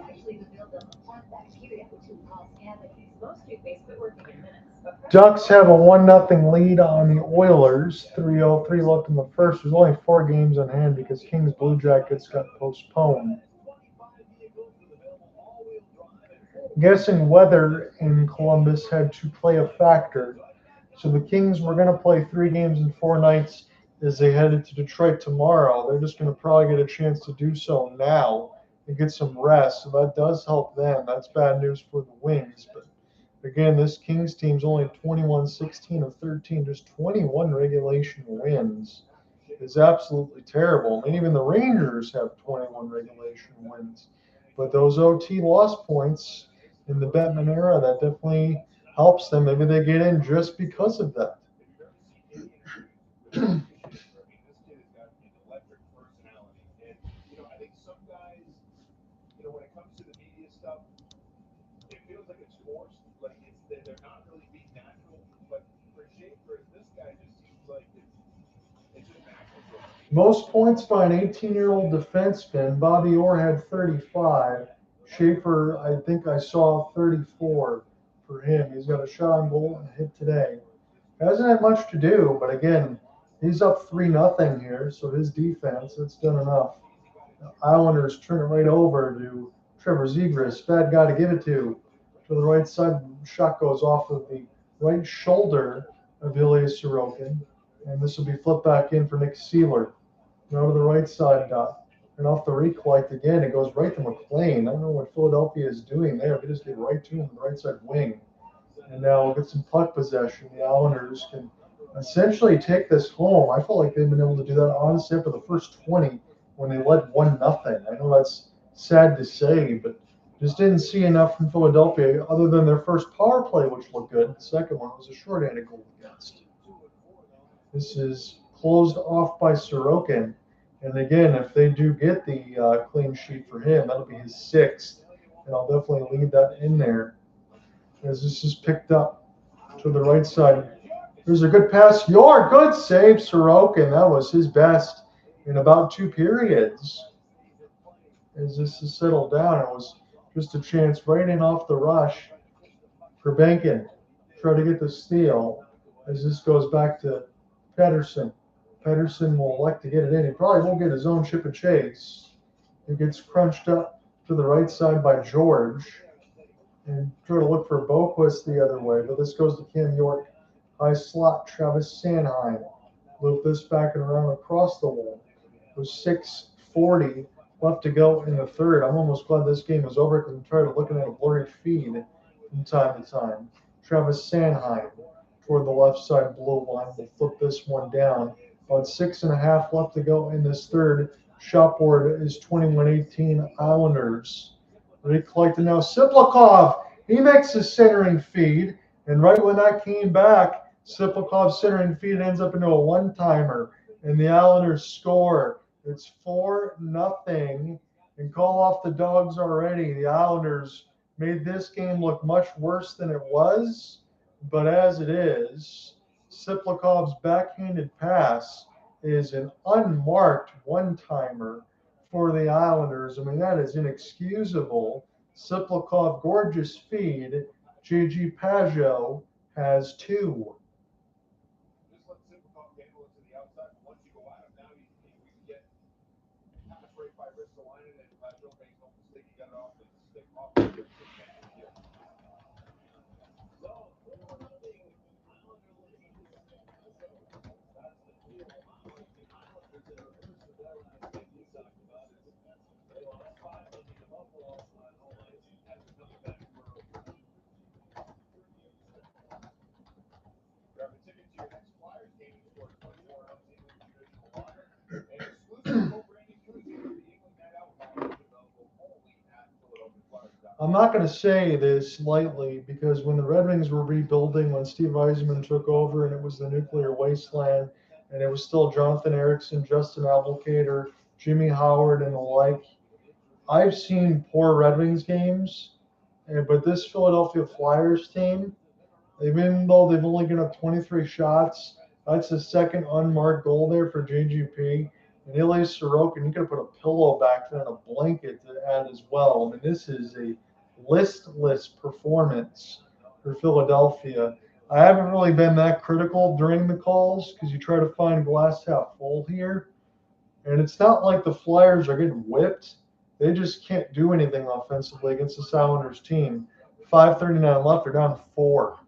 Actually, the buildup of plant bacteria between walls cavities. Most toothpaste quit working in minutes. Ducks have a 1-0 lead on the Oilers. 3:03 left in the first. There's only 4 games on hand because Kings Blue Jackets got postponed. I'm guessing weather in Columbus had to play a factor. So the Kings were going to play 3 games in 4 nights as they headed to Detroit tomorrow. They're just going to probably get a chance to do so now and get some rest. So that does help them. That's bad news for the Wings. But again, this Kings team's only 21-16 of 13, just 21 regulation wins. It's absolutely terrible. I mean, even the Rangers have 21 regulation wins. But those OT loss points in the Bettman era, that definitely helps them. Maybe they get in just because of that. I think some guys, when it comes to the media stuff, it feels like it's forced. Like they're not really being natural. But for Schaefer, this guy just seems like it's just natural. Most points by an 18-year-old defenseman. Bobby Orr had 35. Schaefer, I think I saw 34 for him. He's got a shot on goal and a hit today. Hasn't had much to do, but again, he's up 3-0 here, so his defense, it's done enough. The Islanders turn it right over to Trevor Zegras. Bad guy to give it to the right side. Shot goes off of the right shoulder of Ilya Sorokin. And this will be flipped back in for Nick Seeler. Now to the right side dot. And off the recollect again, it goes right to McLean. I don't know what Philadelphia is doing there. They just get right to him on the right side wing. And now we'll get some puck possession. The Islanders can essentially take this home. I felt like they've been able to do that honestly after the first 20 when they led 1-0. I know that's sad to say, but just didn't see enough from Philadelphia other than their first power play, which looked good. The second one was a shorthanded goal against. This is closed off by Sorokin. And again, if they do get the clean sheet for him, that'll be his 6th. And I'll definitely leave that in there as this is picked up to the right side. There's a good pass. Your good save, Sorokin. That was his best in about 2 periods. As this is settled down, it was just a chance right in off the rush for Benkin. Try to get the steal as this goes back to Pedersen. Pedersen will elect to get it in. He probably won't get his own chip and chase. It gets crunched up to the right side by George. And try to look for Boquist the other way, but this goes to Cam York. High slot, Travis Sanheim. Loop this back and around across the wall. With 6:40 left to go in the third. I'm almost glad this game is over because I'm tired of looking at a blurry feed from time to time. Travis Sanheim toward the left side blue line. We'll flip this one down. About 6.5 left to go in this third. Shot board is 21-18 Islanders. Recollected now. Siplikov. He makes his centering feed. And right when that came back, Siplikov's centering feed ends up into a one-timer. And the Islanders score. It's 4-0. And call off the dogs already. The Islanders made this game look much worse than it was. But as it is, Siplikov's backhanded pass is an unmarked one-timer for the Islanders. I mean, that is inexcusable. Siplikov, gorgeous feed. J.G. Pajot has 2. Just let Siplikov handle it to the outside. Once you go at him, now we can get pass right by Ristolainen, and Barzal makes no mistake. He got it off the stick off the stick. Grab a ticket to your next Flyers game and score 24 ounce English traditional water. And exclusive co-branded koozie with the England Night Out package available only at PhiladelphiaFlyers.com. I'm not going to say this lightly because when the Red Wings were rebuilding, when Steve Yzerman took over and it was the nuclear wasteland, and it was still Jonathan Ericsson, Justin Abelkader, Jimmy Howard, and the like, I've seen poor Red Wings games, but this Philadelphia Flyers team, even though they've only given up 23 shots, that's the second unmarked goal there for JGP. And Ilya Sorokin, you could have put a pillow back there and a blanket to add as well. I mean, this is a listless performance for Philadelphia. I haven't really been that critical during the calls because you try to find glass half full here. And it's not like the Flyers are getting whipped. They just can't do anything offensively against the Islanders team. 5:39 left, they're down 4.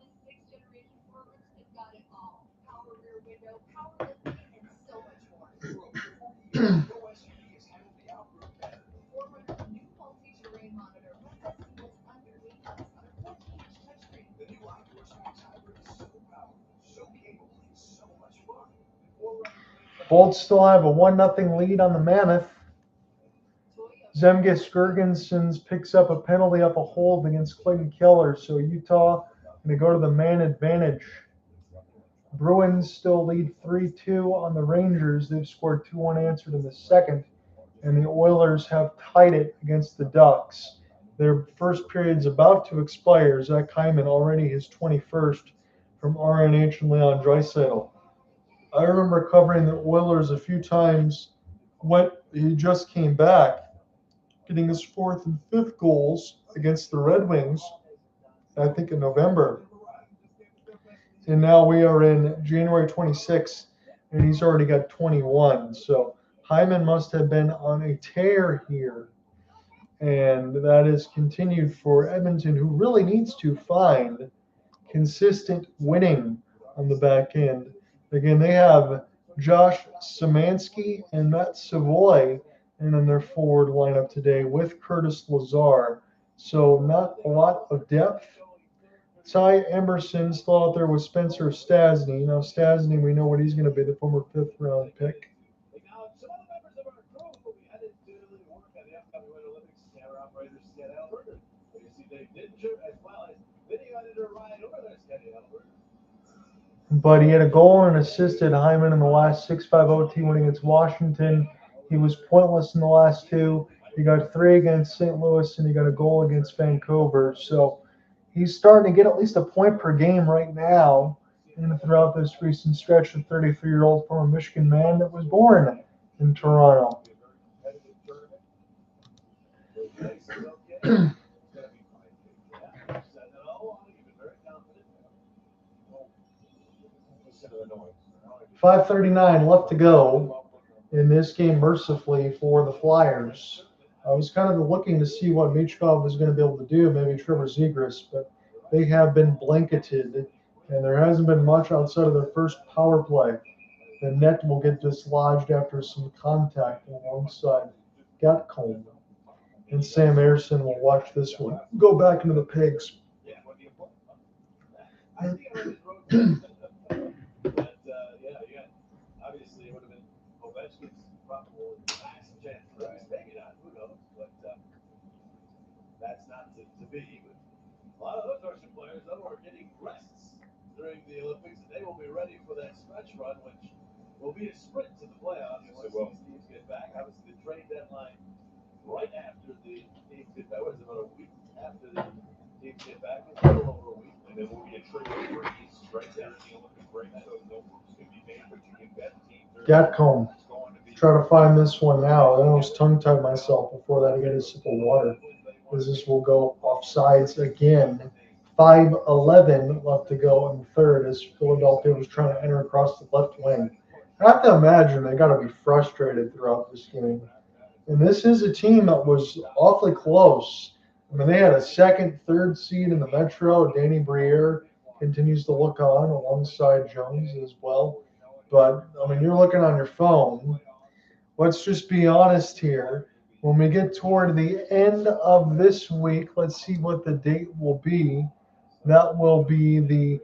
Bolts still have a 1-0 lead on the Mammoth. Zemgus Girgensons picks up a penalty up a hold against Clayton Keller, so Utah going to go to the man advantage. Bruins still lead 3-2 on the Rangers. They've scored 2 unanswered in the second, and the Oilers have tied it against the Ducks. Their first period's about to expire. Zach Hyman already his 21st from RNH and Leon Draisaitl. I remember covering the Oilers a few times when he just came back, getting his 4th and 5th goals against the Red Wings, I think in November. And now we are in January 26th, and he's already got 21. So Hyman must have been on a tear here. And that is continued for Edmonton, who really needs to find consistent winning on the back end. Again, they have Josh Szymanski and Matt Savoy in their forward lineup today with Curtis Lazar. So not a lot of depth. Ty Emerson still out there with Spencer Stasny. Now Stasny, we know what he's going to be, the former 5th round pick. Now, some other members of our crew will be headed to work on the upcoming Winter Olympics. Camera operator Scott Albert, you see Dave Dinger, as well as video editor Ryan over there, Scott Albert. But he had a goal and an assist at Heineman in the last 6-5 OT win against Washington. He was pointless in the last 2. He got 3 against St. Louis, and he got a goal against Vancouver. So he's starting to get at least a point per game right now. And throughout this recent stretch, the 33-year-old former Michigan man that was born in Toronto. .539 left to go in this game, mercifully, for the Flyers. I was kind of looking to see what Michkov was going to be able to do, maybe Trevor Zegras, but they have been blanketed, and there hasn't been much outside of their first power play. The net will get dislodged after some contact alongside Gatcomb. And Sam Ayerson will watch this one go back into the Pigs. Obviously, it would have been Ovechkin's probable last chance for us. Maybe not, who knows? But that's not to be. But a lot of those Russian players, though, are getting rests during the Olympics, and they will be ready for that stretch run, which will be a sprint to the playoffs once these teams get back. Obviously, the trade deadline right after the teams get back. What is it, about a week after the teams get back? It's a little over a week. And there will be a trade freeze right there in the Olympic break, so no moves can be made, but you can bet teams are Gatcomb. Try to find this one now. I almost tongue-tied myself before that. I get a sip of water. This will go off sides again. 5:11 left to go in third as Philadelphia was trying to enter across the left wing. I have to imagine they got to be frustrated throughout this game. And this is a team that was awfully close. I mean, they had a second, third seed in the Metro. Danny Briere continues to look on alongside Jones as well. But, I mean, you're looking on your phone. Let's just be honest here. When we get toward the end of this week, let's see what the date will be. That will be the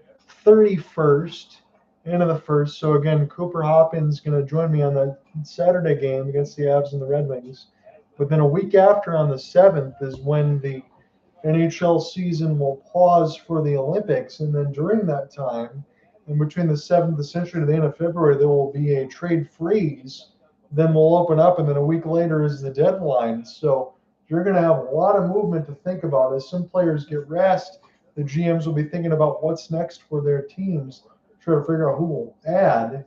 31st, end of the first. So, again, Cooper Hoppins is going to join me on the Saturday game against the Avs and the Red Wings. But then a week after, on the 7th, is when the NHL season will pause for the Olympics. And then during that time, in between the 7th essentially to the end of February, there will be a trade freeze. Then we'll open up, and then a week later is the deadline. So you're going to have a lot of movement to think about. As some players get rest, the GMs will be thinking about what's next for their teams, try to figure out who will add.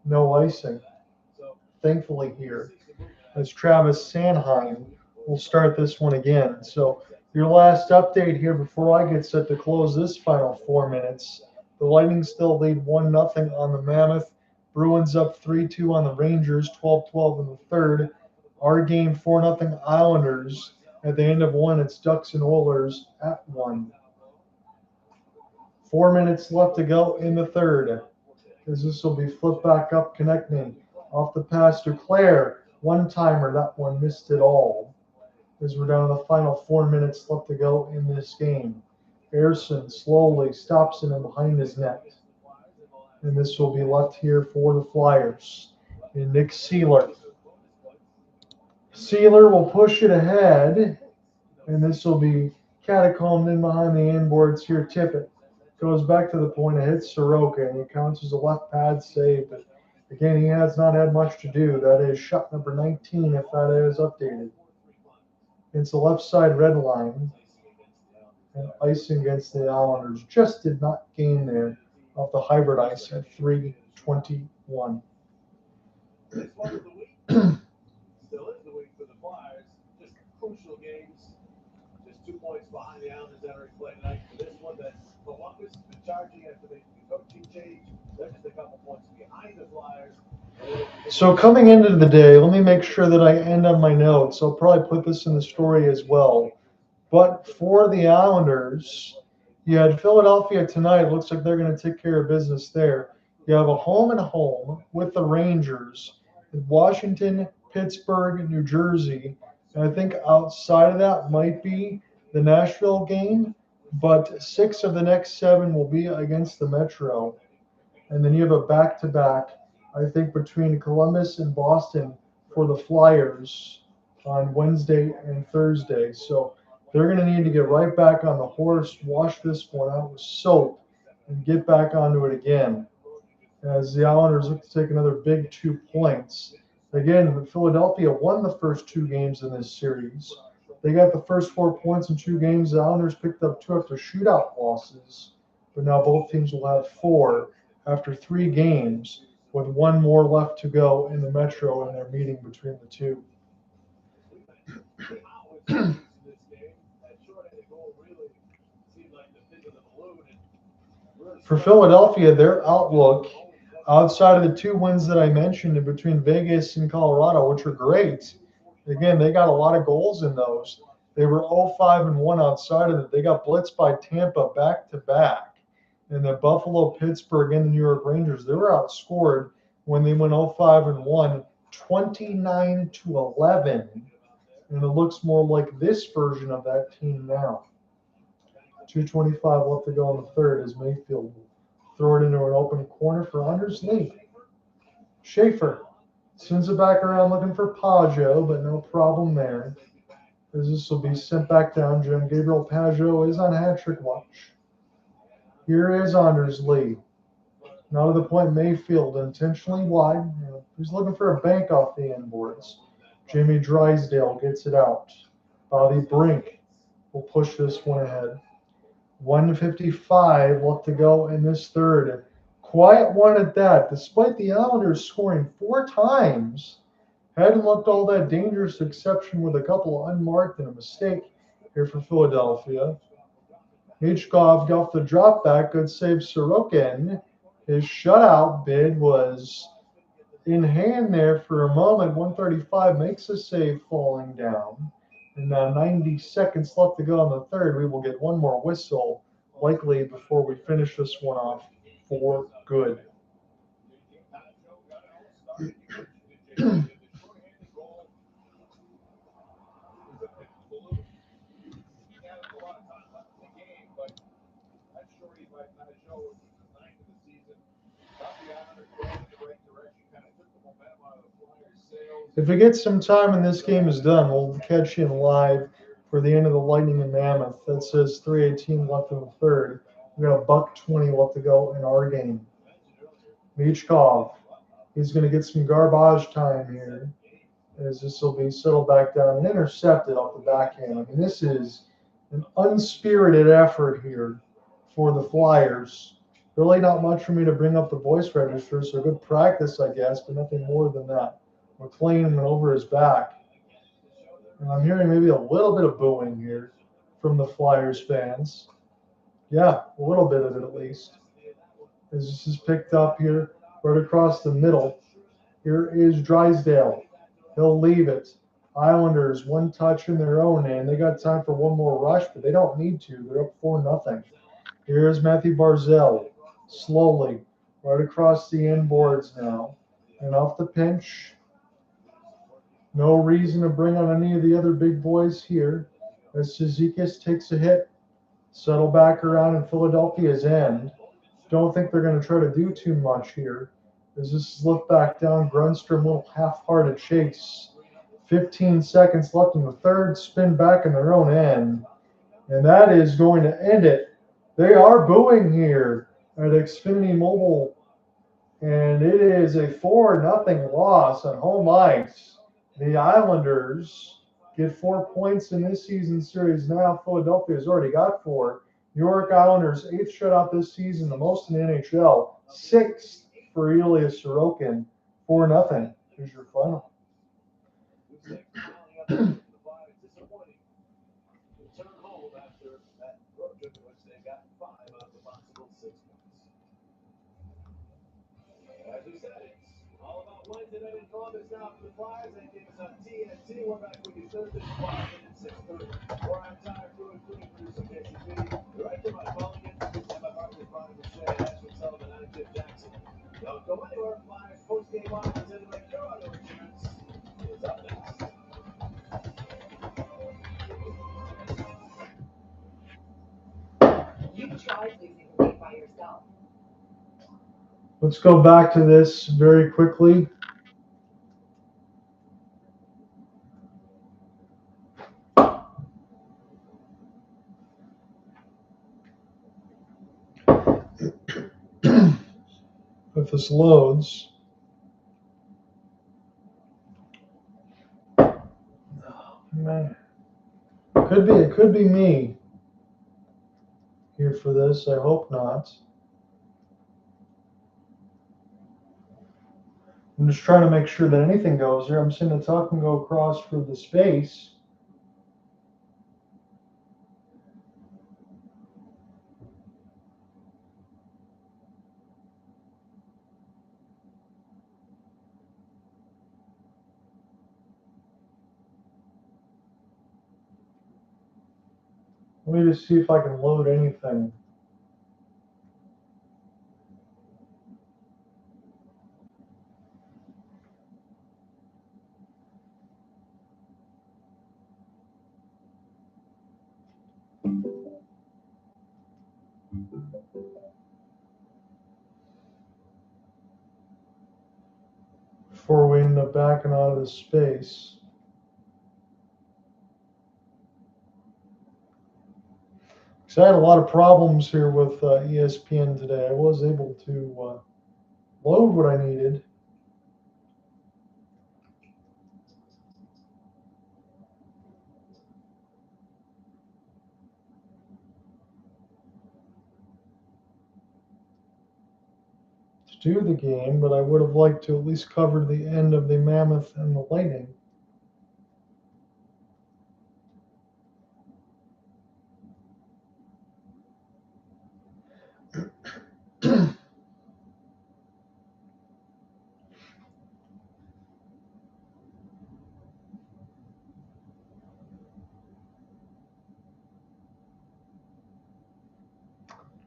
No icing, thankfully, here, as Travis Sanheim will start this one again. So your last update here before I get set to close this final 4 minutes. The Lightning still lead 1-0 on the Mammoth. Bruins up 3-2 on the Rangers, 12-12 in the third. Our game 4-0 Islanders. At the end of one, it's Ducks and Oilers at 1. 4 minutes left to go in the third. As this will be flipped back up, connecting off the pass to Duclair. One-timer, that one missed it all. As we're down to the final 4 minutes left to go in this game. Ayerson slowly stops it in behind his net. And this will be left here for the Flyers. And Nick Seeler. Seeler will push it ahead. And this will be catacombed in behind the inboards here. Tippett goes back to the point. It hits Soroka, and it counts as a left pad save. But again, he has not had much to do. That is shot number 19, if that is updated. It's the left side red line. And icing against the Islanders. Just did not gain there off the hybrid ice at 3:21. This one of the week still is the week for the Flyers. Just crucial games. Just 2 points behind the Islanders entering play tonight. For this one, that Pulock has been charging after the coaching change. They're just a couple points behind the Flyers. So coming into the day, let me make sure that I end on my notes. I'll probably put this in the story as well. But for the Islanders, You had Philadelphia tonight. Looks like they're going to take care of business there. You have a home and home with the Rangers, Washington, Pittsburgh, New Jersey. And I think outside of that might be the Nashville game, but 6 of the next 7 will be against the Metro. And then you have a back-to-back, I think, between Columbus and Boston for the Flyers on Wednesday and Thursday. So they're going to need to get right back on the horse, wash this one out with soap, and get back onto it again. As the Islanders look to take another big 2 points. Again, Philadelphia won the first 2 games in this series. They got the first 4 points in 2 games. The Islanders picked up 2 after shootout losses, but now both teams will have 4 after 3 games, with 1 more left to go in the Metro in their meeting between the two. For Philadelphia, their outlook, outside of the 2 wins that I mentioned in between Vegas and Colorado, which are great, again, they got a lot of goals in those. They were 0-5-1 outside of it. They got blitzed by Tampa back-to-back. And the Buffalo, Pittsburgh, and the New York Rangers, they were outscored when they went 0-5-1, 29-11. And it looks more like this version of that team now. 2:25 left to go in the third as Mayfield will throw it into an open corner for Anders Lee. Schaefer sends it back around looking for Pajot, but no problem there. As this will be sent back down. Jim Gabriel Pajot is on hat-trick watch. Here is Anders Lee. Now to the point, Mayfield intentionally wide. He's looking for a bank off the inboards. Jamie Drysdale gets it out. Bobby Brink will push this one ahead. 1:55 left to go in this third. Quiet one at that. Despite the Islanders scoring 4 times, hadn't looked all that dangerous, exception with a couple unmarked and a mistake here for Philadelphia. Michkov got the drop back. Good save, Sorokin. His shutout bid was in hand there for a moment. 135 makes a save falling down. And now 90 seconds left to go in the third. We will get one more whistle, likely before we finish this one off for good. If we get some time and this game is done, we'll catch you in live for the end of the Lightning and Mammoth. That says 3:18 left in the third. We got a $1:20 left to go in our game. Michkov, he's going to get some garbage time here, as this will be settled back down and intercepted off the backhand. I mean, this is an unspirited effort here for the Flyers. Really not much for me to bring up the voice register, so good practice, I guess, but nothing more than that. McLean went over his back. And I'm hearing maybe a little bit of booing here from the Flyers fans. Yeah, a little bit of it at least. As this is picked up here, right across the middle. Here is Drysdale. He'll leave it. Islanders, 1 touch in their own end. They got time for 1 more rush, but they don't need to. They're up 4-0. Here's Mathew Barzal. Slowly, right across the inboards now. And off the pinch. No reason to bring on any of the other big boys here. As Cizikas takes a hit. Settle back around in Philadelphia's end. Don't think they're going to try to do too much here. As this is looked back down, Grundstrom, little half-hearted chase. 15 seconds left in the third. Spin back in their own end. And that is going to end it. They are booing here at Xfinity Mobile. And it is a 4-0 loss on home ice. The Islanders get 4 points in this season series now. Philadelphia's already got 4. New York Islanders, 8th shutout this season, the most in the NHL. 6th for Ilya Sorokin. 4-0. Here's your final. As we said, it's all about Wednesday night in Columbus now for the Flyers. That game is on TNT. We're back with you Thursday at 5 and 6:30. We're on time to include producer KCP. Right to my phone. You tried losing weight by yourself. Let's go back to this very quickly. If this loads. Oh, man. It could be me here for this. I hope not. I'm just trying to make sure that anything goes here. I'm seeing the tuck can go across for the space. Let me just see if I can load anything. Before we end up backing out of the space. So I had a lot of problems here with ESPN today. I was able to load what I needed. To do the game, but I would have liked to at least cover the end of the Mammoth and the Lightning.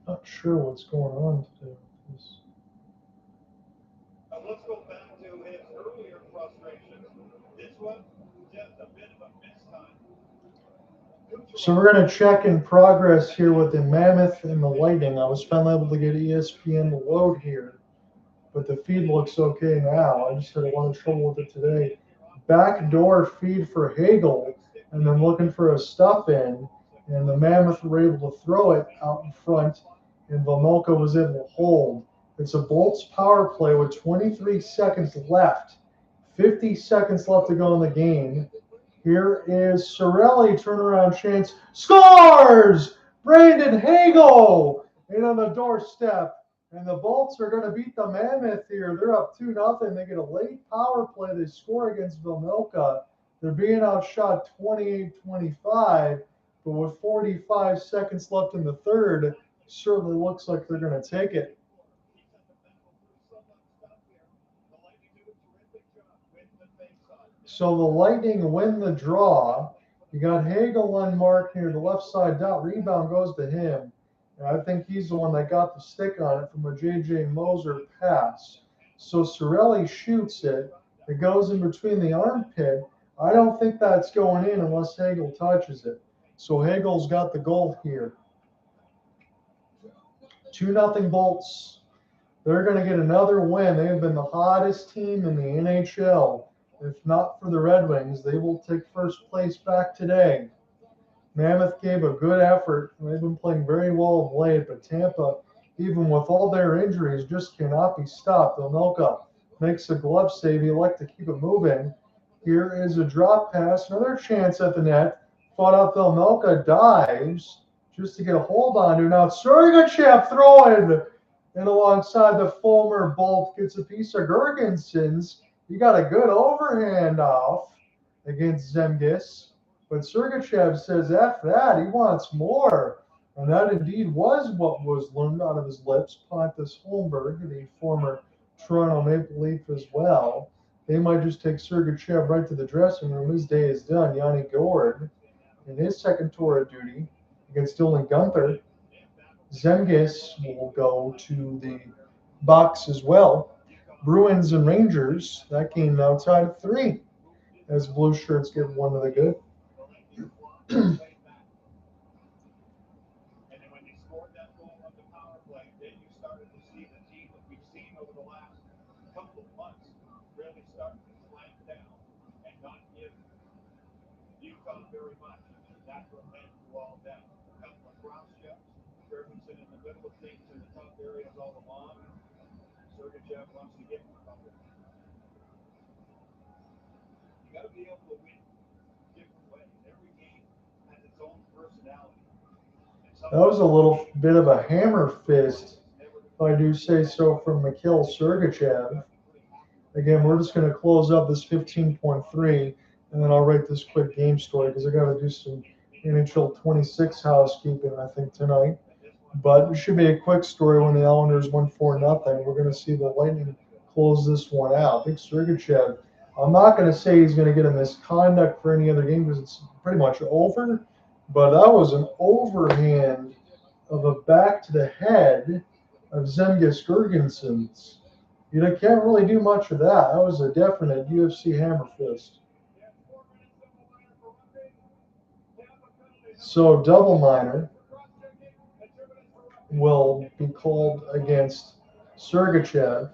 Not sure what's going on today with this. Let's go back to his earlier frustrations. This one, just a bit of a mistime. So we're going to check in progress here with the Mammoth and the Lightning. I was finally able to get ESPN to load here, but the feed looks okay now. I just had a lot of trouble with it today. Backdoor feed for Hagel, and then looking for a stuff in, and the Mammoth were able to throw it out in front, and Vomilka was able to hold. It's a Bolts power play with 23 seconds left. 50 seconds left to go in the game. Here is Sorelli, turnaround chance. Scores! Brandon Hagel in on the doorstep. And the Bolts are going to beat the Mammoth here. They're up 2-0. They get a late power play. They score against Vomilka. They're being outshot 28-25. But with 45 seconds left in the third, certainly looks like they're going to take it. So the Lightning win the draw. You got Hagel on mark here, the left side dot. Rebound goes to him. And I think he's the one that got the stick on it from a J.J. Moser pass. So Sorelli shoots it. It goes in between the armpit. I don't think that's going in unless Hagel touches it. So Hagel's got the goal here. 2-0 Bolts. They're going to get another win. They have been the hottest team in the NHL. If not for the Red Wings, they will take first place back today. Mammoth gave a good effort. They've been playing very well of late, but Tampa, even with all their injuries, just cannot be stopped. Vomilka makes a glove save. He like to keep it moving. Here is a drop pass. Another chance at the net. Fought up Vomilka, dives just to get a hold on to. Now Sergachev throwing and alongside the former Bolt gets a piece of Gergenson's. He got a good overhand off against Zemgus. But Sergachev says, F that, he wants more. And that indeed was what was learned out of his lips. Pontus Holmberg, the former Toronto Maple Leaf as well. They might just take Sergachev right to the dressing room. His day is done. Yanni Gord, in his second tour of duty against Dylan Gunther. Zemgus will go to the box as well. Bruins and Rangers, that game now tied at 3 as Blue Shirts get one to the good. seen over the last couple of months really starting to clamp down and not give UConn very much. That's what led to all that. A couple of cross checks. Ferguson in the middle of things in the tough areas all along. Sergachev wants to get from it. You got to be able to win different ways. Every game has its own personality. That was a little bit of a hammer fist, if I do say so, from Mikhail Sergachev. Again, we're just going to close up this 15.3, and then I'll write this quick game story because I got to do some NHL 26 housekeeping, I think, tonight. But it should be a quick story when the Islanders win 4-0. We're going to see the Lightning close this one out. I think Sergachev, I'm not going to say he's going to get a misconduct for any other game because it's pretty much over. But that was an overhand of a back to the head of Zemgus Girgensons. You can't really do much of that. That was a definite UFC hammer fist. So double minor will be called against Sergachev.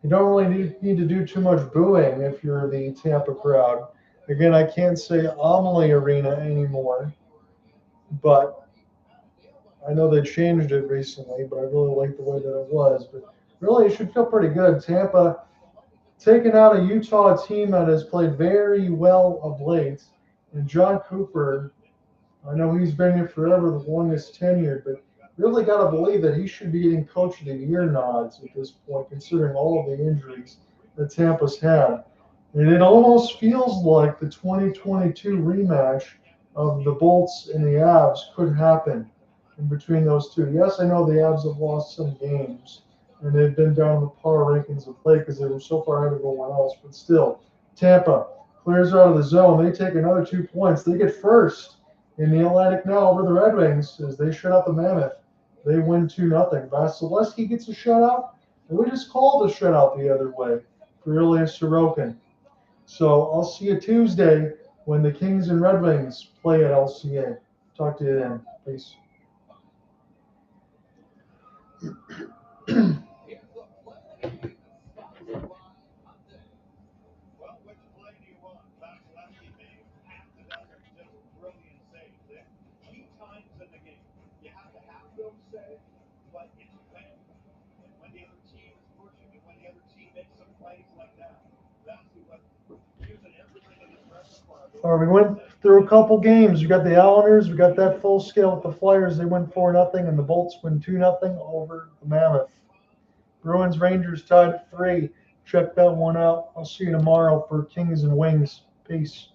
You don't really need to do too much booing if you're the Tampa crowd. Again, I can't say Amalie Arena anymore, but I know they changed it recently, but I really like the way that it was. But really, it should feel pretty good. Tampa taking out a Utah team that has played very well of late. And John Cooper, I know he's been here forever, the longest tenured, but really got to believe that he should be getting Coach of the Year nods at this point, considering all of the injuries that Tampa's had. And it almost feels like the 2022 rematch of the Bolts and the Avs could happen in between those two. Yes, I know the Avs have lost some games, and they've been down in the power rankings of play because they were so far ahead of everyone else. But still, Tampa clears out of the zone. They take another 2 points. They get first in the Atlantic now over the Red Wings as they shut out the Mammoth. They win 2-0. Vasilevsky gets a shutout, and we just called a shutout the other way for Ilya Sorokin. So I'll see you Tuesday when the Kings and Red Wings play at LCA. Talk to you then. Peace. Well, which play do you want? Vasilevsky made half a dozen just brilliant saves. There, key times in the game, you have to have those saves, but it depends. And when the other team is pushing, and when the other team makes some plays like that, that's what using everything in his repertoire. All right, we went through a couple games. We got the Islanders. We got that full scale with the Flyers. They win 4-0, and the Bolts win 2-0 over the Mammoth. Bruins Rangers tied at 3. Check that one out. I'll see you tomorrow for Kings and Wings. Peace.